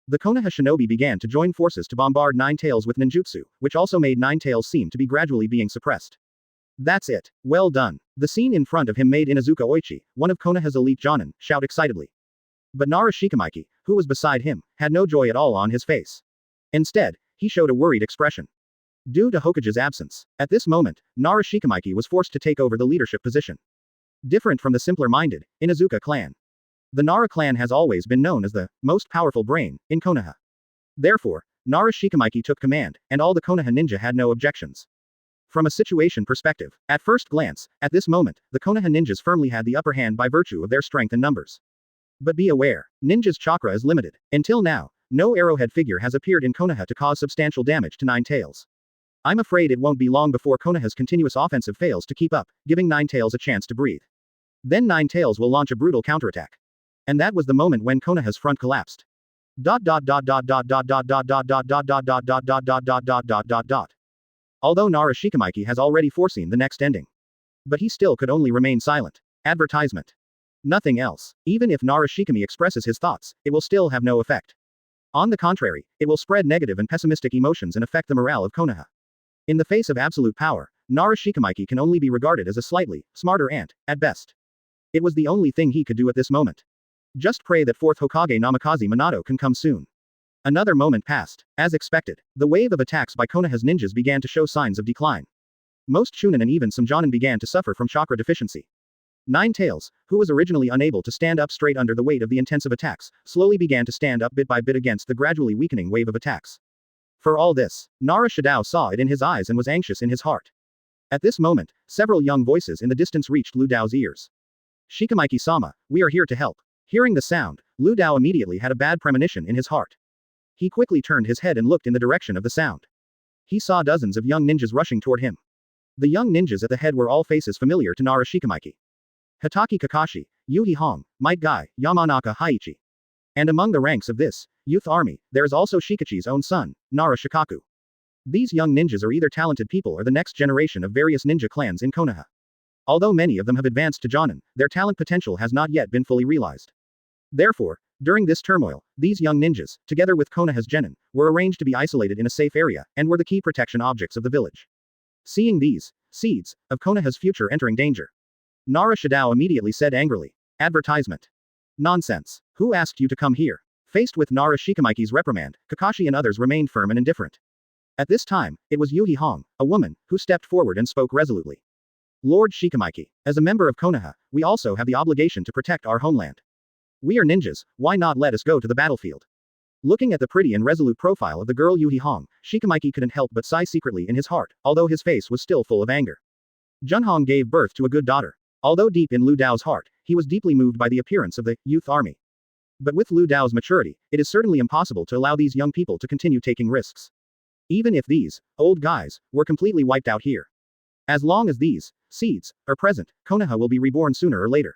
The Konoha shinobi began to join forces to bombard Nine Tails with ninjutsu, which also made Nine Tails seem to be gradually being suppressed. That's it. Well done. The scene in front of him made Inuzuka Oichi, one of Konoha's elite jonin, shout excitedly. But Nara Shikamaiki, who was beside him, had no joy at all on his face. Instead, he showed a worried expression. Due to Hokage's absence, at this moment, Nara Shikamaiki was forced to take over the leadership position. Different from the simpler-minded Inuzuka clan. The Nara clan has always been known as the most powerful brain in Konoha. Therefore, Nara Shikamaiki took command, and all the Konoha ninja had no objections. From a situation perspective, at first glance, at this moment, the Konoha ninjas firmly had the upper hand by virtue of their strength and numbers. But be aware, ninja's chakra is limited. Until now, no arrowhead figure has appeared in Konoha to cause substantial damage to Nine Tails. I'm afraid it won't be long before Konoha's continuous offensive fails to keep up, giving Nine Tails a chance to breathe. Then Nine Tails will launch a brutal counterattack. And that was the moment when Konoha's front collapsed. Although Nara Shikamaiki has already foreseen the next ending. But he still could only remain silent. Advertisement. Nothing else. Even if Nara Shikami expresses his thoughts, it will still have no effect. On the contrary, it will spread negative and pessimistic emotions and affect the morale of Konoha. In the face of absolute power, Nara Shikamaiki can only be regarded as a slightly smarter ant, at best. It was the only thing he could do at this moment. Just pray that Fourth Hokage Namikaze Minato can come soon. Another moment passed. As expected, the wave of attacks by Konoha's ninjas began to show signs of decline. Most Chunin and even some Jonin began to suffer from chakra deficiency. Nine Tails, who was originally unable to stand up straight under the weight of the intensive attacks, slowly began to stand up bit by bit against the gradually weakening wave of attacks. For all this, Nara Shidao saw it in his eyes and was anxious in his heart. At this moment, several young voices in the distance reached Lu Dao's ears. Shikamaiki-sama, we are here to help. Hearing the sound, Lu Dao immediately had a bad premonition in his heart. He quickly turned his head and looked in the direction of the sound. He saw dozens of young ninjas rushing toward him. The young ninjas at the head were all faces familiar to Nara Shikamaiki. Hatake Kakashi, Yuhi Hong, Might Guy, Yamanaka Haiichi. And among the ranks of this youth army, there is also Shikachi's own son, Nara Shikaku. These young ninjas are either talented people or the next generation of various ninja clans in Konoha. Although many of them have advanced to Jonin, their talent potential has not yet been fully realized. Therefore, during this turmoil, these young ninjas, together with Konoha's genin, were arranged to be isolated in a safe area, and were the key protection objects of the village. Seeing these seeds of Konoha's future entering danger, Nara Shidao immediately said angrily, advertisement. Nonsense. Who asked you to come here? Faced with Nara Shikamaiki's reprimand, Kakashi and others remained firm and indifferent. At this time, it was Yuhi Hong, a woman, who stepped forward and spoke resolutely. Lord Shikamaiki, as a member of Konoha, we also have the obligation to protect our homeland. We are ninjas, why not let us go to the battlefield? Looking at the pretty and resolute profile of the girl Yuhi Hong, Shikamaiki couldn't help but sigh secretly in his heart, although his face was still full of anger. Junhong gave birth to a good daughter. Although deep in Lu Dao's heart, he was deeply moved by the appearance of the youth army. But with Lu Dao's maturity, it is certainly impossible to allow these young people to continue taking risks. Even if these old guys were completely wiped out here. As long as these seeds are present, Konoha will be reborn sooner or later.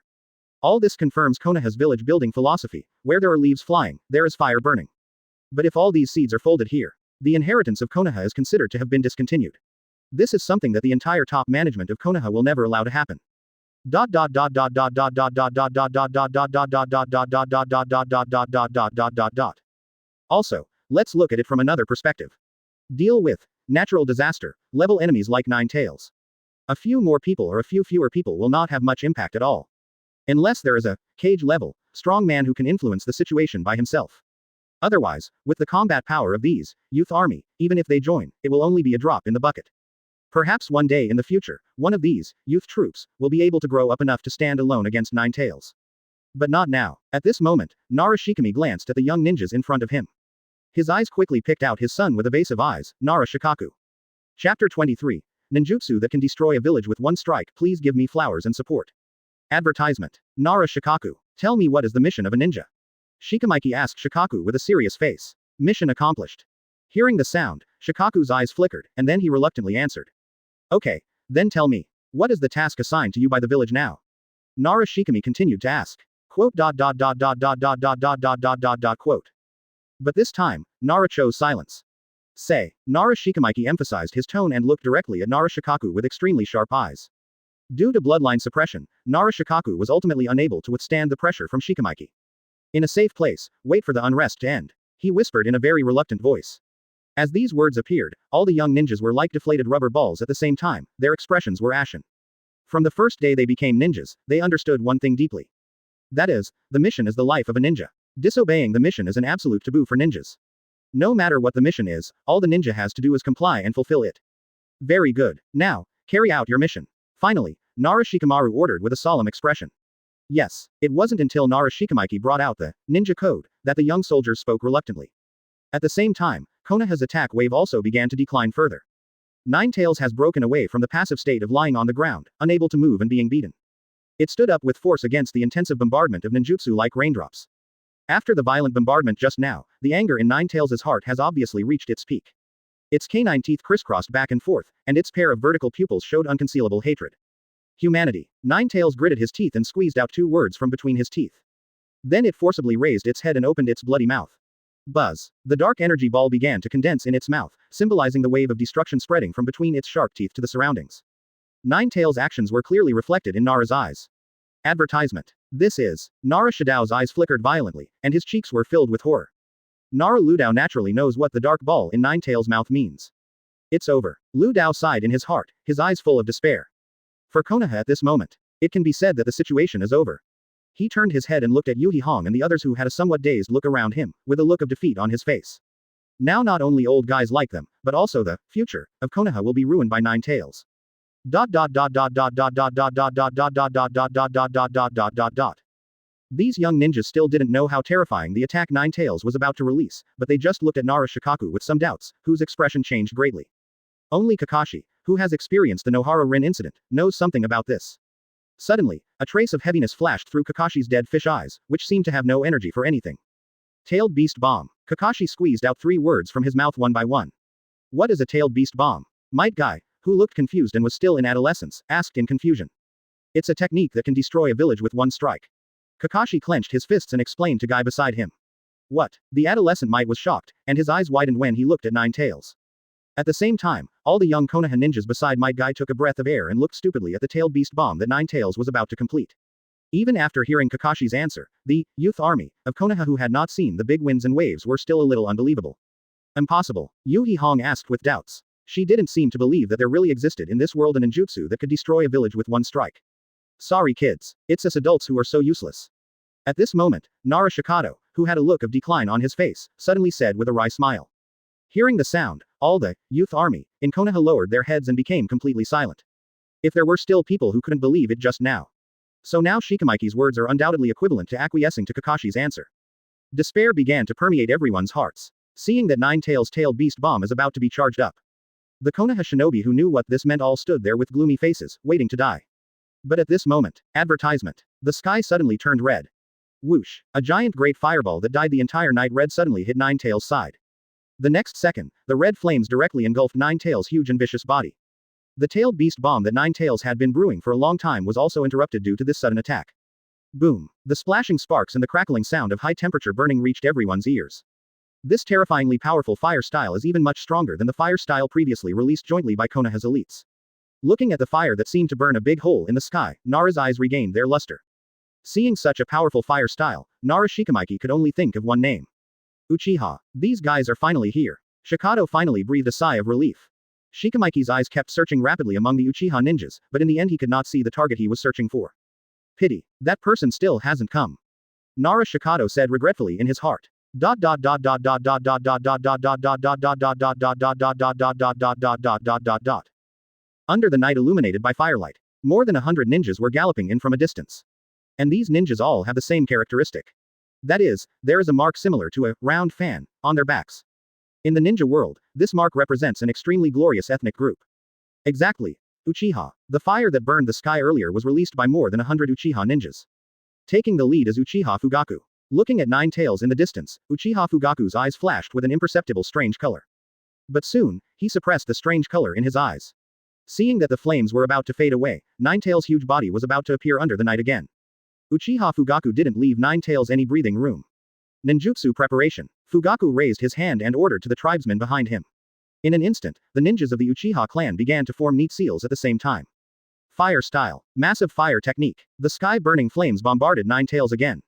All this confirms Konoha's village building philosophy, where there are leaves flying, there is fire burning. But if all these seeds are folded here, the inheritance of Konoha is considered to have been discontinued. This is something that the entire top management of Konoha will never allow to happen. Also, let's look at it from another perspective. Deal with natural disaster, level enemies like Nine Tails. A few more people or a few fewer people will not have much impact at all. Unless there is a cage level, strong man who can influence the situation by himself. Otherwise, with the combat power of these youth army, even if they join, it will only be a drop in the bucket. Perhaps one day in the future, one of these youth troops will be able to grow up enough to stand alone against Nine Tails. But not now. At this moment, Nara Shikami glanced at the young ninjas in front of him. His eyes quickly picked out his son with evasive eyes, Nara Shikaku. Chapter 23. Ninjutsu that can destroy a village with one strike. Please give me flowers and support. Advertisement. Nara Shikaku. Tell me what is the mission of a ninja? Shikamaiki asked Shikaku with a serious face. Mission accomplished. Hearing the sound, Shikaku's eyes flickered, and then he reluctantly answered. Okay, then tell me, what is the task assigned to you by the village now? Nara Shikami continued to ask. Quote. But this time, Nara chose silence. Say, Nara Shikamaiki emphasized his tone and looked directly at Nara Shikaku with extremely sharp eyes. Due to bloodline suppression, Nara Shikaku was ultimately unable to withstand the pressure from Shikamaiki. In a safe place, wait for the unrest to end. he whispered in a very reluctant voice. As these words appeared, all the young ninjas were like deflated rubber balls at the same time, their expressions were ashen. From the first day they became ninjas, they understood one thing deeply. That is, the mission is the life of a ninja. Disobeying the mission is an absolute taboo for ninjas. No matter what the mission is, all the ninja has to do is comply and fulfill it. Very good. Now, carry out your mission. Finally, Nara Shikamaru ordered with a solemn expression. Yes, it wasn't until Nara Shikamaiki brought out the ninja code that the young soldiers spoke reluctantly. At the same time, Konoha's attack wave also began to decline further. Ninetales has broken away from the passive state of lying on the ground, unable to move and being beaten. It stood up with force against the intensive bombardment of ninjutsu like raindrops. After the violent bombardment just now, the anger in Ninetales' heart has obviously reached its peak. Its canine teeth crisscrossed back and forth, and its pair of vertical pupils showed unconcealable hatred. Humanity. Ninetales gritted his teeth and squeezed out 2 words from between his teeth. Then it forcibly raised its head and opened its bloody mouth. Buzz. The dark energy ball began to condense in its mouth, symbolizing the wave of destruction spreading from between its sharp teeth to the surroundings. Ninetales' actions were clearly reflected in Nara's eyes. Advertisement. This is. Nara Shidao's eyes flickered violently, and his cheeks were filled with horror. Nara Ludao naturally knows what the dark ball in Ninetales' mouth means. It's over. Ludao sighed in his heart, his eyes full of despair. For Konoha at this moment, it can be said that the situation is over. He turned his head and looked at Yuhi Hong and the others who had a somewhat dazed look around him, with a look of defeat on his face. Now not only old guys like them, but also the future of Konoha will be ruined by Ninetales. These young ninjas still didn't know how terrifying the attack Ninetales was about to release, but they just looked at Nara Shikaku with some doubts, whose expression changed greatly. Only Kakashi, who has experienced the Nohara Rin incident, knows something about this. Suddenly, a trace of heaviness flashed through Kakashi's dead fish eyes, which seemed to have no energy for anything. Tailed beast bomb. Kakashi squeezed out 3 words from his mouth one by one. What is a tailed beast bomb? Might Guy, who looked confused and was still in adolescence, asked in confusion. It's a technique that can destroy a village with one strike. Kakashi clenched his fists and explained to Guy beside him. What? The adolescent Might was shocked, and his eyes widened when he looked at Ninetales. At the same time, all the young Konoha ninjas beside Might Guy took a breath of air and looked stupidly at the tailed beast bomb that Ninetales was about to complete. Even after hearing Kakashi's answer, the youth army of Konoha who had not seen the big winds and waves were still a little unbelievable. Impossible. Yuhi Hong asked with doubts. She didn't seem to believe that there really existed in this world a ninjutsu that could destroy a village with one strike. Sorry kids. It's us adults who are so useless. At this moment, Nara Shikado, who had a look of decline on his face, suddenly said with a wry smile. Hearing the sound, all the youth army in Konoha lowered their heads and became completely silent. If there were still people who couldn't believe it just now. So now Shikamaiki's words are undoubtedly equivalent to acquiescing to Kakashi's answer. Despair began to permeate everyone's hearts, seeing that Ninetales' tailed beast bomb is about to be charged up. The Konoha shinobi who knew what this meant all stood there with gloomy faces, waiting to die. But at this moment, advertisement. The sky suddenly turned red. Whoosh! A giant great fireball that dyed the entire night red suddenly hit Ninetales' side. The next second, the red flames directly engulfed Ninetales' huge and vicious body. The tailed beast bomb that Ninetales had been brewing for a long time was also interrupted due to this sudden attack. Boom! The splashing sparks and the crackling sound of high-temperature burning reached everyone's ears. This terrifyingly powerful fire style is even much stronger than the fire style previously released jointly by Konoha's elites. Looking at the fire that seemed to burn a big hole in the sky, Nara's eyes regained their luster. Seeing such a powerful fire style, Nara Shikamaiki could only think of one name. Uchiha. These guys are finally here. Shikado finally breathed a sigh of relief. Shikamaiki's eyes kept searching rapidly among the Uchiha ninjas, but in the end he could not see the target he was searching for. Pity. That person still hasn't come. Nara Shikado said regretfully in his heart. Under the night illuminated by firelight, more than 100 ninjas were galloping in from a distance. And these ninjas all have the same characteristic. That is, there is a mark similar to a round fan on their backs. In the ninja world, this mark represents an extremely glorious ethnic group. Exactly. Uchiha. The fire that burned the sky earlier was released by more than 100 Uchiha ninjas. Taking the lead is Uchiha Fugaku. Looking at Ninetales in the distance, Uchiha Fugaku's eyes flashed with an imperceptible strange color. But soon, he suppressed the strange color in his eyes. Seeing that the flames were about to fade away, Ninetales' huge body was about to appear under the night again. Uchiha Fugaku didn't leave Ninetales any breathing room. Ninjutsu preparation. Fugaku raised his hand and ordered to the tribesmen behind him. In an instant, the ninjas of the Uchiha clan began to form neat seals at the same time. Fire style. Massive fire technique. The sky burning flames bombarded Ninetales again.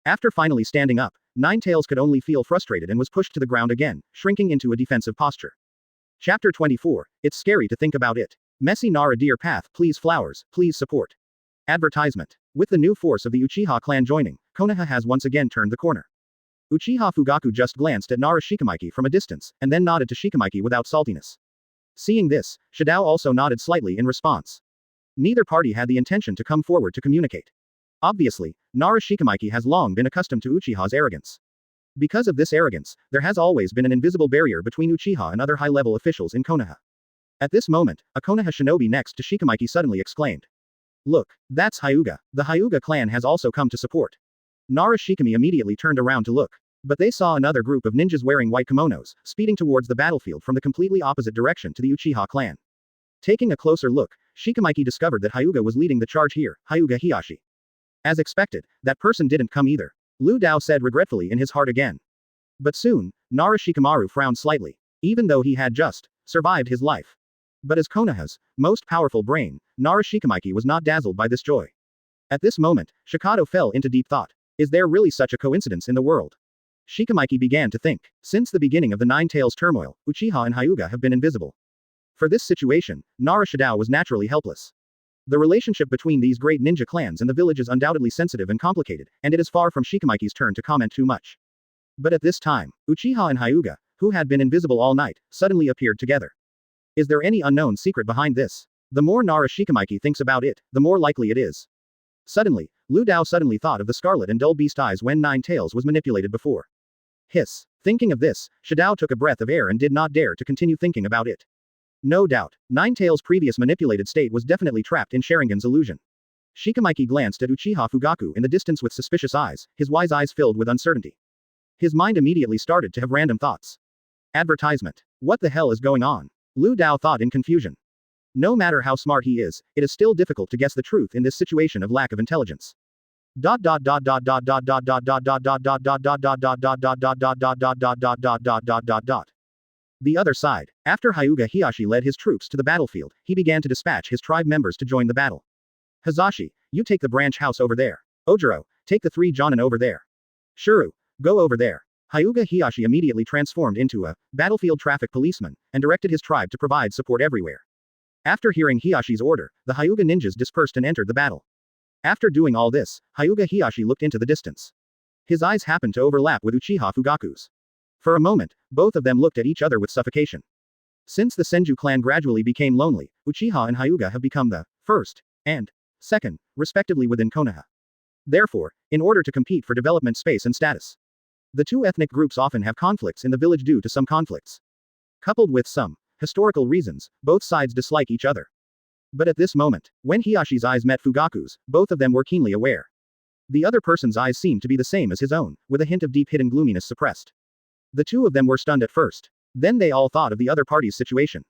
After finally standing up, Ninetales could only feel frustrated and was pushed to the ground again, shrinking into a defensive posture. Chapter 24. It's scary to think about it. Messy Nara dear path, please flowers, please support. Advertisement. With the new force of the Uchiha clan joining, Konoha has once again turned the corner. Uchiha Fugaku just glanced at Nara Shikamaiki from a distance, and then nodded to Shikamaiki without saltiness. Seeing this, Shadao also nodded slightly in response. Neither party had the intention to come forward to communicate. Obviously, Nara Shikamaiki has long been accustomed to Uchiha's arrogance. Because of this arrogance, there has always been an invisible barrier between Uchiha and other high-level officials in Konoha. At this moment, a Konoha shinobi next to Shikamaiki suddenly exclaimed. Look, that's Hyuga. The Hyuga clan has also come to support. Nara Shikami immediately turned around to look. But they saw another group of ninjas wearing white kimonos, speeding towards the battlefield from the completely opposite direction to the Uchiha clan. Taking a closer look, Shikamaiki discovered that Hyuga was leading the charge here, Hyuga Hiashi. As expected, that person didn't come either. Lu Dao said regretfully in his heart again. But soon, Nara Shikamaru frowned slightly. Even though he had just survived his life. But as Konoha's most powerful brain, Nara Shikamaiki was not dazzled by this joy. At this moment, Shikado fell into deep thought. Is there really such a coincidence in the world? Shikamaiki began to think. Since the beginning of the Ninetales turmoil, Uchiha and Hyuga have been invisible. For this situation, Nara Shadao was naturally helpless. The relationship between these great ninja clans and the village is undoubtedly sensitive and complicated, and it is far from Shikamaiki's turn to comment too much. But at this time, Uchiha and Hyuga, who had been invisible all night, suddenly appeared together. Is there any unknown secret behind this? The more Nara Shikamaiki thinks about it, the more likely it is. Suddenly, Lu Dao suddenly thought of the scarlet and dull beast eyes when Ninetales was manipulated before. Hiss. Thinking of this, Shadao took a breath of air and did not dare to continue thinking about it. No doubt, Ninetales' previous manipulated state was definitely trapped in Sharingan's illusion. Shikamaiki glanced at Uchiha Fugaku in the distance with suspicious eyes, his wise eyes filled with uncertainty. His mind immediately started to have random thoughts. Advertisement. What the hell is going on? Lu Dao thought in confusion. No matter how smart he is, it is still difficult to guess the truth in this situation of lack of intelligence. The other side. After Hyuga Hiashi led his troops to the battlefield, he began to dispatch his tribe members to join the battle. Hazashi, you take the branch house over there. Ojiro, take the 3 Jonin over there. Shuru, go over there. Hyuga Hiashi immediately transformed into a battlefield traffic policeman, and directed his tribe to provide support everywhere. After hearing Hiashi's order, the Hyuga ninjas dispersed and entered the battle. After doing all this, Hyuga Hiashi looked into the distance. His eyes happened to overlap with Uchiha Fugaku's. For a moment, both of them looked at each other with suffocation. Since the Senju clan gradually became lonely, Uchiha and Hyuga have become the first and second, respectively within Konoha. Therefore, in order to compete for development space and status, the two ethnic groups often have conflicts in the village due to some conflicts. Coupled with some historical reasons, both sides dislike each other. But at this moment, when Hiashi's eyes met Fugaku's, both of them were keenly aware. The other person's eyes seemed to be the same as his own, with a hint of deep hidden gloominess suppressed. The two of them were stunned at first. Then they all thought of the other party's situation.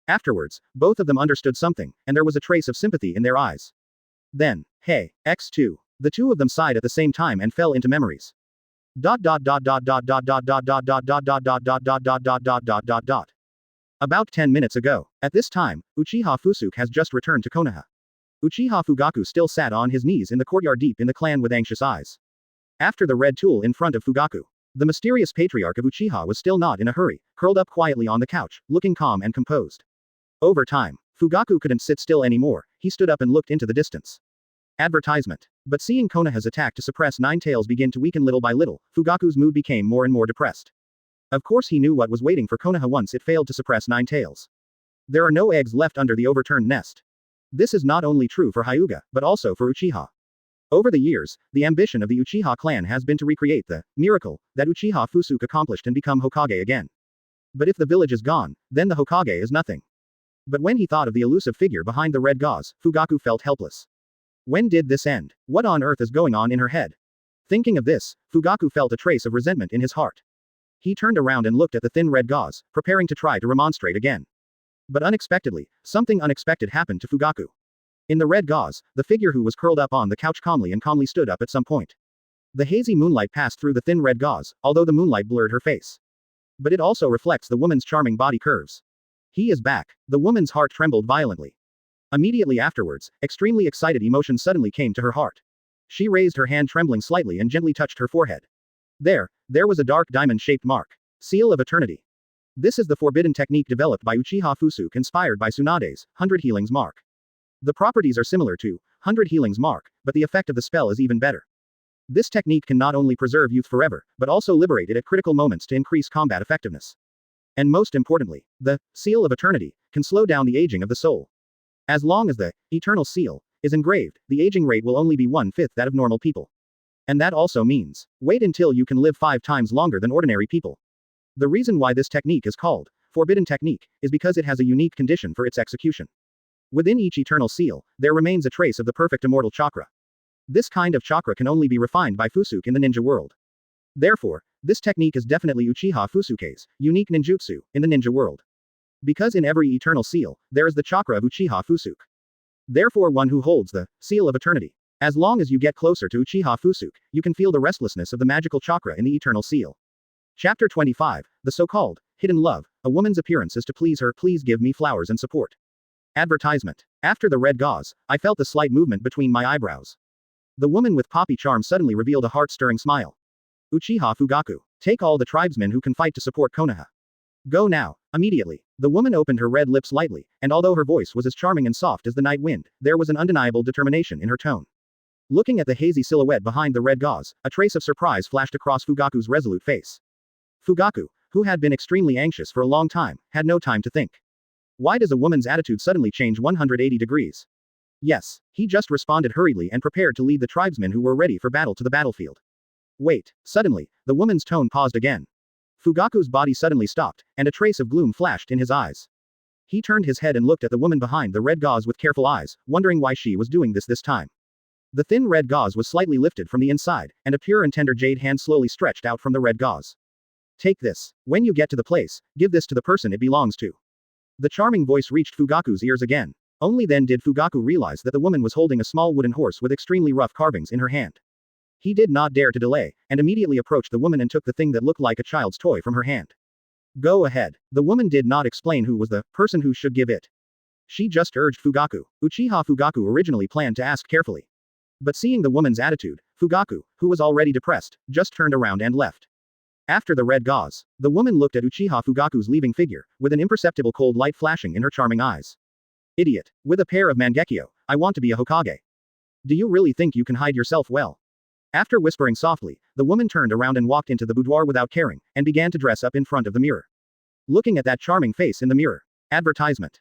Afterwards, both of them understood something, and there was a trace of sympathy in their eyes. Then, hey, X2. The two of them sighed at the same time and fell into memories. About 10 minutes ago. At this time, Uchiha Fusuke has just returned to Konoha. Uchiha Fugaku still sat on his knees in the courtyard deep in the clan with anxious eyes. After the red tool in front of Fugaku, the mysterious patriarch of Uchiha was still not in a hurry, curled up quietly on the couch, looking calm and composed. Over time, Fugaku couldn't sit still anymore, he stood up and looked into the distance. Advertisement. But seeing Konoha's attack to suppress Ninetales begin to weaken little by little, Fugaku's mood became more and more depressed. Of course he knew what was waiting for Konoha once it failed to suppress Ninetales. There are no eggs left under the overturned nest. This is not only true for Hyuga, but also for Uchiha. Over the years, the ambition of the Uchiha clan has been to recreate the miracle that Uchiha Fusuke accomplished and become Hokage again. But if the village is gone, then the Hokage is nothing. But when he thought of the elusive figure behind the red gauze, Fugaku felt helpless. When did this end? What on earth is going on in her head? Thinking of this, Fugaku felt a trace of resentment in his heart. He turned around and looked at the thin red gauze, preparing to try to remonstrate again. But unexpectedly, something unexpected happened to Fugaku. In the red gauze, the figure who was curled up on the couch calmly stood up at some point. The hazy moonlight passed through the thin red gauze, although the moonlight blurred her face. But it also reflects the woman's charming body curves. He is back. The woman's heart trembled violently. Immediately afterwards, extremely excited emotion suddenly came to her heart. She raised her hand trembling slightly and gently touched her forehead. There was a dark diamond-shaped mark. Seal of Eternity. This is the forbidden technique developed by Uchiha Fusuke inspired by Tsunade's 100 Healings mark. The properties are similar to 100 Healings mark, but the effect of the spell is even better. This technique can not only preserve youth forever, but also liberate it at critical moments to increase combat effectiveness. And most importantly, the Seal of Eternity can slow down the aging of the soul. As long as the Eternal Seal is engraved, the aging rate will only be 1/5 that of normal people. And that also means, wait until you can live 5 times longer than ordinary people. The reason why this technique is called Forbidden Technique is because it has a unique condition for its execution. Within each Eternal Seal, there remains a trace of the perfect immortal chakra. This kind of chakra can only be refined by Fusuke in the ninja world. Therefore, this technique is definitely Uchiha Fusuke's unique ninjutsu in the ninja world. Because in every Eternal Seal, there is the chakra of Uchiha Fusuke. Therefore, one who holds the Seal of Eternity. As long as you get closer to Uchiha Fusuke, you can feel the restlessness of the magical chakra in the Eternal Seal. Chapter 25, the so-called hidden love. A woman's appearance is to please her. Please give me flowers and support. Advertisement. After the red gauze, I felt a slight movement between my eyebrows. The woman with poppy charm suddenly revealed a heart-stirring smile. Uchiha Fugaku. Take all the tribesmen who can fight to support Konoha. Go now, immediately. The woman opened her red lips lightly, and although her voice was as charming and soft as the night wind, there was an undeniable determination in her tone. Looking at the hazy silhouette behind the red gauze, a trace of surprise flashed across Fugaku's resolute face. Fugaku, who had been extremely anxious for a long time, had no time to think. Why does a woman's attitude suddenly change 180 degrees? Yes, he just responded hurriedly and prepared to lead the tribesmen who were ready for battle to the battlefield. Wait, suddenly, the woman's tone paused again. Fugaku's body suddenly stopped, and a trace of gloom flashed in his eyes. He turned his head and looked at the woman behind the red gauze with careful eyes, wondering why she was doing this time. The thin red gauze was slightly lifted from the inside, and a pure and tender jade hand slowly stretched out from the red gauze. Take this. When you get to the place, give this to the person it belongs to. The charming voice reached Fugaku's ears again. Only then did Fugaku realize that the woman was holding a small wooden horse with extremely rough carvings in her hand. He did not dare to delay, and immediately approached the woman and took the thing that looked like a child's toy from her hand. Go ahead. The woman did not explain who was the person who should give it. She just urged Fugaku. Uchiha Fugaku originally planned to ask carefully. But seeing the woman's attitude, Fugaku, who was already depressed, just turned around and left. After the red gauze, the woman looked at Uchiha Fugaku's leaving figure, with an imperceptible cold light flashing in her charming eyes. Idiot. With a pair of Mangekyo, I want to be a Hokage. Do you really think you can hide yourself well? After whispering softly, the woman turned around and walked into the boudoir without caring, and began to dress up in front of the mirror. Looking at that charming face in the mirror. Advertisement.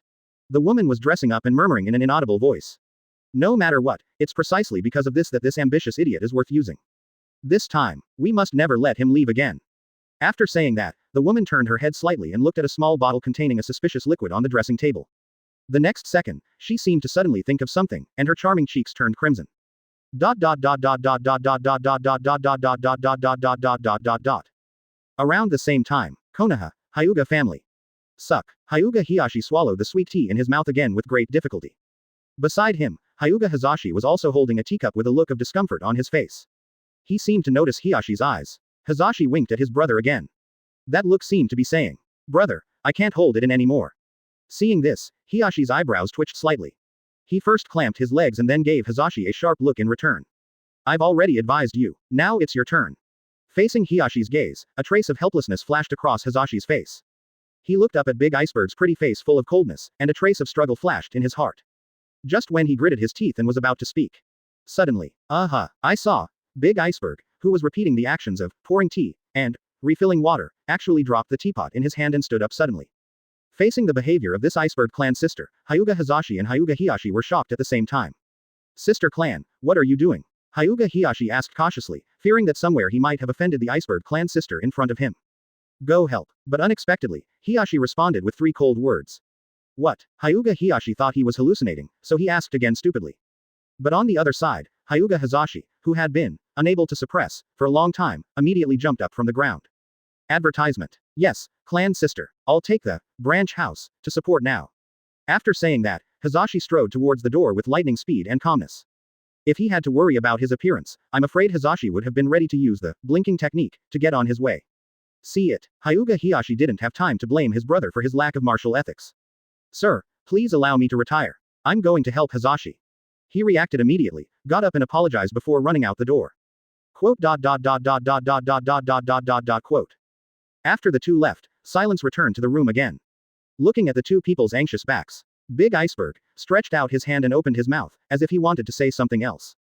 The woman was dressing up and murmuring in an inaudible voice. No matter what, it's precisely because of this that this ambitious idiot is worth using. This time, we must never let him leave again. After saying that, the woman turned her head slightly and looked at a small bottle containing a suspicious liquid on the dressing table. The next second, she seemed to suddenly think of something, and her charming cheeks turned crimson. Around the same time, Konoha, Hyuga family. Suck. Hyuga Hiyashi swallowed the sweet tea in his mouth again with great difficulty. Beside him, Hyuga Hazashi was also holding a teacup with a look of discomfort on his face. He seemed to notice Hiyashi's eyes. Hazashi winked at his brother again. That look seemed to be saying, brother, I can't hold it in anymore. Seeing this, Hiyashi's eyebrows twitched slightly. He first clamped his legs and then gave Hazashi a sharp look in return. I've already advised you. Now it's your turn. Facing Hiyashi's gaze, a trace of helplessness flashed across Hazashi's face. He looked up at Big Iceberg's pretty face full of coldness, and a trace of struggle flashed in his heart. Just when he gritted his teeth and was about to speak. Suddenly, I saw. Big Iceberg, who was repeating the actions of pouring tea and refilling water, actually dropped the teapot in his hand and stood up suddenly. Facing the behavior of this Iceberg clan sister, Hyuga Hazashi and Hyuga Hiyashi were shocked at the same time. Sister clan, what are you doing? Hyuga Hiyashi asked cautiously, fearing that somewhere he might have offended the Iceberg clan sister in front of him. Go help. But unexpectedly, Hiyashi responded with 3 cold words. What? Hyuga Hiyashi thought he was hallucinating, so he asked again stupidly. But on the other side, Hyuga Hazashi, who had been unable to suppress for a long time, immediately jumped up from the ground. Advertisement. Yes, clan sister. I'll take the branch house to support now. After saying that, Hazashi strode towards the door with lightning speed and calmness. If he had to worry about his appearance, I'm afraid Hazashi would have been ready to use the blinking technique to get on his way. See it. Hyuga Hiyashi didn't have time to blame his brother for his lack of martial ethics. Sir, please allow me to retire. I'm going to help Hazashi. He reacted immediately, got up and apologized before running out the door. Quote. Quote. After the two left, silence returned to the room again. Looking at the two people's anxious backs, Big Iceberg stretched out his hand and opened his mouth, as if he wanted to say something else.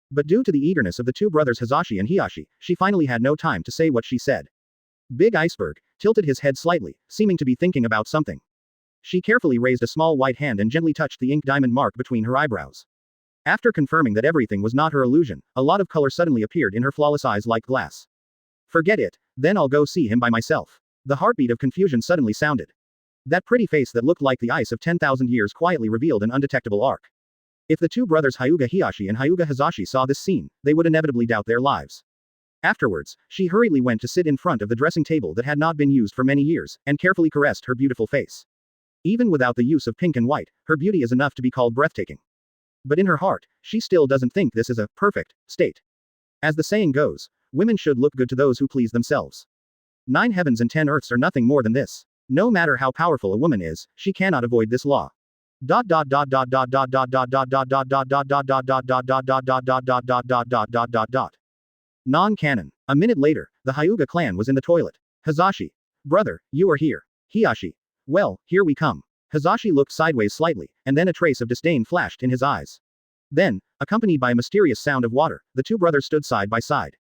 But due to the eagerness of the two brothers Hazashi and Hiyashi, she finally had no time to say what she said. Big Iceberg tilted his head slightly, seeming to be thinking about something. She carefully raised a small white hand and gently touched the ink diamond mark between her eyebrows. After confirming that everything was not her illusion, a lot of color suddenly appeared in her flawless eyes like glass. Forget it, then I'll go see him by myself. The heartbeat of confusion suddenly sounded. That pretty face that looked like the ice of 10,000 years quietly revealed an undetectable arc. If the two brothers Hyuga Hiyashi and Hyuga Hazashi saw this scene, they would inevitably doubt their lives. Afterwards, she hurriedly went to sit in front of the dressing table that had not been used for many years, and carefully caressed her beautiful face. Even without the use of pink and white, her beauty is enough to be called breathtaking. But in her heart, she still doesn't think this is a perfect state. As the saying goes, women should look good to those who please themselves. 9 heavens and 10 earths are nothing more than this. No matter how powerful a woman is, she cannot avoid this law. Non-canon. A minute later, the Hyuga clan was in the toilet. Hazashi. Brother, you are here. Hiyashi. Well, here we come. Hazashi looked sideways slightly, and then a trace of disdain flashed in his eyes. Then, accompanied by a mysterious sound of water, the two brothers stood side by side.